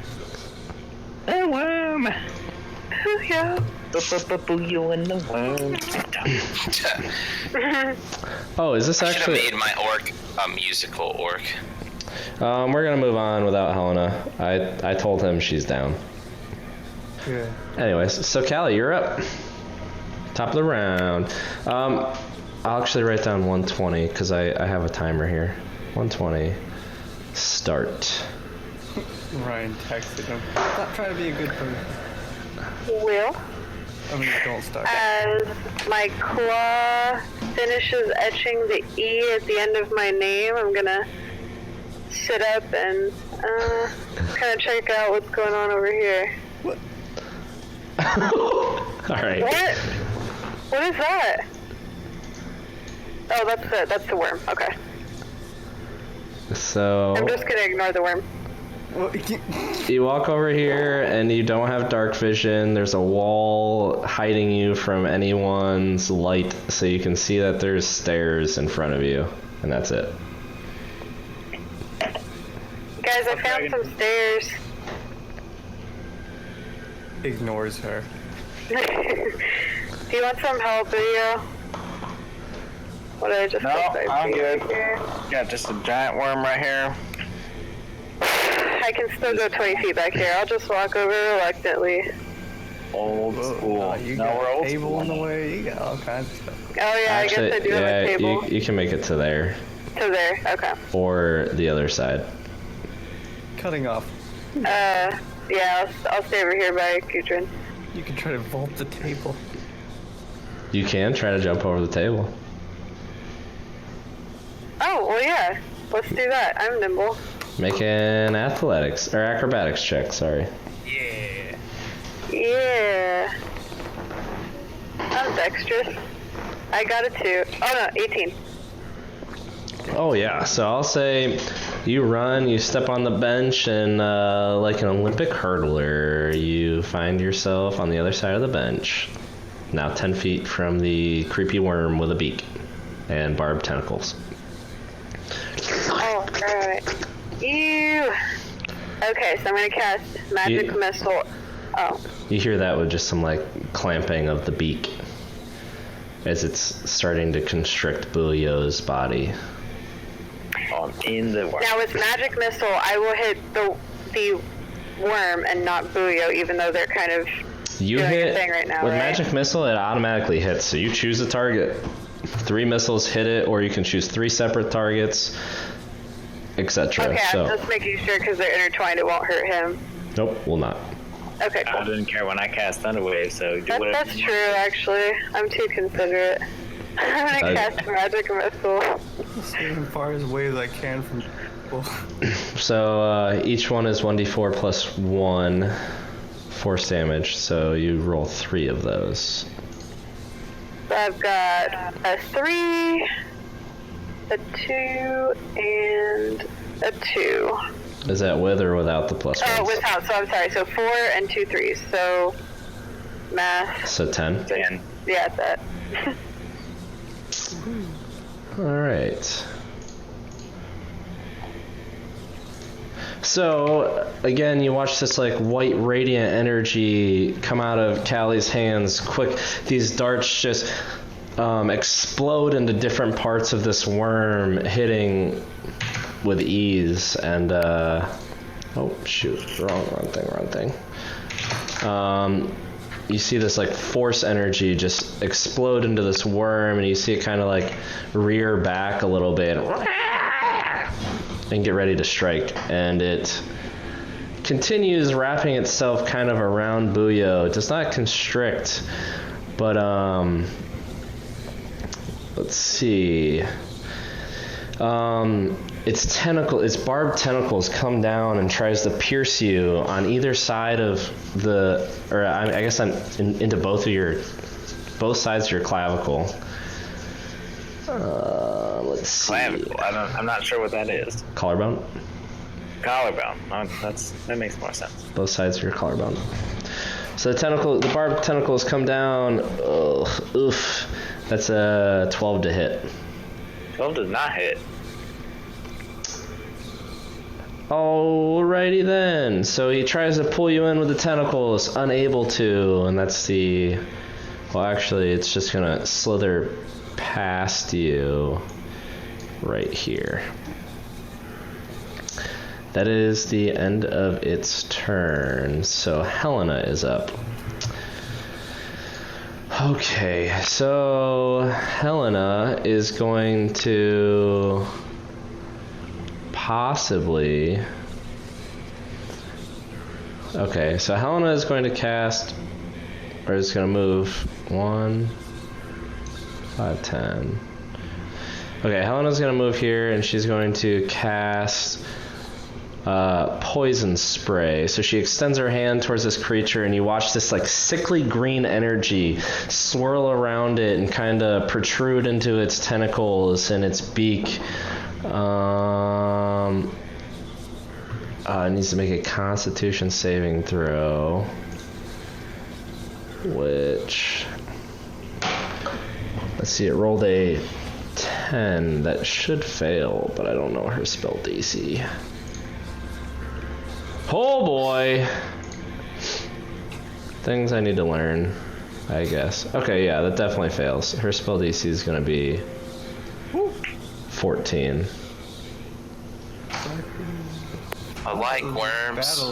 The worm. Booyah. Booyah and the worm. Oh, is this I should have actually? made my orc a musical orc. We're gonna move on without Helena. I told him she's down. Yeah. Anyways, so Callie, you're up. Top of the round. I'll actually write down 120 because I have a timer here. 120. Start. Ryan texted him. Stop trying to be a good person. Will, I mean, don't start. as my claw finishes etching the E at the end of my name, I'm gonna sit up and kind of check out what's going on over here. All right. What? What is that? Oh, that's the worm. Okay. So I'm just gonna ignore the worm. you walk over here and you don't have dark vision. There's a wall hiding you from anyone's light, so you can see that there's stairs in front of you, and that's it. Guys, I found some stairs. Ignores her. Do you want some help, Leo? What did I just No, say? I'm good. Here? Got just a giant worm right here. I can still go 20 feet back here. I'll just walk over reluctantly. Old school. You No, got we're a old table school. in the way. You got all kinds of stuff. Oh yeah, Actually, I guess I do have yeah, a table. you can make it to there To there, okay. or the other side. Cutting off. Yeah, I'll stay over here by Gudrun. You can try to vault the table. You can try to jump over the table. Oh, well yeah. Let's do that. I'm nimble. Make an athletics or acrobatics check. Sorry. Yeah. I'm dexterous. I got a 2. Oh no, 18. Oh yeah. So I'll say you run, you step on the bench, and like an Olympic hurdler, you find yourself on the other side of the bench. Now 10 feet from the creepy worm with a beak and barbed tentacles. Oh, alright. Ew. Okay, so I'm gonna cast Magic Missile. Oh. You hear that with just some like clamping of the beak as it's starting to constrict Bulio's body. In the worm. Now with Magic Missile, I will hit the worm and not Booyo, even though they're kind of You doing hit a thing right now, with right? Magic Missile, it automatically hits. So you choose a target. 3 missiles hit it, or you can choose 3 separate targets, etc. Okay, So I'm just making sure because they're intertwined, it won't hurt him. nope, will not. Okay, I cool. didn't care when I cast Thunderwave, so do whatever. That's true, actually. I'm too considerate. I'm gonna cast Magic Missile. Staying as far away as I can from people. So each one is 1d4 plus 1 force damage. So you roll 3 of those. So I've got a 3, a 2, and a 2. Is that with or without the plus 1? Oh, without. So I'm sorry. So 4 and 2 3s. So math. So 10. And Yeah, that. All right. So again, you watch this like white radiant energy come out of Callie's hands. Quick, these darts just explode into different parts of this worm, hitting with ease. And oh shoot, wrong thing. You see this like force energy just explode into this worm, and you see it kind of like rear back a little bit. and get ready to strike. And it continues wrapping itself kind of around Buyo. It does not constrict, but let's see. Its barbed tentacles come down and tries to pierce you on either side of I guess into both sides of your clavicle. Let's see. Clavicle. I'm not sure what that is. Collarbone. Collarbone. Oh, that makes more sense. Both sides of your collarbone. So the barbed tentacles come down. Ugh, oof. That's a 12 to hit. 12 does not hit. Alrighty then. So he tries to pull you in with the tentacles, unable to, and that's the... Well, actually, it's just gonna slither past you right here. That is the end of its turn. So Helena is up. Okay, so Helena is going to possibly... Okay, so Helena is going to cast, or is going to move 1, 5, 10. Okay, Helena's going to move here, and she's going to cast poison spray. So she extends her hand towards this creature, and you watch this like sickly green energy swirl around it and kind of protrude into its tentacles and its beak. It needs to make a Constitution saving throw, which, let's see, it rolled a 10. That should fail, but I don't know her spell DC. Oh boy! Things I need to learn, I guess. Okay, yeah, that definitely fails. Her spell DC is going to be 14. I like worms.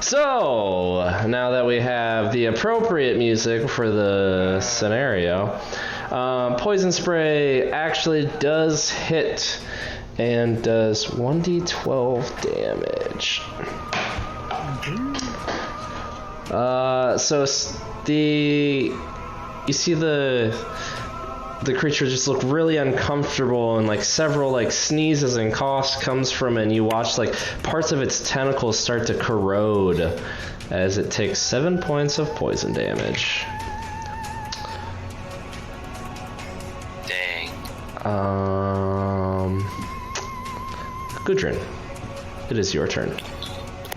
So, now that we have the appropriate music for the scenario, Poison Spray actually does hit and does 1d12 damage. So you see the creature just look really uncomfortable, and like several like sneezes and coughs comes from it, and you watch like parts of its tentacles start to corrode as it takes 7 points of poison damage. Dang. Gudrun, it is your turn.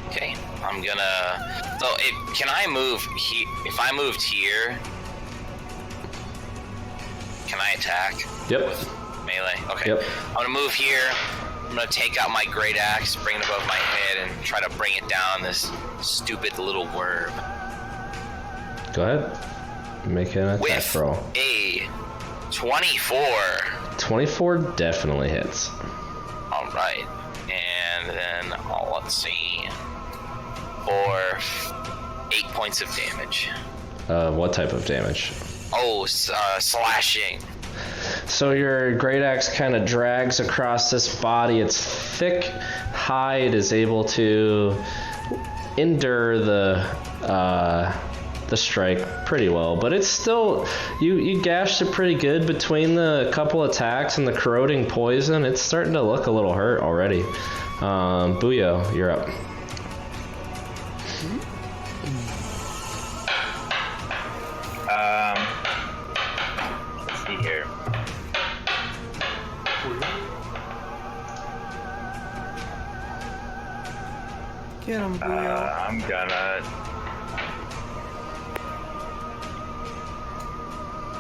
Okay, I'm gonna... So, can I move if I moved here, can I attack? Yep. With melee? Okay. Yep. I'm gonna move here. I'm gonna take out my great axe, bring it above my head, and try to bring it down this stupid little worm. Go ahead. Make an attack With roll. a 24. 24 definitely hits. Alright. And then, let's see. For 8 points of damage. What type of damage? Slashing. So your great axe kind of drags across this body. Its thick hide is able to endure the strike pretty well, but it's still, you gashed it pretty good between the couple attacks and the corroding poison. It's starting to look a little hurt already. Buyo, you're up. Let's see here. Get him, Buyo. I'm gonna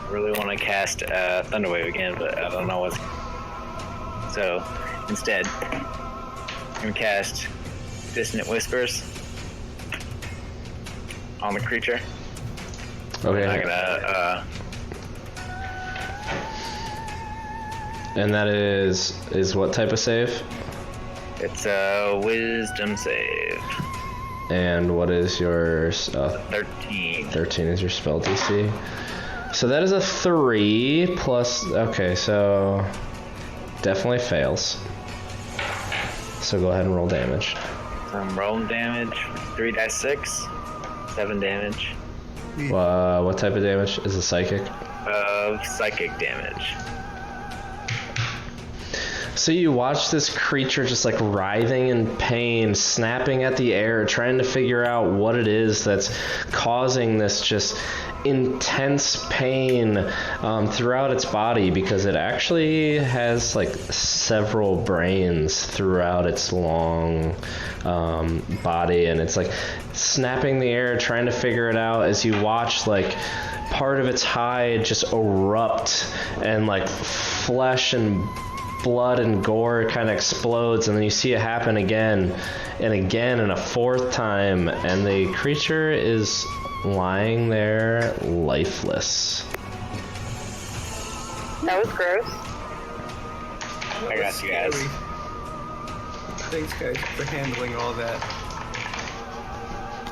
really want to cast Thunderwave again, but I don't know what's. So instead, I'm gonna cast Dissonant Whispers on the creature. Okay. I'm gonna. And that is what type of save? It's a Wisdom save. And what is your 13. 13 is your spell DC. So that is a 3 plus. Okay, so definitely fails. So go ahead and roll damage. I'm rolling damage. 3d6. 7 damage. What type of damage? Is it psychic? Psychic damage. So you watch this creature just like writhing in pain, snapping at the air, trying to figure out what it is that's causing this just intense pain throughout its body, because it actually has like several brains throughout its long body, and it's like snapping the air, trying to figure it out as you watch like part of its hide just erupt and like flesh and blood and gore kind of explodes, and then you see it happen again and again and a fourth time, and the creature is lying there lifeless. That was gross. I got you guys. Thanks, guys, for handling all that.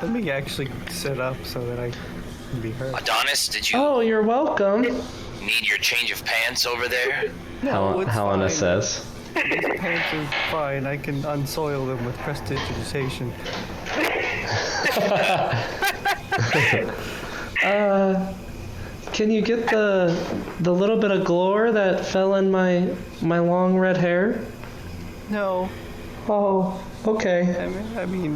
Let me actually sit up so that I can be heard. Adonis, did you Oh, you're welcome. need your change of pants over there? No, it's Helena fine. says. These pants are fine. I can unsoil them with prestidigitation. Can you get the little bit of glory that fell in my long red hair? No. Oh, okay. I'm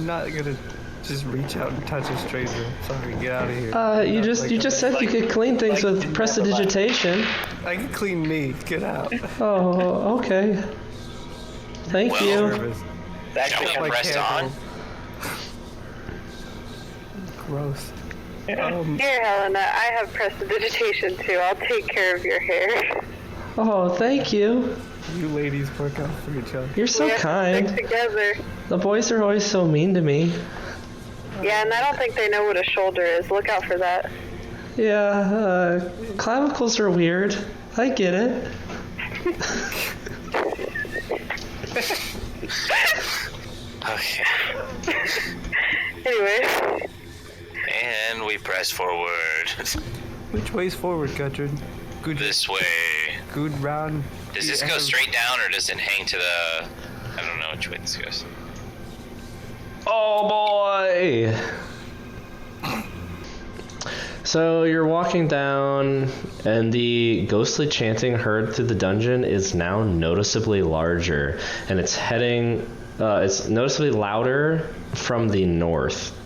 not gonna just reach out and touch a stranger. Sorry, get out of here. You just said you could clean things with prestidigitation. I can clean me. Get out. Oh, okay. Thank you. Shall we press on? Gross. Here, Helena, I have prestidigitation too. I'll take care of your hair. Oh, thank you. You ladies work out for each other. You're so We have to kind. stick together. The boys are always so mean to me. Yeah, and I don't think they know what a shoulder is. Look out for that. Yeah, clavicles are weird. I get it. Okay. Anyway, And we press forward. Which way's forward, Gudrun? Good. This way. Good round. Does this go straight down or does it hang to the... I don't know which way this goes. Oh boy! So you're walking down, and the ghostly chanting heard through the dungeon is now noticeably larger, and it's heading. It's noticeably louder from the north.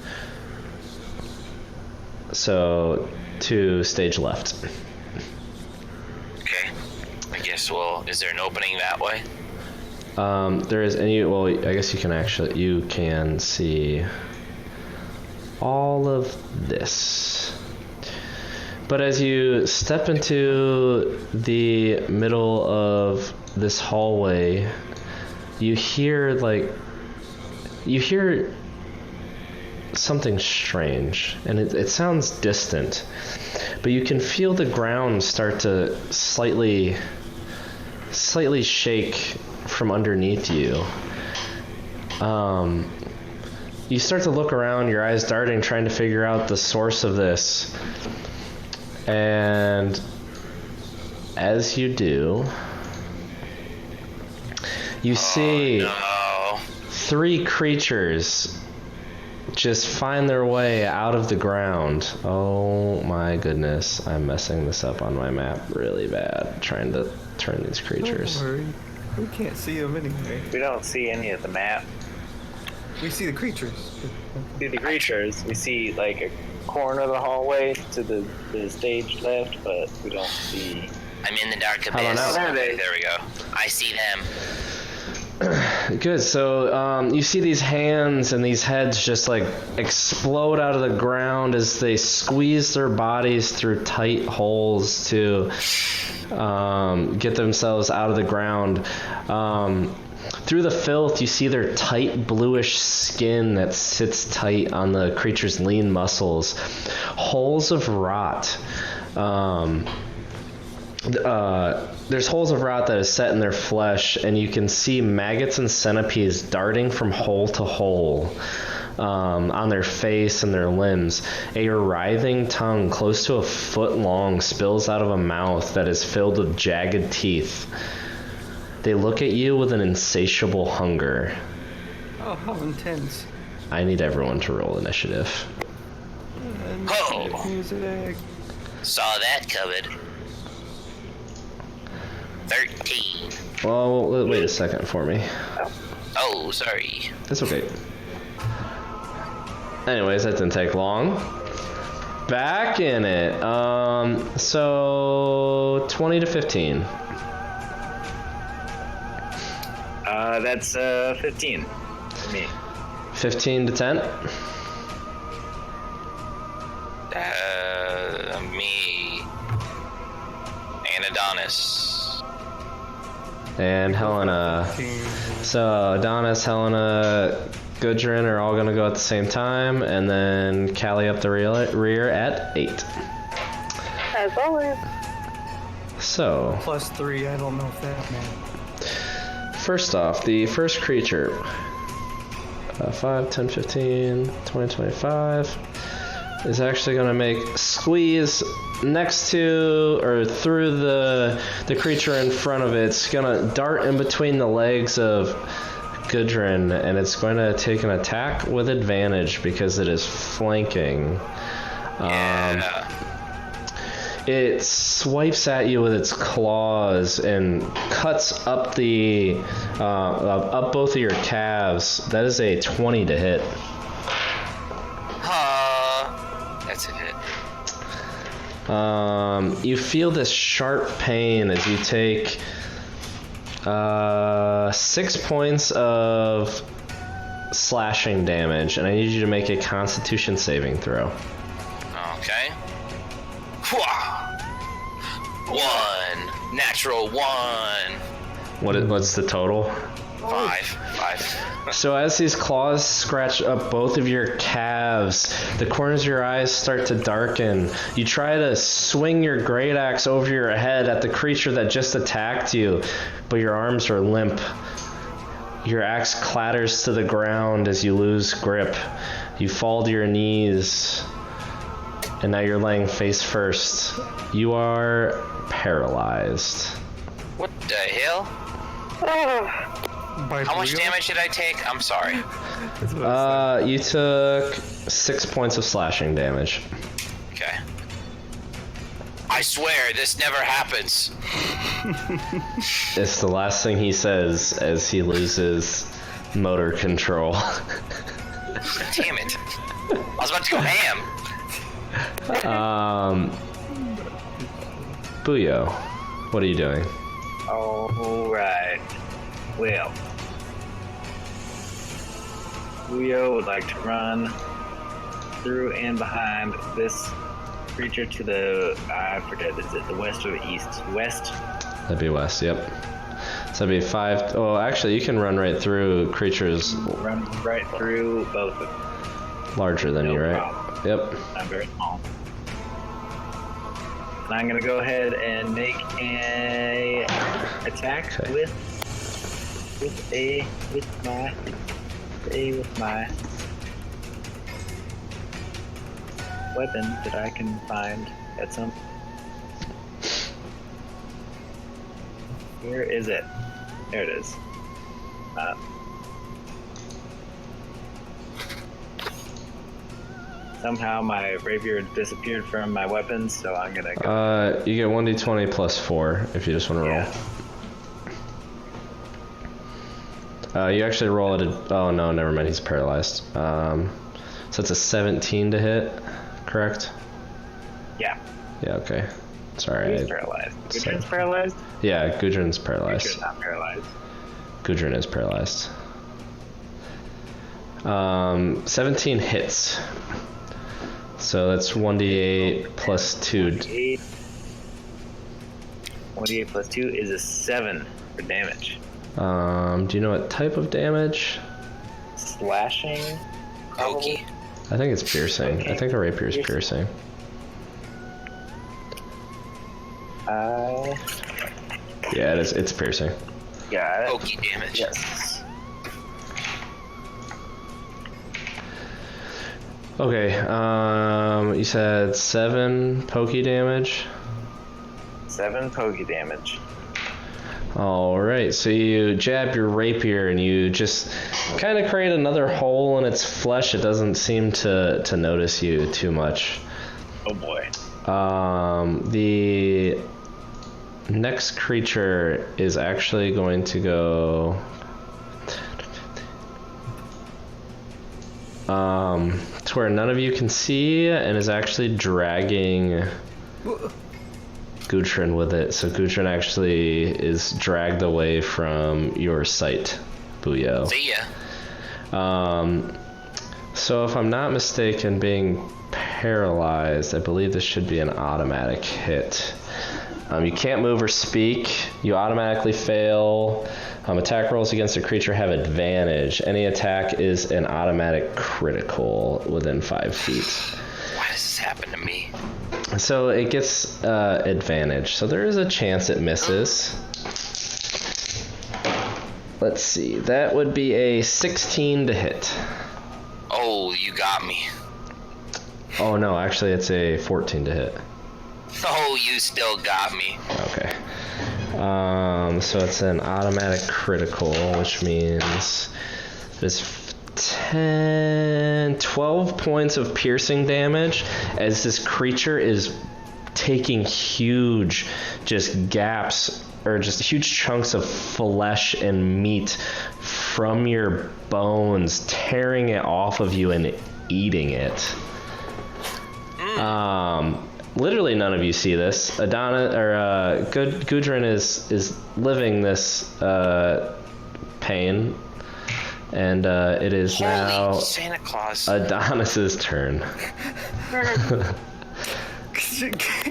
So to stage left. Okay. I guess, well, is there an opening that way? There is any. Well, I guess you can see all of this. But as you step into the middle of this hallway, you hear something strange, and it sounds distant, but you can feel the ground start to slightly shake from underneath you. You start to look around, your eyes darting, trying to figure out the source of this. And as you do, you see 3 creatures just find their way out of the ground. Oh my goodness, I'm messing this up on my map really bad, trying to turn these creatures. Don't worry. We can't see them anyway. We don't see any of the map. We see the creatures. We see the creatures. We see like a corner of the hallway to the stage left, but we don't see. I'm in the dark How about abyss. now? There we go. I see them. Good. So you see these hands and these heads just like explode out of the ground as they squeeze their bodies through tight holes to get themselves out of the ground. Through the filth, you see their tight bluish skin that sits tight on the creature's lean muscles. Holes of rot. There's holes of rot that is set in their flesh, and you can see maggots and centipedes darting from hole to hole on their face and their limbs. A writhing tongue close to a foot long spills out of a mouth that is filled with jagged teeth. They look at you with an insatiable hunger. Oh, how intense. I need everyone to roll initiative. Oh! Music. Saw that covered. 13. Well, wait a second for me. Oh, sorry. That's okay. Anyways, that didn't take long. Back in it. So 20 to 15. That's 15 for me. 15 to 10. Me. And Adonis. And Helena. So Adonis, Helena, Gudrun are all gonna go at the same time, and then Callie up the rear at 8. As always. So, +3, I don't know if that matters. first off, the first creature. 5, 10, 15, 20, 25 is actually gonna make squeeze next to or through the creature in front of it. It's gonna dart in between the legs of Gudrun, and it's going to take an attack with advantage because it is flanking. It swipes at you with its claws and cuts up up both of your calves. That is a 20 to hit. That's a hit. You feel this sharp pain as you take 6 points of slashing damage, and I need you to make a Constitution saving throw. Okay. 1. Natural 1. What's the total? 5. So as these claws scratch up both of your calves, the corners of your eyes start to darken. You try to swing your great axe over your head at the creature that just attacked you, but your arms are limp. Your axe clatters to the ground as you lose grip. You fall to your knees, and now you're laying face first. You are paralyzed. What the hell? How much damage did I take? I'm sorry. You took 6 points of slashing damage. Okay. I swear, this never happens. It's the last thing he says as he loses motor control. Damn it. I was about to go ham. Buyo, what are you doing? Alright. Well, Buyo would like to run through and behind this creature to the, I forget, is it the west or the east? West? That'd be west, yep. So that'd be 5. Oh, actually, you can run right through creatures Run right through both of them. larger than you, right? Problem. Yep. I'm very small. And I'm gonna go ahead and make a attack Okay. with my weapon that I can find at some. Where is it? There it is. Somehow my rapier disappeared from my weapons, so I'm gonna go. You get 1d20 plus 4 if you just want to roll. You actually roll at a... Oh, no, never mind. He's paralyzed. So it's a 17 to hit, correct? Yeah. Yeah, okay. Sorry. Who's paralyzed? Gudrun's paralyzed? Yeah, Gudrun's paralyzed. Gudrun's not paralyzed. Gudrun is paralyzed. 17 hits. So that's 1d8 plus 2. 1d8 plus 2 is a 7 for damage. Do you know what type of damage? Slashing? Pokey. I think it's piercing. Okay. I think a rapier is piercing. Yeah, it is. It's piercing. Got it. Pokey damage. Yes. Okay, you said 7 pokey damage? 7 pokey damage. All right, so you jab your rapier and you just kind of create another hole in its flesh. It doesn't seem to notice you too much. Oh boy. The next creature is actually going to go to where none of you can see and is actually dragging Gudrun with it. So Gudrun actually is dragged away from your sight, Buyo. See ya. So if I'm not mistaken, being paralyzed, I believe this should be an automatic hit. You can't move or speak. You automatically fail. Attack rolls against a creature have advantage. Any attack is an automatic critical within 5 feet. Why does this happen to me? So it gets advantage. So there is a chance it misses. Let's see. That would be a 16 to hit. Oh, you got me. Oh no, actually it's a 14 to hit. Oh, you still got me. Okay. So it's an automatic critical, which means there's 12 points of piercing damage as this creature is taking huge just gaps or just huge chunks of flesh and meat from your bones, tearing it off of you and eating it. Literally none of you see this. Gudrun is living this pain, and it is Holy now Santa Claus. Adonis's turn.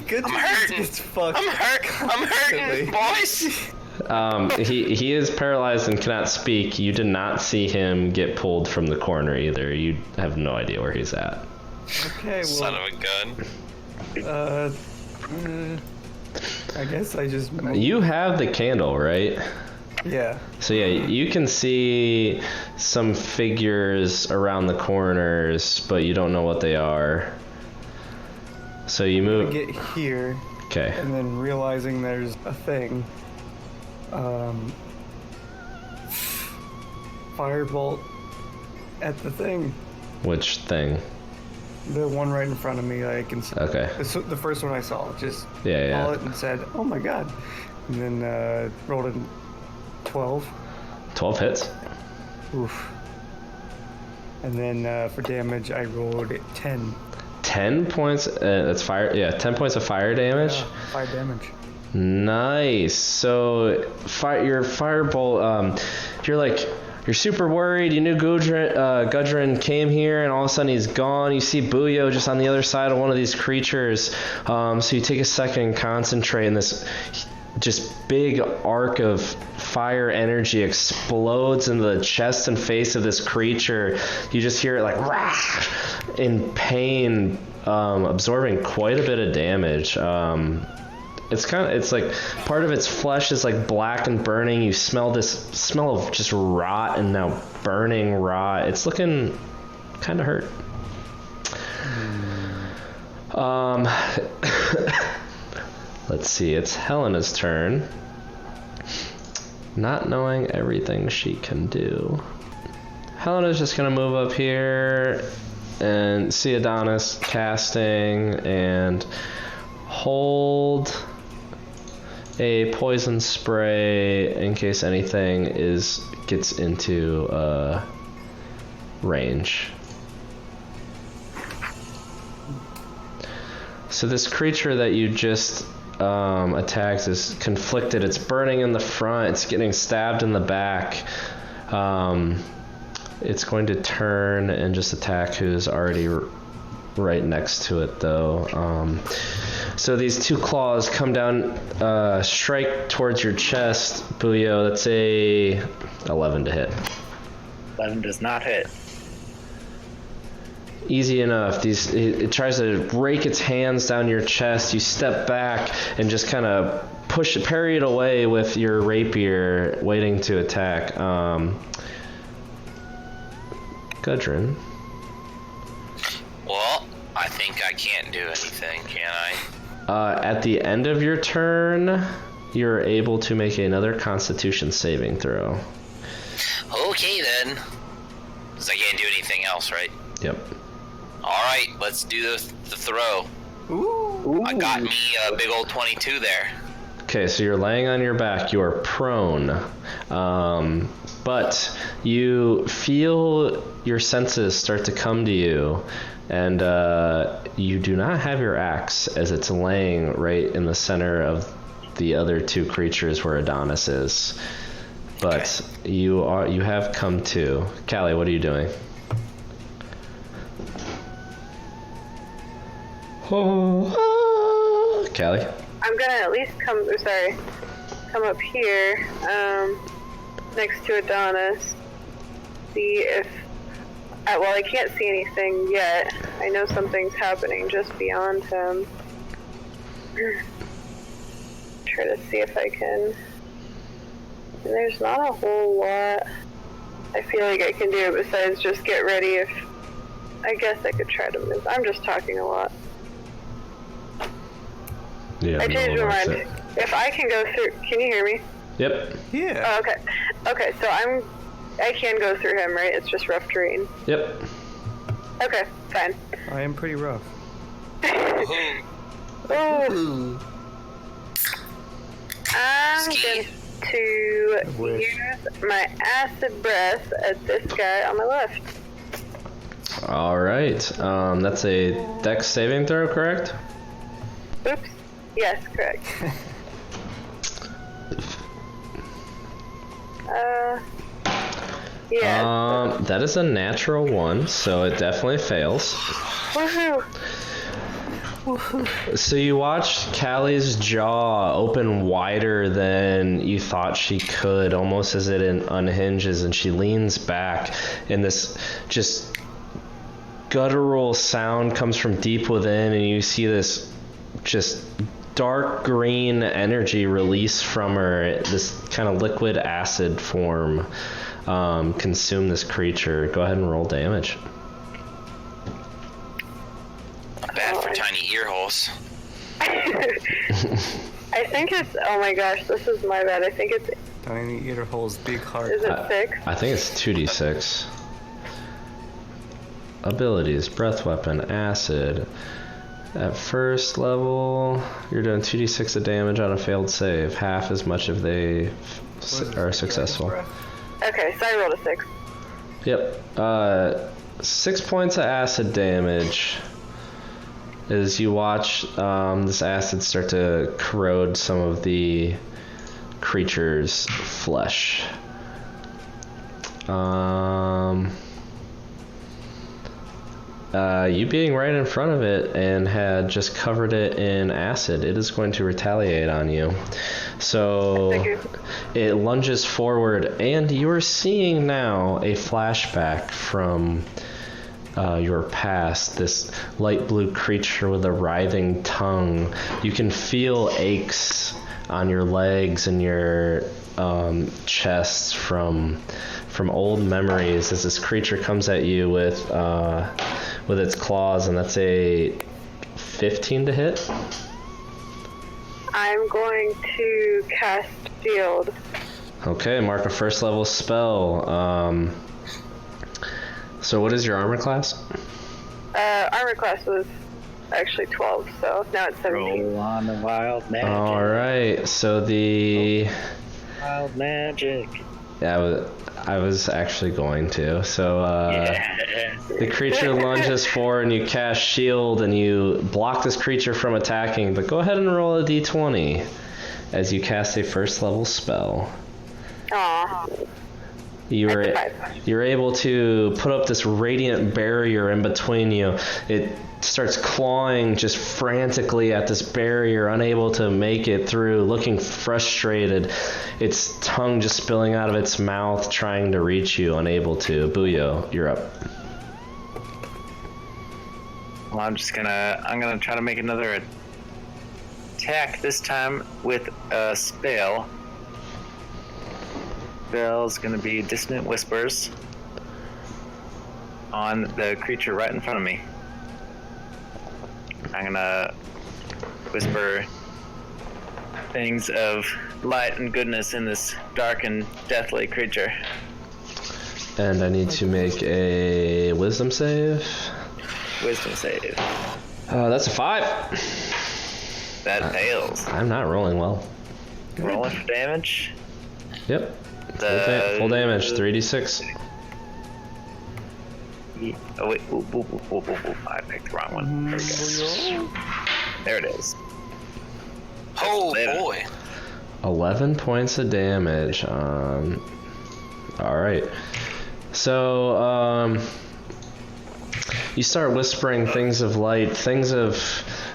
Good. I'm hurting. It's fucked. I'm hurting, boys. He is paralyzed and cannot speak. You did not see him get pulled from the corner either. You have no idea where he's at. Okay, well. Son of a gun. I guess I just. You have the candle, right? Yeah. So yeah, you can see some figures around the corners, but you don't know what they are. So you move. Get here. Okay. And then realizing there's a thing. Firebolt at the thing. Which thing? The one right in front of me, I can see. Okay. The first one I saw, just Yeah. saw it and said, "Oh my god," and then rolled a 12. 12 hits. Oof. And then for damage, I rolled 10. 10 points. That's fire. Yeah, 10 points of fire damage. Yeah, 5 damage. Nice. So your firebolt. You're super worried. You knew Gudrun came here, and all of a sudden he's gone. You see Buyo just on the other side of one of these creatures. So you take a second and concentrate, and this just big arc of fire energy explodes into the chest and face of this creature. You just hear it like rah, in pain, absorbing quite a bit of damage. It's like part of its flesh is like black and burning. You smell this smell of just rot and now burning rot. It's looking kind of hurt. Let's see, it's Helena's turn. Not knowing everything she can do. Helena's just gonna move up here and see Adonis casting and hold a poison spray in case anything gets into range. So this creature that you just attacked is conflicted. It's burning in the front. It's getting stabbed in the back. It's going to turn and just attack who's already right next to it, though. So these two claws come down, strike towards your chest, Buyo. That's a 11 to hit. 11 does not hit. Easy enough. It tries to rake its hands down your chest. You step back and just kind of parry it away with your rapier, waiting to attack. Gudrun. Well, I think I can't do anything, can I? At the end of your turn, you're able to make another Constitution saving throw. Okay then. Because I can't do anything else, right? Yep. Alright, let's do the throw. Ooh. I got me a big old 22 there. Okay, so you're laying on your back. You are prone. But you feel your senses start to come to you, and you do not have your axe as it's laying right in the center of the other two creatures where Adonis is. But you have come to. Callie, what are you doing? Callie? I'm gonna at least come up here, next to Adonis, see if, well, I can't see anything yet. I know something's happening just beyond him. Try to see if I can, and there's not a whole lot I feel like I can do besides just get ready if, I guess I could try to move. I'm just talking a lot. Yeah, I changed my mind. If I can go through, can you hear me? Yep. Yeah. Oh, okay. Okay, so I can go through him, right? It's just rough terrain. Yep. Okay, fine. I am pretty rough. Ooh. I'm going to use my acid breath at this guy on my left. All right. That's a Dex saving throw, correct? Oops. Yes, correct. Yeah. That is a natural 1, so it definitely fails. Woohoo! So you watch Callie's jaw open wider than you thought she could, almost as it unhinges, and she leans back, and this just guttural sound comes from deep within, and you see this just dark green energy release from her, this kind of liquid acid form, consume this creature. Go ahead and roll damage. Not bad for tiny ear holes. I think it's, oh my gosh, this is my bad. I think it's, Tiny ear holes, big heart. is it 6? I think it's 2d6. Abilities, breath weapon, acid. At first level, you're doing 2d6 of damage on a failed save, half as much if they are successful. Okay, so I rolled a 6. Yep. 6 points of acid damage as you watch this acid start to corrode some of the creature's flesh. You being right in front of it and had just covered it in acid, it is going to retaliate on you. So it lunges forward, and you are seeing now a flashback from your past, this light blue creature with a writhing tongue. You can feel aches on your legs and your chest from old memories as this creature comes at you with its claws, and that's a 15 to hit. I'm going to cast Shield. Okay, mark a first level spell. So what is your armor class? Armor class was actually 12, so now it's 17. Roll on the wild magic. All right, so the Wild magic. yeah, I was actually going to. So the creature lunges forward, and you cast shield, and you block this creature from attacking. But go ahead and roll a d20 as you cast a first level spell. Aw. You're able to put up this radiant barrier in between you. It starts clawing just frantically at this barrier, unable to make it through, looking frustrated, its tongue just spilling out of its mouth, trying to reach you, unable to. Buyo, you're up. Well, I'm gonna try to make another attack, this time with a spell. Spell's gonna be Dissonant Whispers on the creature right in front of me. I'm gonna whisper things of light and goodness in this dark and deathly creature. And I need to make a wisdom save. Wisdom save. That's a 5. That fails. I'm not rolling well. Rolling for damage. Yep. Full damage, 3d6. Oh wait, I picked the wrong one. There we go. There it is. Oh boy. 11 points of damage. Alright. So, you start whispering things of light, things of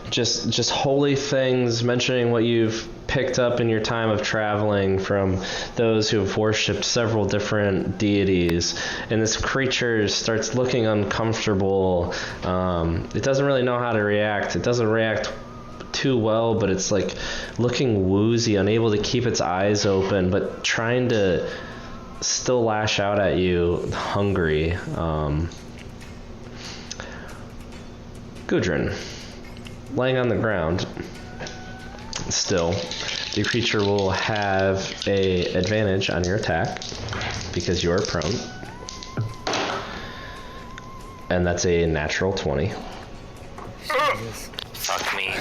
just holy things, mentioning what you've picked up in your time of traveling from those who have worshipped several different deities, and this creature starts looking uncomfortable. It doesn't really know how to react. It doesn't react too well, but it's like looking woozy, unable to keep its eyes open, but trying to still lash out at you, hungry. Gudrun, laying on the ground, still, the creature will have a advantage on your attack because you are prone, and that's a natural 20. Fuck me.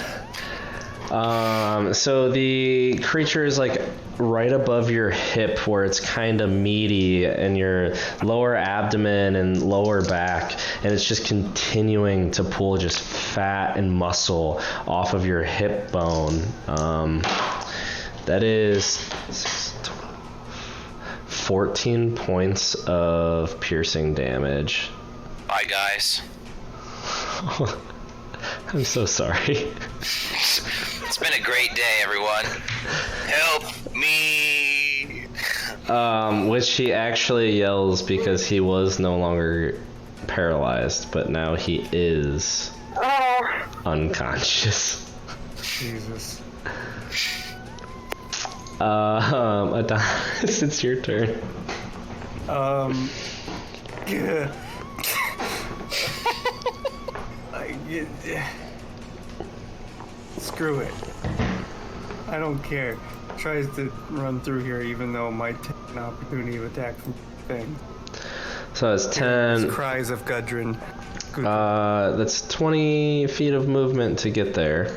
So the creature is like right above your hip where it's kind of meaty, and your lower abdomen and lower back, and it's just continuing to pull just fat and muscle off of your hip bone. That is 14 points of piercing damage. Bye, guys. I'm so sorry. It's been a great day, everyone. Help me. Which he actually yells because he was no longer paralyzed, but now he is unconscious. Jesus. Adonis, it's your turn. Yeah. Screw it. I don't care. Tries to run through here even though my an opportunity of attack from thing. So it's 10. Cries of Gudrun. That's 20 feet of movement to get there.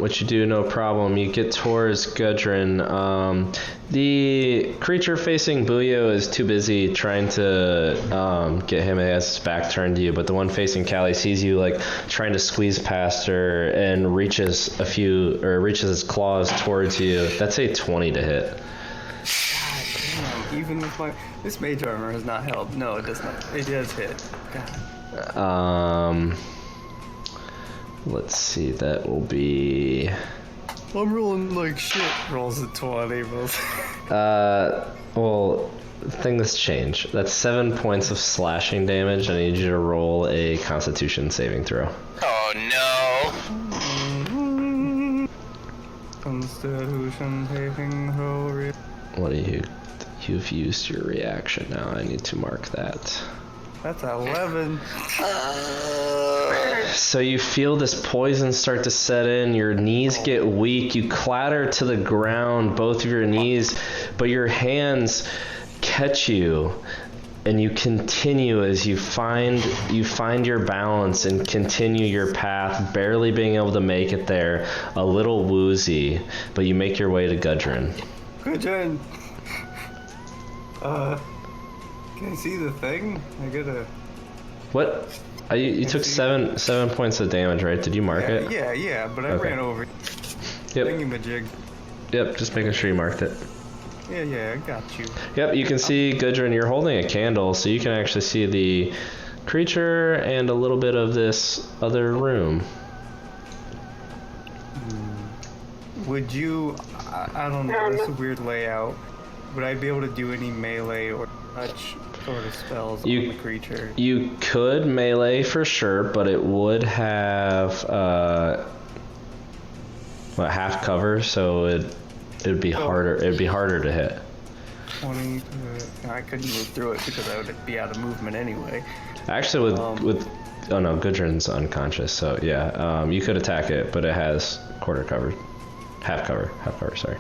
Which you do no problem. You get towards Gudrun. The creature facing Buyo is too busy trying to get him. It has his back turned to you, but the one facing Callie sees you like trying to squeeze past her and reaches his claws towards you. That's a 20 to hit. God damn, even with this mage armor has not held. No, it does not. It does hit. God. Let's see, that will be... I'm rolling like shit. Rolls a 20, well, things change. That's 7 points of slashing damage. I need you to roll a Constitution saving throw. Oh no! Constitution saving throw. What do you've used your reaction now. I need to mark that. That's 11. So you feel this poison start to set in, your knees get weak, you clatter to the ground, both of your knees, but your hands catch you, and you continue as you find your balance and continue your path, barely being able to make it there, a little woozy, but you make your way to Gudrun. Gudrun! Can I see the thing? I gotta... What? You took seven points of damage, right? Did you mark it? Yeah, but I ran over. Yep. Thingy-majig. Yep, just making sure you marked it. Yeah, I got you. Yep, you can see Gudrun, you're holding a candle, so you can actually see the creature and a little bit of this other room. Would you... I don't know, it's a weird layout. Would I be able to do any melee or touch sort of spells on the creature? You could melee for sure, but it would have half cover, so it'd be harder. It'd be harder to hit. 20. I couldn't move through it because I would be out of movement anyway. Actually, with Gudrun's unconscious, so yeah, you could attack it, but it has quarter covered. Half cover, sorry.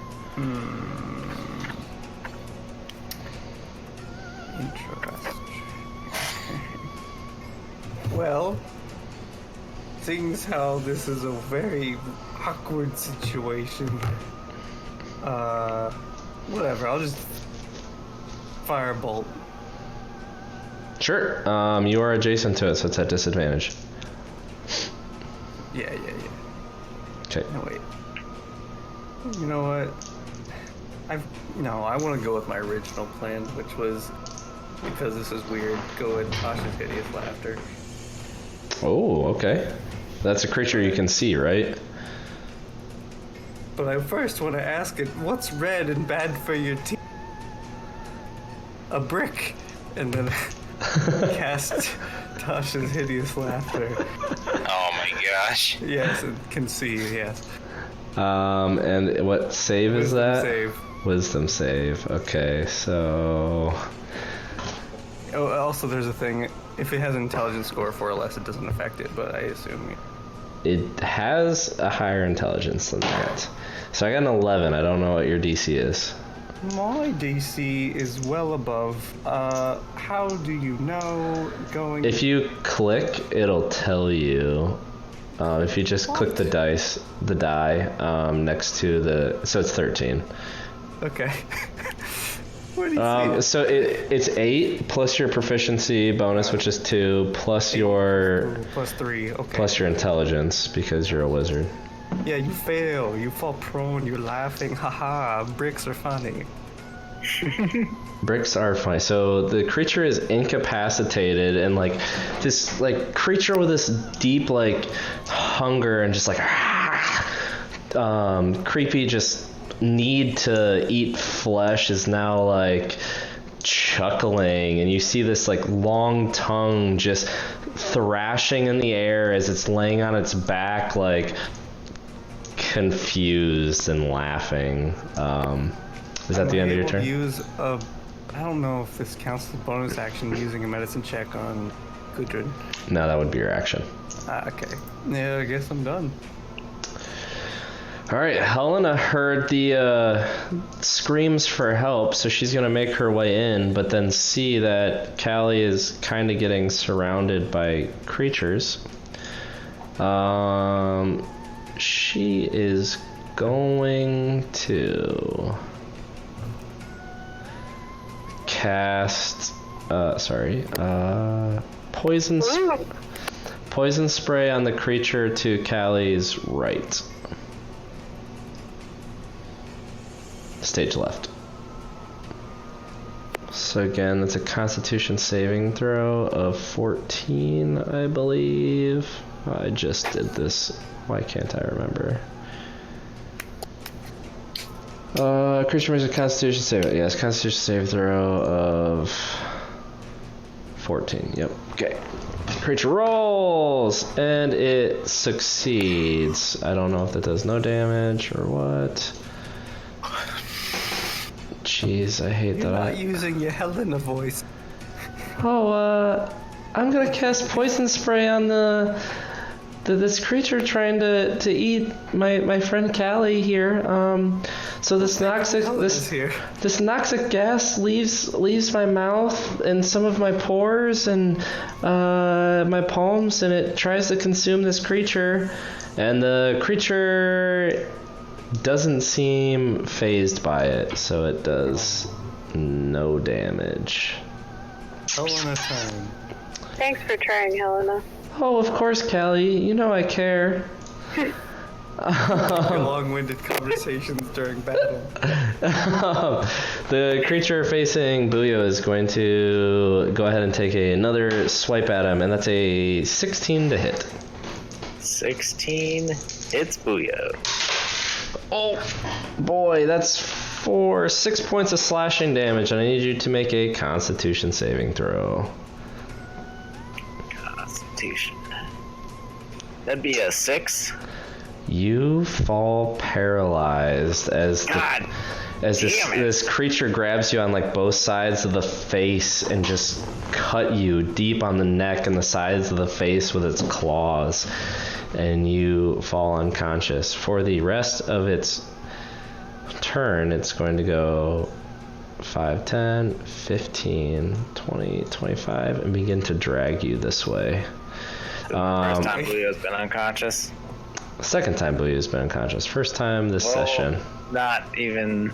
Interesting. Well, seeing as how this is a very awkward situation, whatever, I'll just fire a bolt. Sure. You are adjacent to it, so it's at disadvantage. Yeah. Okay. No, wait. You know what? I want to go with my original plan, which was, because this is weird, go with Tasha's Hideous Laughter. Oh, okay. That's a creature you can see, right? But I first want to ask it, what's red and bad for your teeth? A brick. And then cast Tasha's Hideous Laughter. Oh my gosh. Yes, it can see, yes. And what save is that? Save. Wisdom save. Okay, so... Oh, also there's a thing, if it has an intelligence score 4 or less, it doesn't affect it, but I assume... It has a higher intelligence than that. So I got an 11. I don't know what your DC is. My DC is well above. How do you know going... If you click, it'll tell you. If you just click the die next to the... So it's 13. Okay. Where do you see it? So it's 8 plus your proficiency bonus, which is 2, plus your... Plus 3, okay. Plus your intelligence, because you're a wizard. Yeah, you fail. You fall prone. You're laughing. Haha, bricks are funny. Bricks are funny. So the creature is incapacitated, and like this like creature with this deep like hunger and just like creepy just need to eat flesh is now like chuckling, and you see this like long tongue just thrashing in the air as it's laying on its back, like confused and laughing. Is that the end of your turn? Use a, I don't know if this counts as a bonus action, using a medicine check on Gudrun. No, that would be your action. Okay. Yeah, I guess I'm done. All right, Helena heard the screams for help, so she's gonna make her way in, but then see that Callie is kind of getting surrounded by creatures. She is going to cast poison spray on the creature to Callie's right. Stage left. So again, that's a Constitution saving throw of 14, I believe. I just did this. Why can't I remember? Creature makes a Constitution save. Yes, Constitution save throw of 14. Yep. Okay. Creature rolls, and it succeeds. I don't know if that does no damage or what. Jeez, I hate You're that. not using your Helena voice. Oh, I'm gonna cast poison spray on this creature trying to eat my friend Callie here. So this noxic gas leaves my mouth and some of my pores and my palms, and it tries to consume this creature, and the creature doesn't seem phased by it, so it does no damage. Helena turn. Thanks for trying, Helena. Oh, of course, Callie. You know I care. Long-winded conversations during battle. The creature facing Booyo is going to go ahead and take another swipe at him, and that's a 16 to hit. 16 hits Booyo. Oh, boy, that's 6 points of slashing damage, and I need you to make a Constitution saving throw. Constitution. That'd be a 6. You fall paralyzed as as this creature grabs you on like both sides of the face and just cut you deep on the neck and the sides of the face with its claws, and you fall unconscious. For the rest of its turn, it's going to go 5, 10, 15, 20, 25, and begin to drag you this way. First time Julio's been unconscious. Second time Julio's been unconscious. First time this session. Not even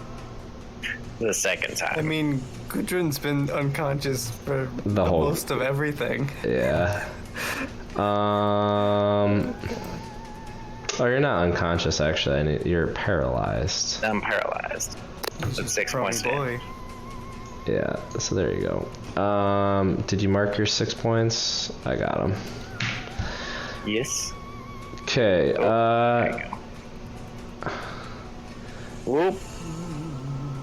the second time. I mean, Gudrun's been unconscious for the most of everything. Yeah. Oh, you're not unconscious, actually. You're paralyzed. I'm paralyzed. That's 6 points. Boy. Yeah, so there you go. Did you mark your 6 points? I got them. Yes. Okay, there you go. Whoop.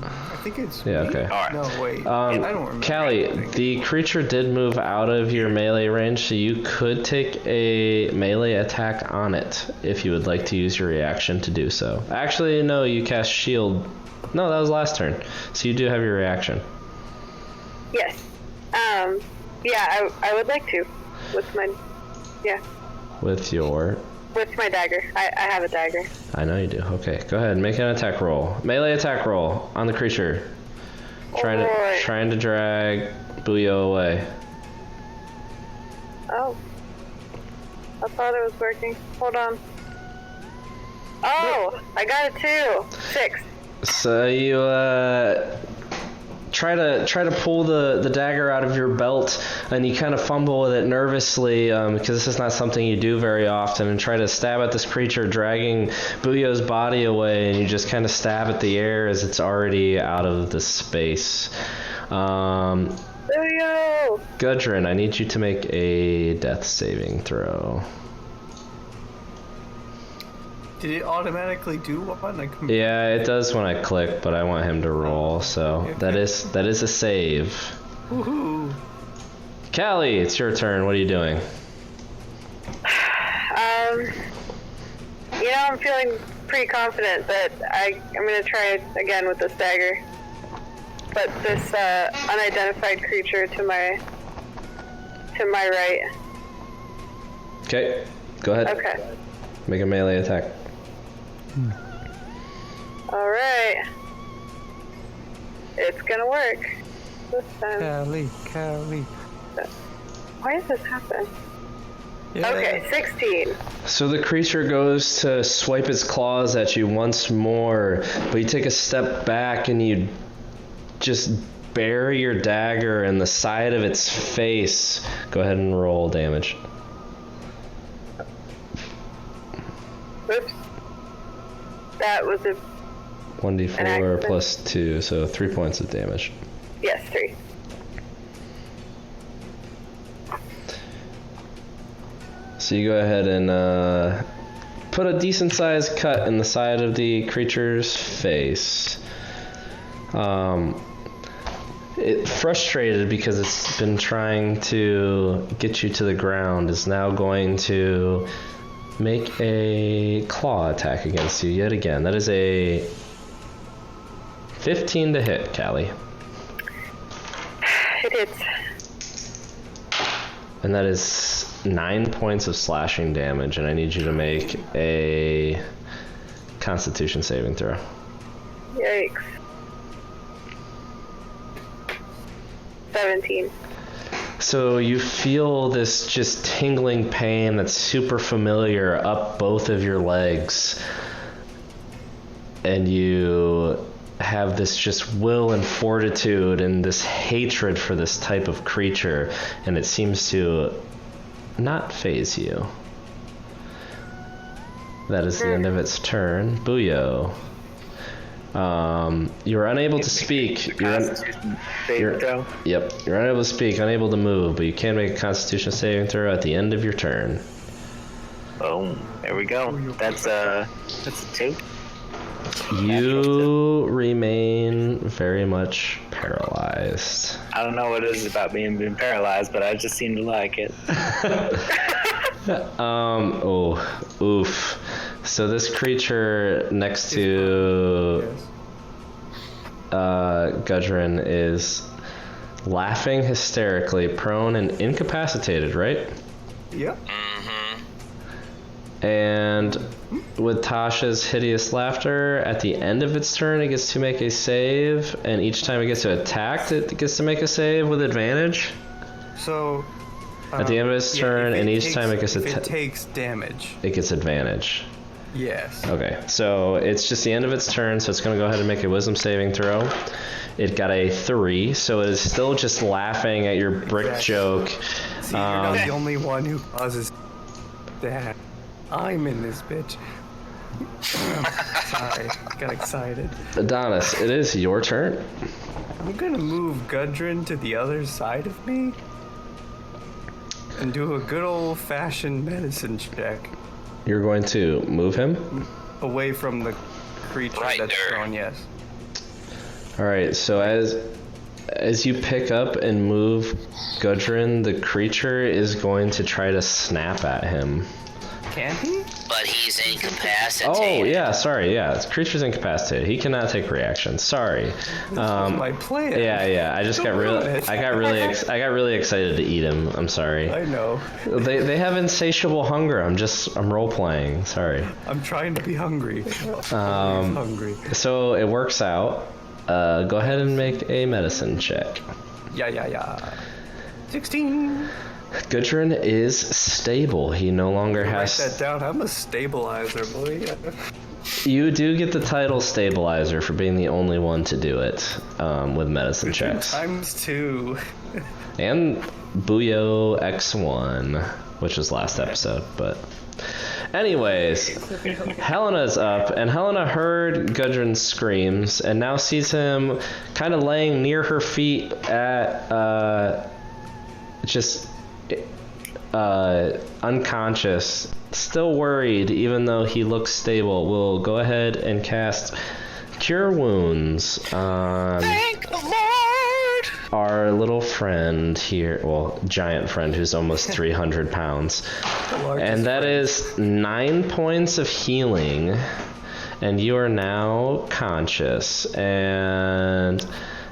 I think it's yeah, okay. Alright. No, wait. I don't remember. Callie, the creature did move out of your melee range, so you could take a melee attack on it if you would like to use your reaction to do so. Actually, no, you cast shield. No, that was last turn. So you do have your reaction. Yes. Yeah, I would like to. With my dagger. I have a dagger. I know you do. Okay, go ahead. Make an attack roll. Melee attack roll on the creature. Trying to drag Booyo away. Oh. I thought it was working. Hold on. Oh, I got it too. 6. So you try to pull the dagger out of your belt, and you kind of fumble with it nervously because this is not something you do very often, and try to stab at this creature, dragging Booyo's body away, and you just kind of stab at the air as it's already out of the space. Booyo! Gudrun, I need you to make a death saving throw. Did it automatically do one? Yeah, it does when I click, but I want him to roll, so okay. That is a save. Woohoo! Callie, it's your turn. What are you doing? I'm feeling pretty confident that I'm gonna try it again with this dagger. But this unidentified creature to my right. Okay, go ahead. Okay. Make a melee attack. Alright. It's gonna work. This time. Callie. Why does this happen? Yeah. Okay, 16. So the creature goes to swipe its claws at you once more, but you take a step back and you just bury your dagger in the side of its face. Go ahead and roll damage. Oops. That was a 1d4 plus 2, so 3 points of damage. Yes, 3. So you go ahead and put a decent sized cut in the side of the creature's face. It, frustrated because it's been trying to get you to the ground, is now going to make a claw attack against you yet again. That is a 15 to hit, Callie. It hits. And that is 9 points of slashing damage, and I need you to make a Constitution saving throw. Yikes. 17. So you feel this just tingling pain that's super familiar up both of your legs, and you have this just will and fortitude and this hatred for this type of creature, and it seems to not faze you. That is the end of its turn. Booyo. You're unable to speak. You're unable to speak, unable to move, but you can make a Constitution saving throw at the end of your turn. Boom. There we go. That's a 2. You remain very much paralyzed. I don't know what it is about being paralyzed, but I just seem to like it. Oof. So this creature next to Gudrun is laughing hysterically, prone and incapacitated, right? Yep. And with Tasha's hideous laughter, at the end of its turn, it gets to make a save, and each time it gets to attack, it gets to make a save with advantage. So At the end of its turn, and each time it gets if it takes damage. it gets advantage. Yes. Okay, so it's just the end of its turn, so it's going to go ahead and make a wisdom saving throw. It got a 3, so it is still just laughing at your brick joke. See, you're not the only one who causes that. I'm in this bitch. Sorry, got excited. Adonis, it is your turn. I'm gonna move Gudrun to the other side of me and do a good old-fashioned medicine check. You're going to move him? Away from the creature that's thrown, yes. Alright, so as you pick up and move Gudrun, the creature is going to try to snap at him. Can he? But he's incapacitated. Oh, yeah, sorry, yeah. The creature's incapacitated. He cannot take reactions. Sorry. This was my plan. Yeah. I just got really excited to eat him. I'm sorry. I know. They have insatiable hunger. I'm role playing. Sorry. I'm trying to be hungry. I'm hungry. So it works out. Go ahead and make a medicine check. Yeah. 16. Gudrun is stable. He no longer has... Write that down. I'm a stabilizer, boy. You do get the title stabilizer for being the only one to do it with medicine checks. Times 2. And Booyo X1, which was last episode, but... Anyways, Helena's up, and Helena heard Gudrun's screams, and now sees him kind of laying near her feet at, unconscious, still worried, even though he looks stable. We'll go ahead and cast Cure Wounds on Thank the Lord! our little friend here, well, giant friend who's almost 300 pounds. And that is 9 points of healing, and you are now conscious. And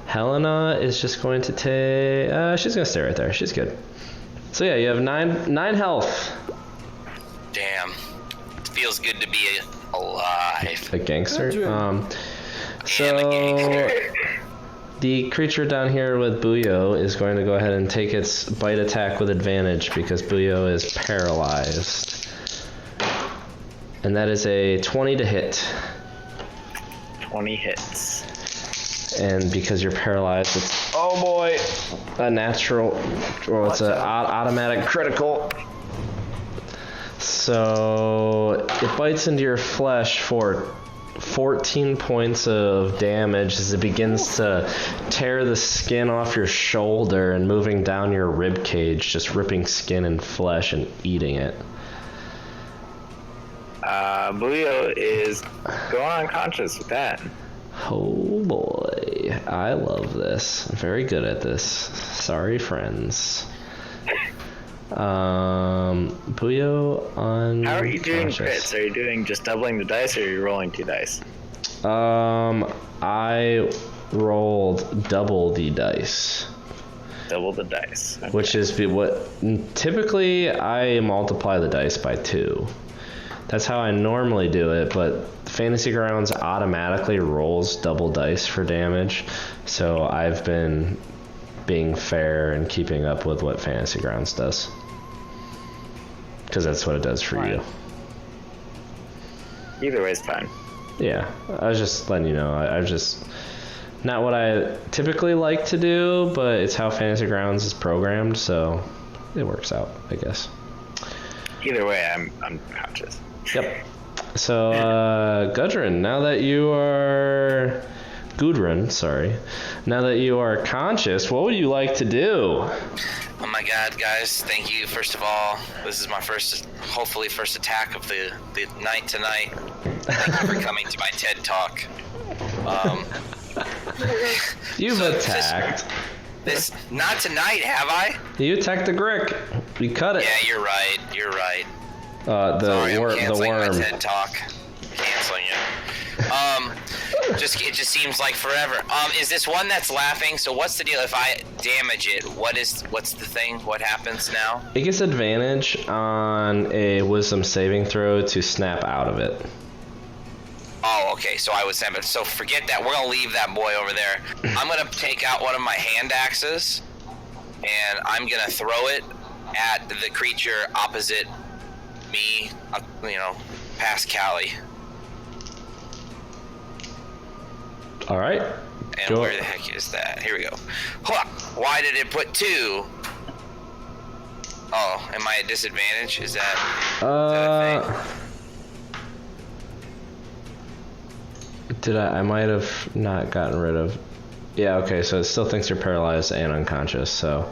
Helena is just going to take, she's going to stay right there. She's good. So yeah, you have nine health. Damn. It feels good to be alive. A gangster. So the creature down here with Booyo is going to go ahead and take its bite attack with advantage because Booyo is paralyzed. And that is a 20 to hit. 20 hits. And because you're paralyzed, it's, oh boy, a natural, or it's an automatic critical. So it bites into your flesh for 14 points of damage as it begins to tear the skin off your shoulder and moving down your rib cage, just ripping skin and flesh and eating it. Booyo is going unconscious with that. Oh boy, I love this. I'm very good at this. Sorry, friends. Booyo unconscious. How are you doing crits? Are you doing just doubling the dice, or are you rolling 2 dice? I rolled double the dice. Double the dice. Okay. Which is what typically I multiply the dice by 2. That's how I normally do it, but Fantasy Grounds automatically rolls double dice for damage, so I've been being fair and keeping up with what Fantasy Grounds does. Because that's what it does for you. Either way is fine. Yeah, I was just letting you know. I just... Not what I typically like to do, but it's how Fantasy Grounds is programmed, so it works out, I guess. Either way, I'm conscious. Yep. So, Gudrun, now that you are... Gudrun, sorry. Now that you are conscious, what would you like to do? Oh my god, guys, thank you, first of all. This is my hopefully first attack of the night tonight. Thank you for coming to my TED Talk. You've attacked. Not tonight, have I? You attacked the Grick. You cut it. Yeah, you're right. The Sorry, I'm worm. canceling my TED Talk. Canceling it. It just seems like forever. Is this one that's laughing? So what's the deal? If I damage it, what's the thing? What happens now? It gets advantage on a wisdom saving throw to snap out of it. Oh, okay. So I would snap it. So forget that. We're gonna leave that boy over there. I'm gonna take out one of my hand axes, and I'm gonna throw it at the creature opposite me. Past Callie. All right. And where the heck is that? Here we go. Why did it put 2? Oh, am I at disadvantage? Is that a thing? I might have not gotten rid of. Yeah, okay, so it still thinks you're paralyzed and unconscious, so.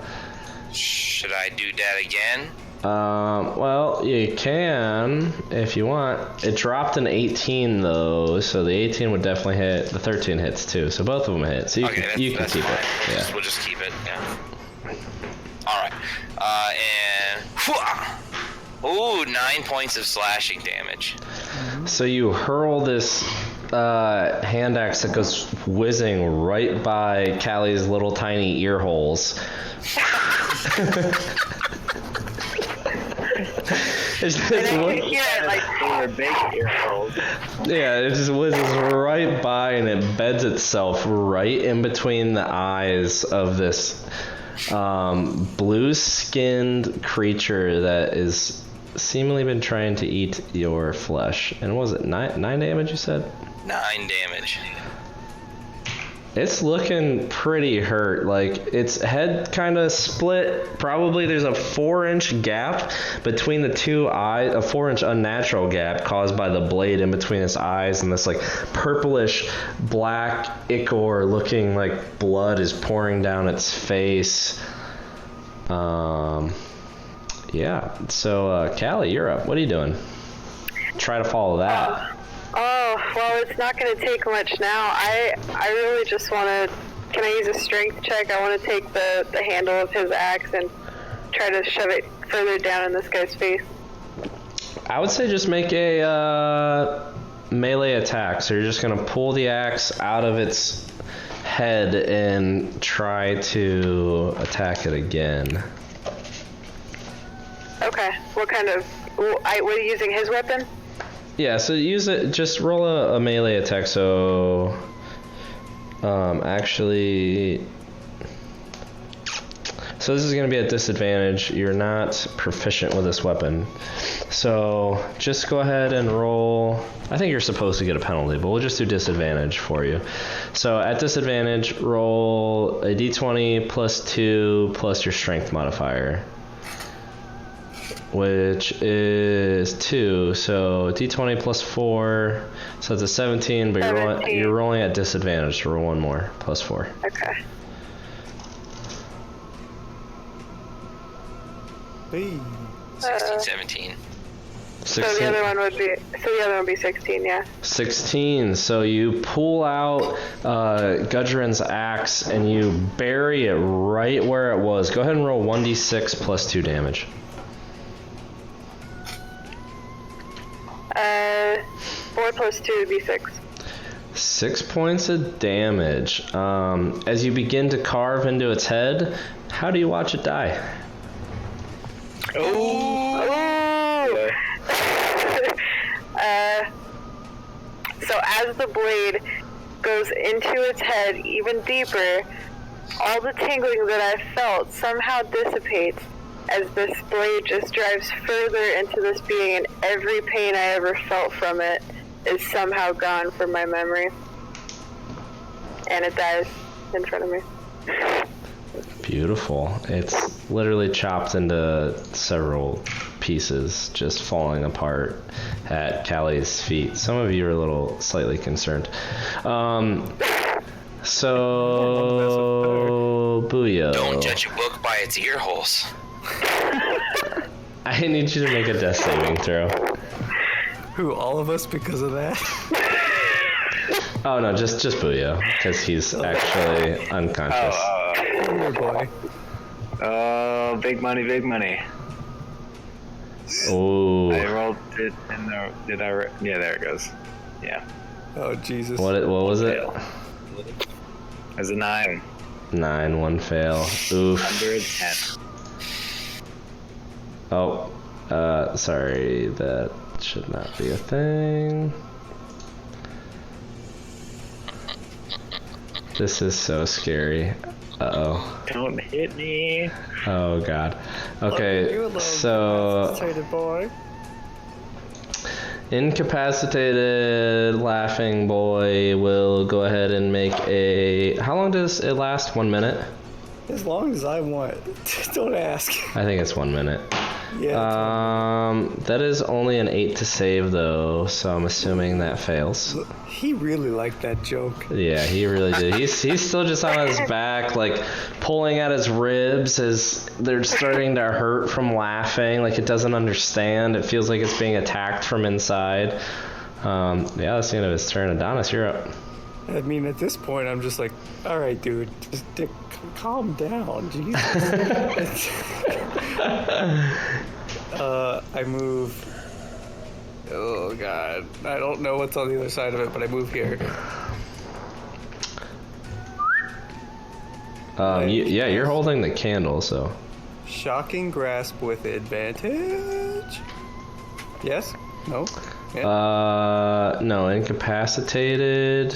Should I do that again? Well, you can if you want. It dropped an 18 though, so the 18 would definitely hit. The 13 hits too, so both of them hit. So you can keep fine. it. Yeah. We'll just keep it. Yeah. All right. And 9 points of slashing damage. So you hurl this hand axe that goes whizzing right by Callie's little tiny ear holes. It just whizzes right by, and it beds itself right in between the eyes of this blue-skinned creature that is seemingly been trying to eat your flesh. And what was it, 9 damage you said? 9 damage. It's looking pretty hurt. Like, its head kind of split. Probably there's a 4-inch gap between the two eyes, a 4-inch unnatural gap caused by the blade in between its eyes, and this like purplish black ichor looking like blood is pouring down its face. Yeah. So, Callie, you're up. What are you doing? Try to follow that. Oh, well, it's not going to take much now. I really just want to... Can I use a strength check? I want to take the handle of his axe and try to shove it further down in this guy's face. I would say just make a melee attack. So you're just going to pull the axe out of its head and try to attack it again. Okay. What kind of... What are you using, his weapon? Yeah, so use it, just roll a melee attack, so, actually, so this is going to be at disadvantage. You're not proficient with this weapon, so just go ahead and roll. I think you're supposed to get a penalty, but we'll just do disadvantage for you. So at disadvantage, roll a d20 plus 2 plus your strength modifier, which is 2, so d20 plus 4, so it's a 17, but you're rolling at disadvantage, so roll one more, plus 4. Okay. Hey. 16, 17. 16. So the other one would be 16, yeah. 16, so you pull out Gudrun's axe and you bury it right where it was. Go ahead and roll 1d6 plus 2 damage. 4 plus 2 would be 6. 6 points of damage. As you begin to carve into its head, how do you watch it die? So as the blade goes into its head even deeper, all the tingling that I felt somehow dissipates as this blade just drives further into this being, and every pain I ever felt from it is somehow gone from my memory. And it dies in front of me. Beautiful. It's literally chopped into several pieces, just falling apart at Callie's feet. Some of you are a little slightly concerned. So, Booyah. Don't judge a book by its ear holes. I need you to make a death saving throw. Who, all of us because of that? Oh no, just Booyah, because he's actually unconscious. Oh boy. Oh, big money, big money. Oh. I rolled it, and yeah, there it goes. Yeah. Oh, Jesus. What was it? There's a 9. 9, 1 fail. Oof. Under a 10. Oh, sorry, that should not be a thing. This is so scary. Uh-oh. Don't hit me. Oh, God. Okay, so... boy. Incapacitated laughing boy will go ahead and make a... How long does it last? 1 minute? As long as I want. Don't ask. I think it's 1 minute. Yeah. That is only an 8 to save though, so I'm assuming that fails. He really liked that joke. Yeah, he really did. He's still just on his back, like pulling at his ribs as they're starting to hurt from laughing. Like it doesn't understand. It feels like it's being attacked from inside. Yeah, that's the end of his turn. Adonis, you're up. I mean, at this point, I'm just like, all right, dude, just calm down, Jesus. I move. Oh God, I don't know what's on the other side of it, but I move here. Yeah, you're holding the candle, so. Shocking grasp with advantage. Yes? No? Yeah. No, incapacitated.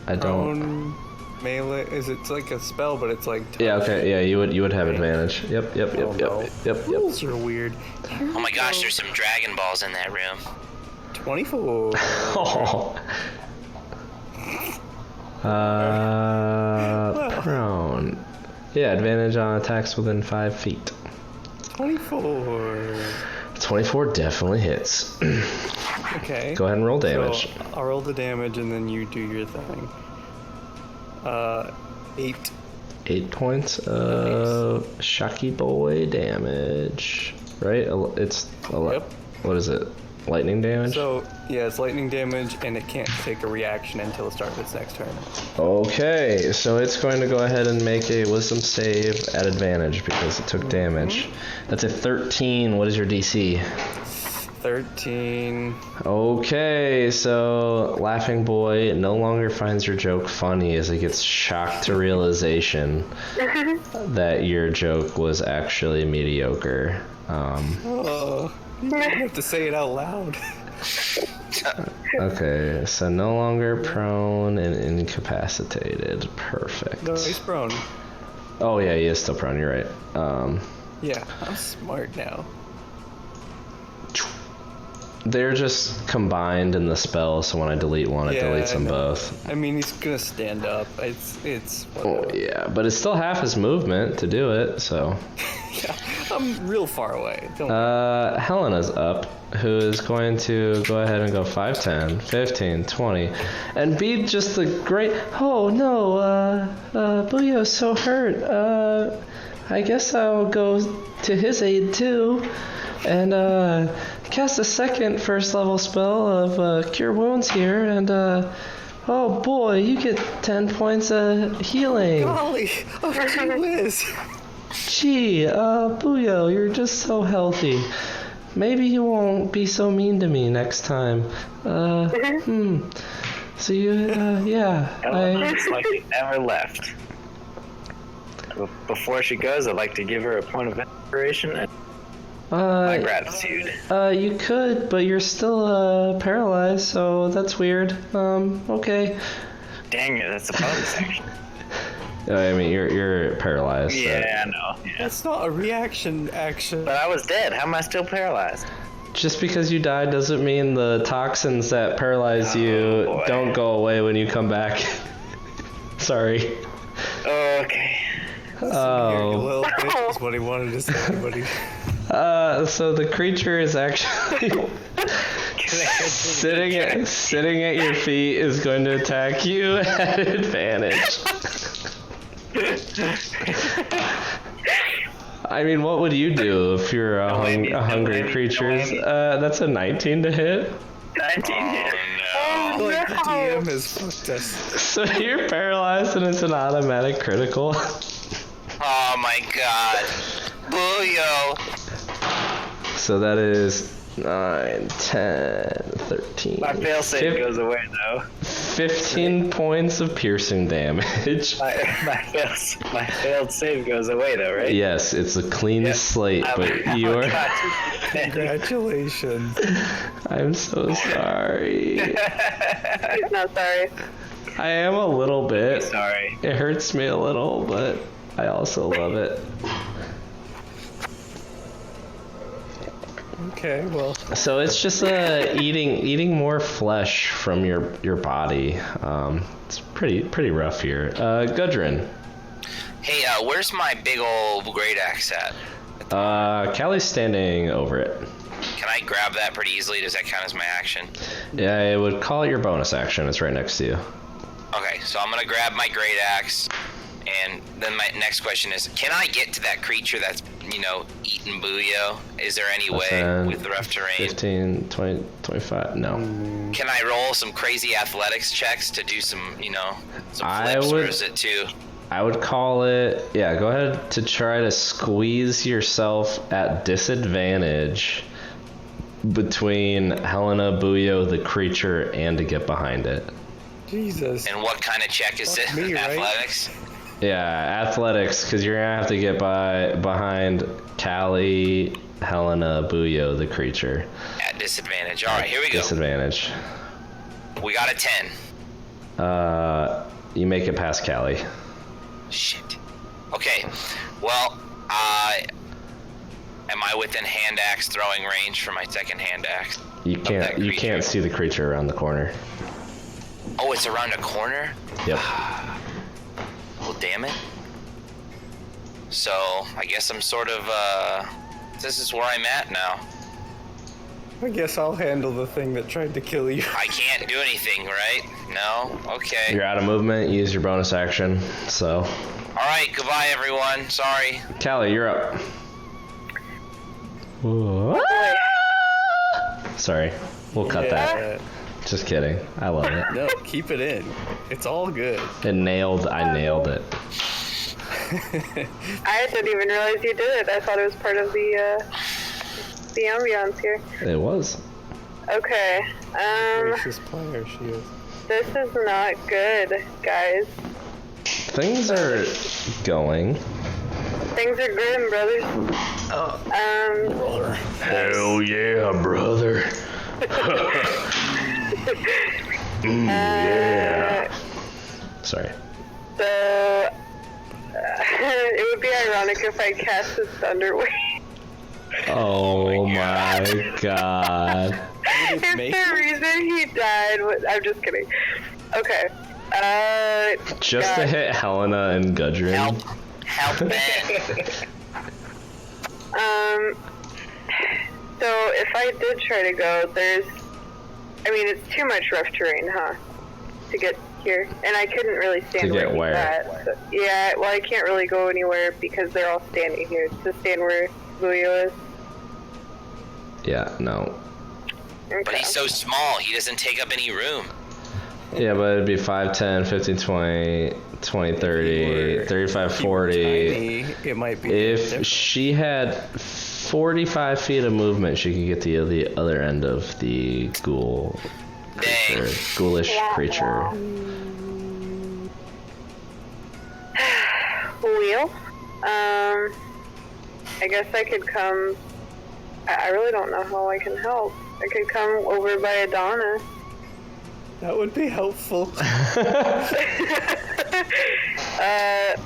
I don't. Prone, melee. Is it like a spell, but it's like. Yeah. Okay. Yeah. You would have advantage. Yep. Rules are weird. Oh my gosh, there's some Dragon Balls in that room. 24. Oh. Prone. Yeah, advantage on attacks within 5 feet. 24. 24 definitely hits. Okay. Go ahead and roll damage. So I'll roll the damage and then you do your thing. 8. 8 points of Shocky Boy damage. Right? It's Yep. What is it? Lightning damage? So, yeah, it's lightning damage, and it can't take a reaction until the start of its next turn. Okay, so it's going to go ahead and make a wisdom save at advantage because it took damage. That's a 13. What is your DC? 13. Okay, so Laughing Boy no longer finds your joke funny as it gets shocked to realization that your joke was actually mediocre. Oh, you have to say it out loud. Okay, so no longer prone and incapacitated. Perfect. No, he's prone. Oh yeah, he is still prone, you're right. Yeah, I'm smart now. They're just combined in the spell, so when I delete one, it deletes them both. I mean, he's gonna stand up. It's Oh yeah, but it's still half his movement to do it, so. Yeah, I'm real far away. Helena's up, who is going to go ahead and go 5, 10, 15, 20, and be just the great. Oh no, Booyo's so hurt. I guess I'll go to his aid too, and cast a second first level spell of Cure Wounds here, and oh boy, you get 10 points of healing. Golly, oh gee whiz. Gee, Booyo, you're just so healthy. Maybe you won't be so mean to me next time. So you, yeah. It's like he never left. Before she goes, I'd like to give her a point of inspiration and my gratitude. You could, but you're still, paralyzed, so that's weird. Okay. Dang it, that's a bonus action. I mean, you're paralyzed. Yeah, I know. Yeah. That's not a reaction action. But I was dead. How am I still paralyzed? Just because you died doesn't mean the toxins that paralyze you boy. don't go away when you come back. Sorry. Okay. Oh. Well, is what he wanted to say, buddy. So the creature is actually sitting at your feet is going to attack you at advantage. I mean, what would you do if you're a hungry creature? That's a 19 to hit. 19 hit. Oh, The no. DM has fucked us. So you're paralyzed and it's an automatic critical. Oh my god. Booyo. So that is 9, 10, 13. My failsafe goes away though. 15 points of piercing damage. My failed save goes away though, right? Yes, it's a clean slate, but you are... Congratulations. I'm so sorry. He's not sorry. I am a little bit. Sorry. It hurts me a little, but I also love it. Okay, well. So it's just eating more flesh from your body. It's pretty rough here. Gudrun. Hey, where's my big old great axe at? Callie's standing over it. Can I grab that pretty easily? Does that count as my action? Yeah, I would call it your bonus action. It's right next to you. Okay, so I'm gonna grab my great axe, and then my next question is, can I get to that creature that's, eating Booyo? Is there any way with the rough terrain? 15, 20, 25, no. Can I roll some crazy athletics checks to do some, some flips, or is it too? I would call it, yeah, go ahead to try to squeeze yourself at disadvantage between Helena, Booyo, the creature, and to get behind it. Jesus. And what kind of check is it? Me, right? Athletics? Yeah, athletics, because you're going to have to get behind Callie, Helena, Booyo, the creature. At disadvantage. All right, here we go. Disadvantage. We got a 10. You make it past Callie. Shit. Okay, well, am I within hand axe throwing range for my second hand axe? You can't see the creature around the corner. Oh, it's around a corner? Yep. Well, damn it. So, I guess I'm sort of, this is where I'm at now. I guess I'll handle the thing that tried to kill you. I can't do anything, right? No? Okay. You're out of movement, use your bonus action, so. Alright, goodbye everyone. Sorry. Callie, you're up. Sorry, we'll cut that. Just kidding. I love it. No, keep it in. It's all good. I nailed it. I didn't even realize you did it. I thought it was part of the ambiance here. It was. Okay. Gracious player she is. This is not good, guys. Things are going. Things are grim, brothers. Hell yeah, brother. Yeah. Sorry. So, it would be ironic if I cast this Thunder Wave. Oh my god. If the reason he died was... I'm just kidding. Okay. Just to hit Helena and Gudrun. Help man. So if I did try to go, it's too much rough terrain, huh? To get here. And I couldn't really stand To get where where? he's at. So, yeah, well, I can't really go anywhere because they're all standing here. To stand where Booyo is. Yeah, no. Okay. But he's so small, he doesn't take up any room. Yeah, but it'd be 5, 10, 15, 20, 20, 30, 35, 40. Tiny, it might be. If different. she had 45 feet of movement, she could get to the other end of the ghoul creature, Dang. ghoulish creature. Wheel. I guess I could come. I really don't know how I can help. I could come over by Adonis. That would be helpful.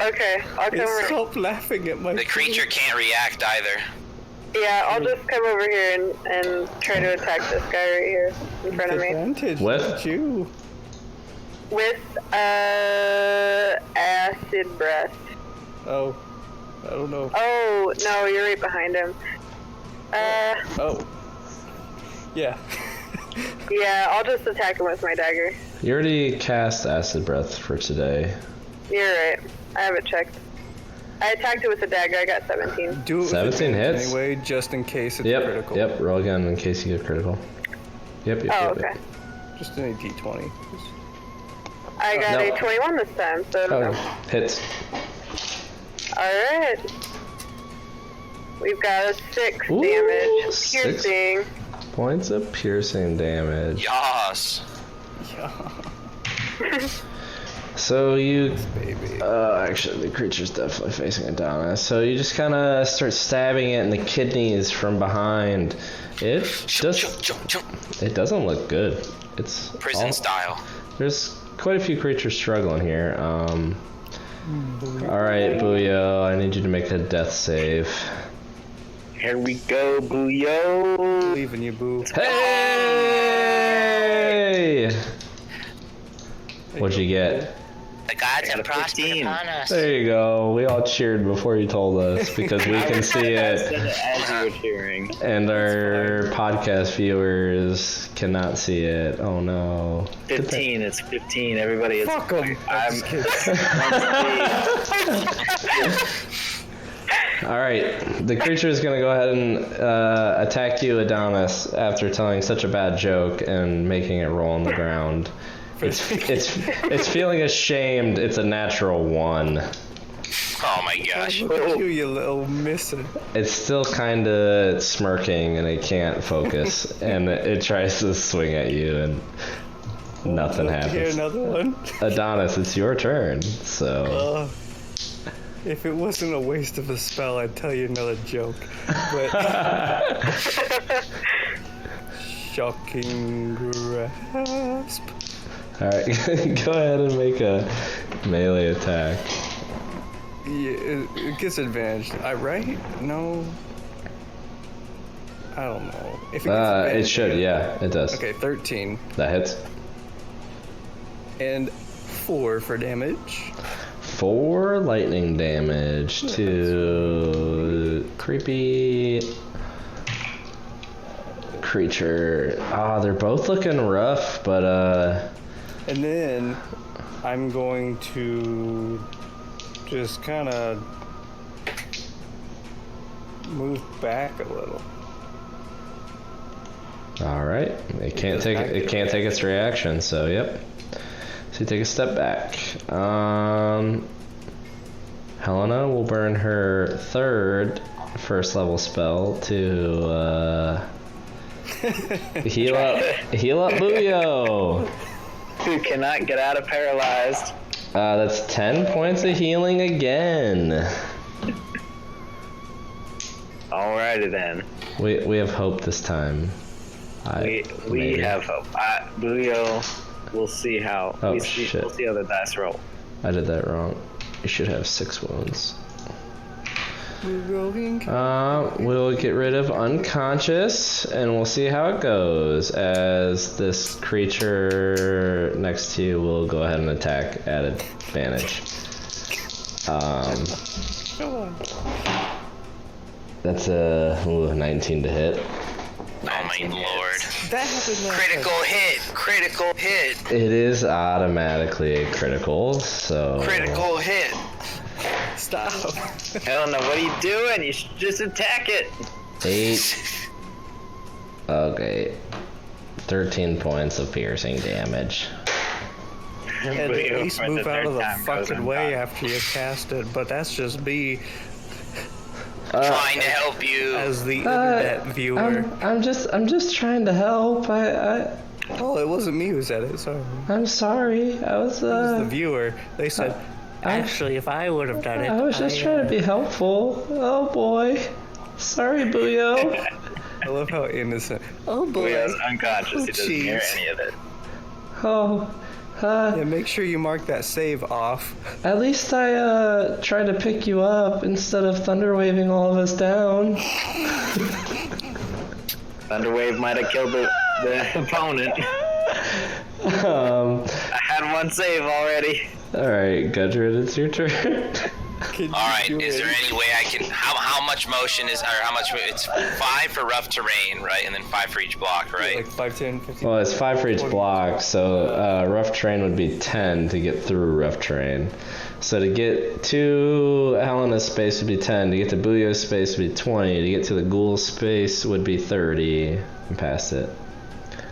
Okay, I'll come over. Stop laughing at my. The creature can't react either. Yeah, I'll just come over here and try to attack this guy right here in front of me. Advantage. What? Look at you. With, acid breath. Oh, I don't know. Oh, no, you're right behind him. Oh. Yeah. Yeah, I'll just attack him with my dagger. You already cast Acid Breath for today. You're right. I haven't checked. I attacked it with a dagger. I got 17. Do it with 17 advantage hits. anyway, just in case it's Yep, critical. yep, roll again in case you get critical. Yep. Oh, okay. Just in a d20. I got No. a 21 this time, so... Oh, hits. Alright. We've got a 6 Ooh, damage. 6 Piercing. points of piercing damage. Yas. Yeah. So you, actually the creature's definitely facing Adonis. So you just kind of start stabbing it in the kidneys from behind. It doesn't look good. It's prison style. There's quite a few creatures struggling here. All right, Booyo, I need you to make a death save. Here we go, Booyo. Believe in you, Boo. Hey! What'd you get? The gods have prospered upon us. There you go. We all cheered before you told us because we can see it. As you were cheering. And our podcast viewers cannot see it. Oh no. 15. It's 15. Everybody is. Fuck 'em. All right. The creature is going to go ahead and attack you, Adonis, after telling such a bad joke and making it roll on the ground. It's feeling ashamed. It's a natural 1. Oh my gosh. Look at you little misser. It's still kind of smirking and it can't focus, and it tries to swing at you and nothing happens. Here, another one. Adonis, it's your turn. So. If it wasn't a waste of a spell, I'd tell you another joke. But shocking grasp. All right, go ahead and make a melee attack. Yeah, it gets advantage. Right? No. I don't know. If it should, yeah, it does. Okay, 13. That hits. And 4 for damage. 4 lightning damage to creepy creature. They're both looking rough, but And then I'm going to just kind of move back a little. All right. It can't take its reaction, so yep. So you take a step back. Helena will burn her 3rd first level spell to heal up Booyo. Who cannot get out of paralyzed. That's 10 points of healing again. Alrighty then. We have hope this time. We have hope. Booyo, we'll see how. Oh, shit. We'll see how the dice roll. I did that wrong. You should have 6 wounds. We'll get rid of unconscious, and we'll see how it goes, as this creature next to you will go ahead and attack at advantage. That's a 19 to hit. Oh my lord. That happened Critical hit. It is automatically a critical, so... Critical hit. Stop. Helena, what are you doing? You should just attack it. 8. Okay. 13 points of piercing damage. And at least move out of the fucking way after you cast it, but that's just me Trying to help you. as the internet viewer. I'm just trying to help. Oh, it wasn't me who said it, sorry. I'm sorry. I was It was the viewer. They said, actually, if I would have done it. I was just trying to be helpful. Oh boy. Sorry, Booyo. I love how innocent. Oh boy. Booyo's unconscious. He doesn't hear jeez. any of it. Oh. Yeah, make sure you mark that save off. At least I tried to pick you up instead of thunder waving all of us down. Thunderwave might have killed the opponent. I had 1 save already. Alright, Gudrid, it's your turn. Alright, is there any way I can... How much motion is... Or how much... It's 5 for rough terrain, right? And then 5 for each block, right? Like 5, 10, 15. Well, it's 5 for each block, so rough terrain would be 10 to get through rough terrain. So to get to Helena's space would be 10, to get to Booyo's space would be 20, to get to the ghoul space would be 30, and past it.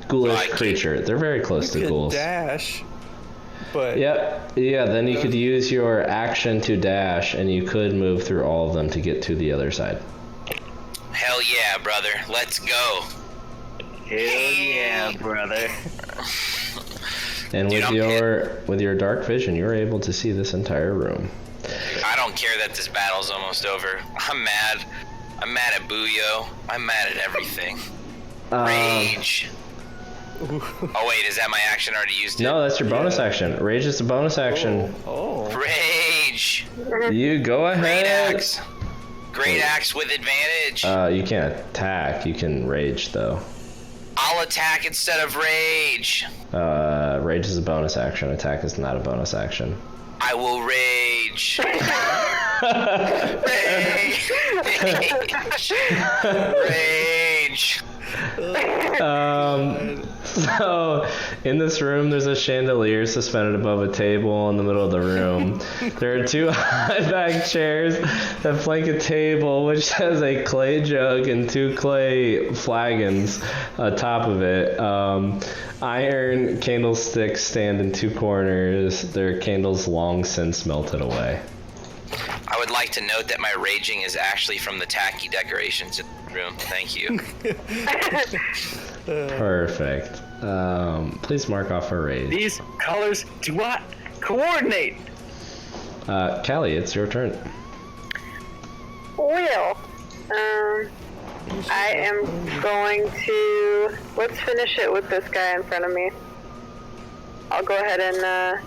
Ghoulish creature. They're very close to ghouls. Dash. But Yep. Yeah, then you could use your action to dash, and you could move through all of them to get to the other side. Hell yeah, brother. Let's go. Hell yeah, brother. And with your dark vision, you're able to see this entire room. I don't care that this battle's almost over. I'm mad. I'm mad at Buyo. I'm mad at everything. Rage. Oh wait, is that my action? Already used it? No, that's your bonus action. Rage is the bonus action. Oh. Rage. You go ahead. Great axe with advantage. You can't attack. You can rage though. I'll attack instead of rage. Rage is a bonus action. Attack is not a bonus action. I will rage. Rage. So in this room there's a chandelier suspended above a table in the middle of the room. There are 2 high-back chairs that flank a table which has a clay jug and 2 clay flagons atop of it. Iron candlesticks stand in 2 corners. Their candles long since melted away. I would like to note that my raging is actually from the tacky decorations in the room. Thank you. Perfect. Please mark off a rage. These colors do not coordinate. Callie, it's your turn. Well, I am going to... Let's finish it with this guy in front of me. I'll go ahead and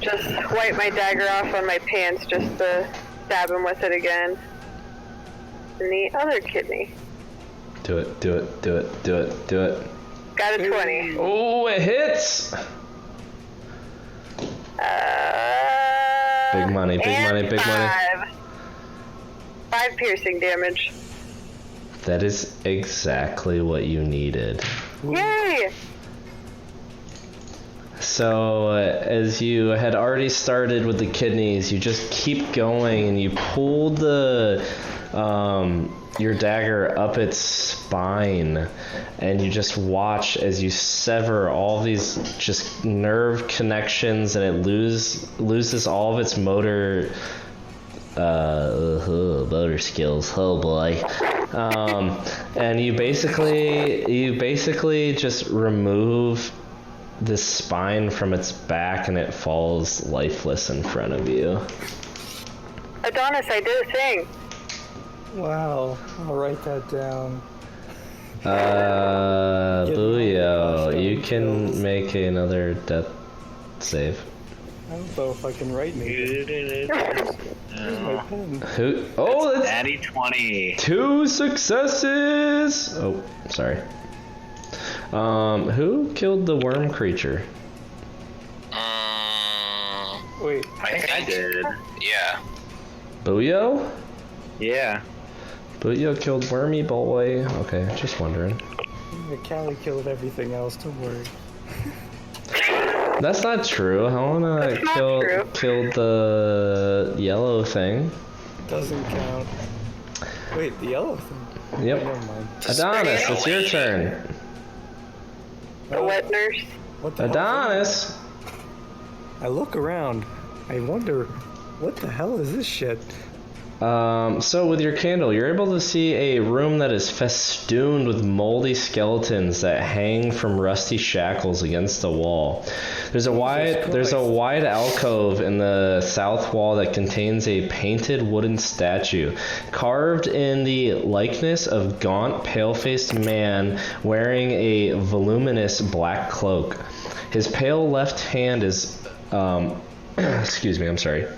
just wipe my dagger off on my pants just to stab him with it again. And the other kidney. Do it. Got a 20. Oh, it hits! Big money. 5 piercing damage. That is exactly what you needed. Yay! So, as you had already started with the kidneys, you just keep going and you pull your dagger up its spine, and you just watch as you sever all these just nerve connections, and it loses all of its motor skills. Oh boy. And you basically just remove the spine from its back, and it falls lifeless in front of you. Adonis, I did a thing. Wow, I'll write that down. Buyo, you can make another death save. I don't know if I can write anything. Where's my pen? Who? Oh, that's Natty 20. 2 successes! Oh, sorry. Who killed the worm creature? Wait. I think I did. Yeah. Buyo? Yeah. Buyo killed Wormy Boy. Okay, just wondering. Callie killed everything else, don't worry. That's not true. Helena killed the yellow thing. Doesn't count. Wait, the yellow thing? Yep. Never mind. Adonis, it's your turn. The wet nurse. What the hell? Adonis! I look around. I wonder, what the hell is this shit? So with your candle, you're able to see a room that is festooned with moldy skeletons that hang from rusty shackles against the wall. There's a wide alcove in the south wall that contains a painted wooden statue, carved in the likeness of gaunt, pale-faced man wearing a voluminous black cloak. His pale left hand is, excuse me, I'm sorry.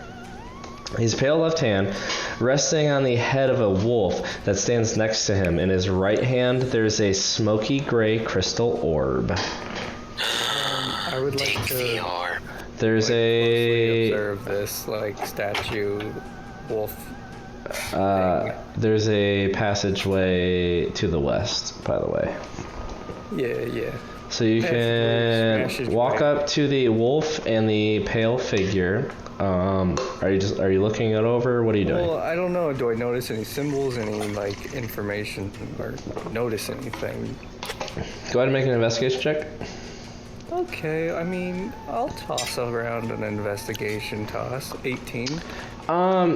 His pale left hand resting on the head of a wolf that stands next to him. In his right hand, there's a smoky gray crystal orb. I would like Take to the orb. There's closely observe this, statue wolf thing. There's a passageway to the west, by the way. Yeah. So you can walk up to the wolf and the pale figure. Are you looking it over? What are you doing? Well, I don't know. Do I notice any symbols, any information, or notice anything? Go ahead and make an investigation check. Okay, I mean, I'll toss around an investigation toss. 18.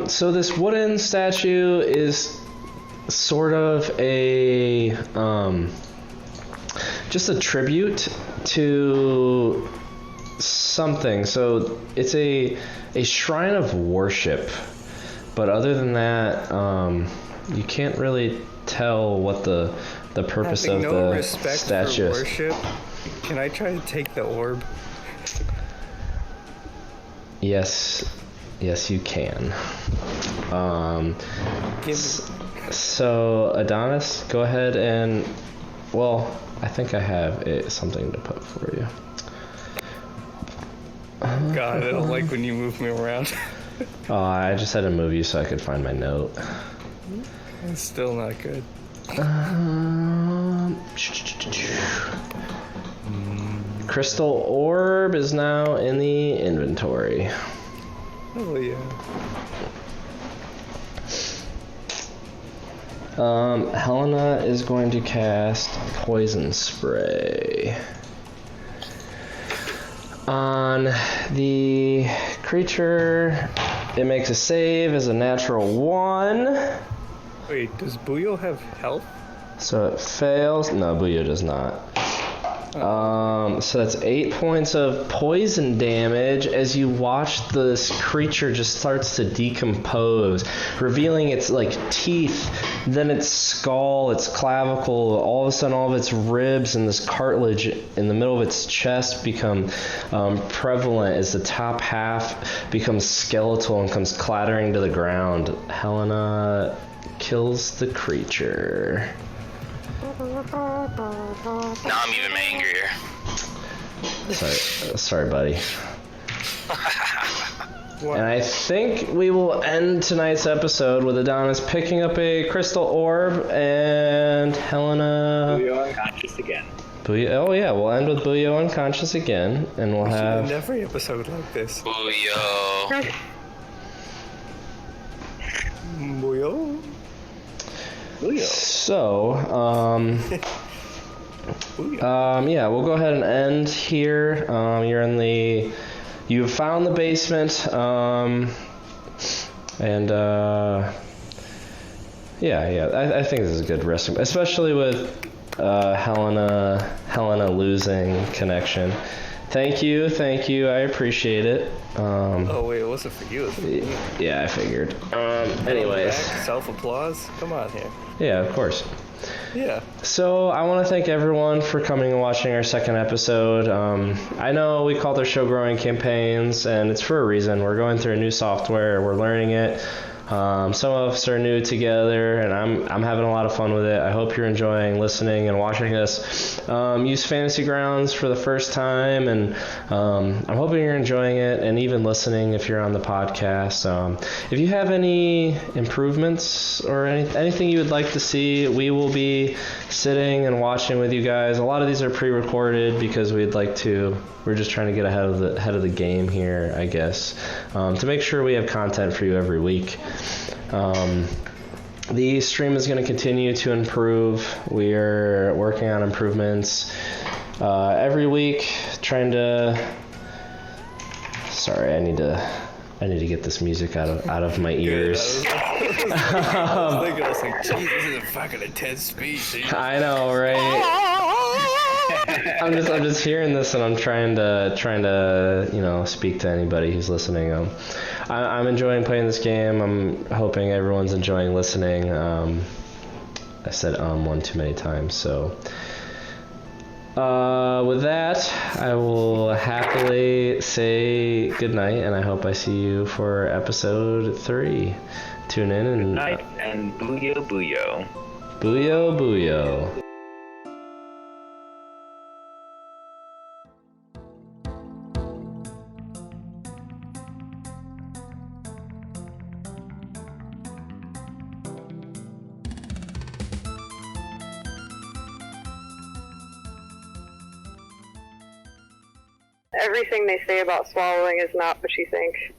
So this wooden statue is sort of a just a tribute to something. So it's a shrine of worship, but other than that, you can't really tell what the purpose Having of no the respect statue for is. worship, can I try to take the orb? Yes, you can. Give So Adonis, go ahead and, well, I think I have something to put for you. God, I don't like when you move me around. Oh, I just had to move you so I could find my note. It's still not good. Crystal orb is now in the inventory. Oh yeah. Helena is going to cast poison spray on the creature. It makes a save as a natural 1. Wait, does Buyo have health? So it fails. No, Buyo does not. So that's 8 points of poison damage as you watch this creature just starts to decompose, revealing its like teeth, then its skull, its clavicle, all of a sudden all of its ribs and this cartilage in the middle of its chest become prevalent as the top half becomes skeletal and comes clattering to the ground. Helena kills the creature. Now I'm even angrier. Sorry, buddy. What? And I think we will end tonight's episode with Adonis picking up a crystal orb and Helena. Buyo unconscious again. Oh yeah, we'll end with Buyo unconscious again, and we'll We should end have. every episode like this. Booyah. Buyo? Buyo. So, Buyo. yeah, we'll go ahead and end here. You've found the basement, and I think this is a good resting, especially with Helena losing connection. Thank you, I appreciate it. Oh wait, it wasn't for you. It was for me. Yeah, I figured. Anyways, Self-applause? Come on here. yeah, of course. Yeah. So I want to thank everyone for coming and watching our second episode. I know we called our show Growing Campaigns, and it's for a reason. We're going through a new software. We're learning it. Some of us are new together, and I'm having a lot of fun with it. I hope you're enjoying listening and watching us use Fantasy Grounds for the first time, and I'm hoping you're enjoying it and even listening if you're on the podcast. If you have any improvements or anything you would like to see, we will be sitting and watching with you guys. A lot of these are pre-recorded because we're just trying to get ahead of the game here, I guess, to make sure we have content for you every week. The stream is going to continue to improve. We are working on improvements every week, trying to. Sorry, I need to get this music out of my ears. I was like, geez, this is a fucking intense speech. I know, right? I'm just hearing this, and I'm trying to speak to anybody who's listening. I'm enjoying playing this game. I'm hoping everyone's enjoying listening. I said one too many times, so. With that, I will happily say goodnight, and I hope I see you for episode 3. Tune in and. Good night, and Buyo Buyo. Buyo Buyo. Everything they say about swallowing is not what you think.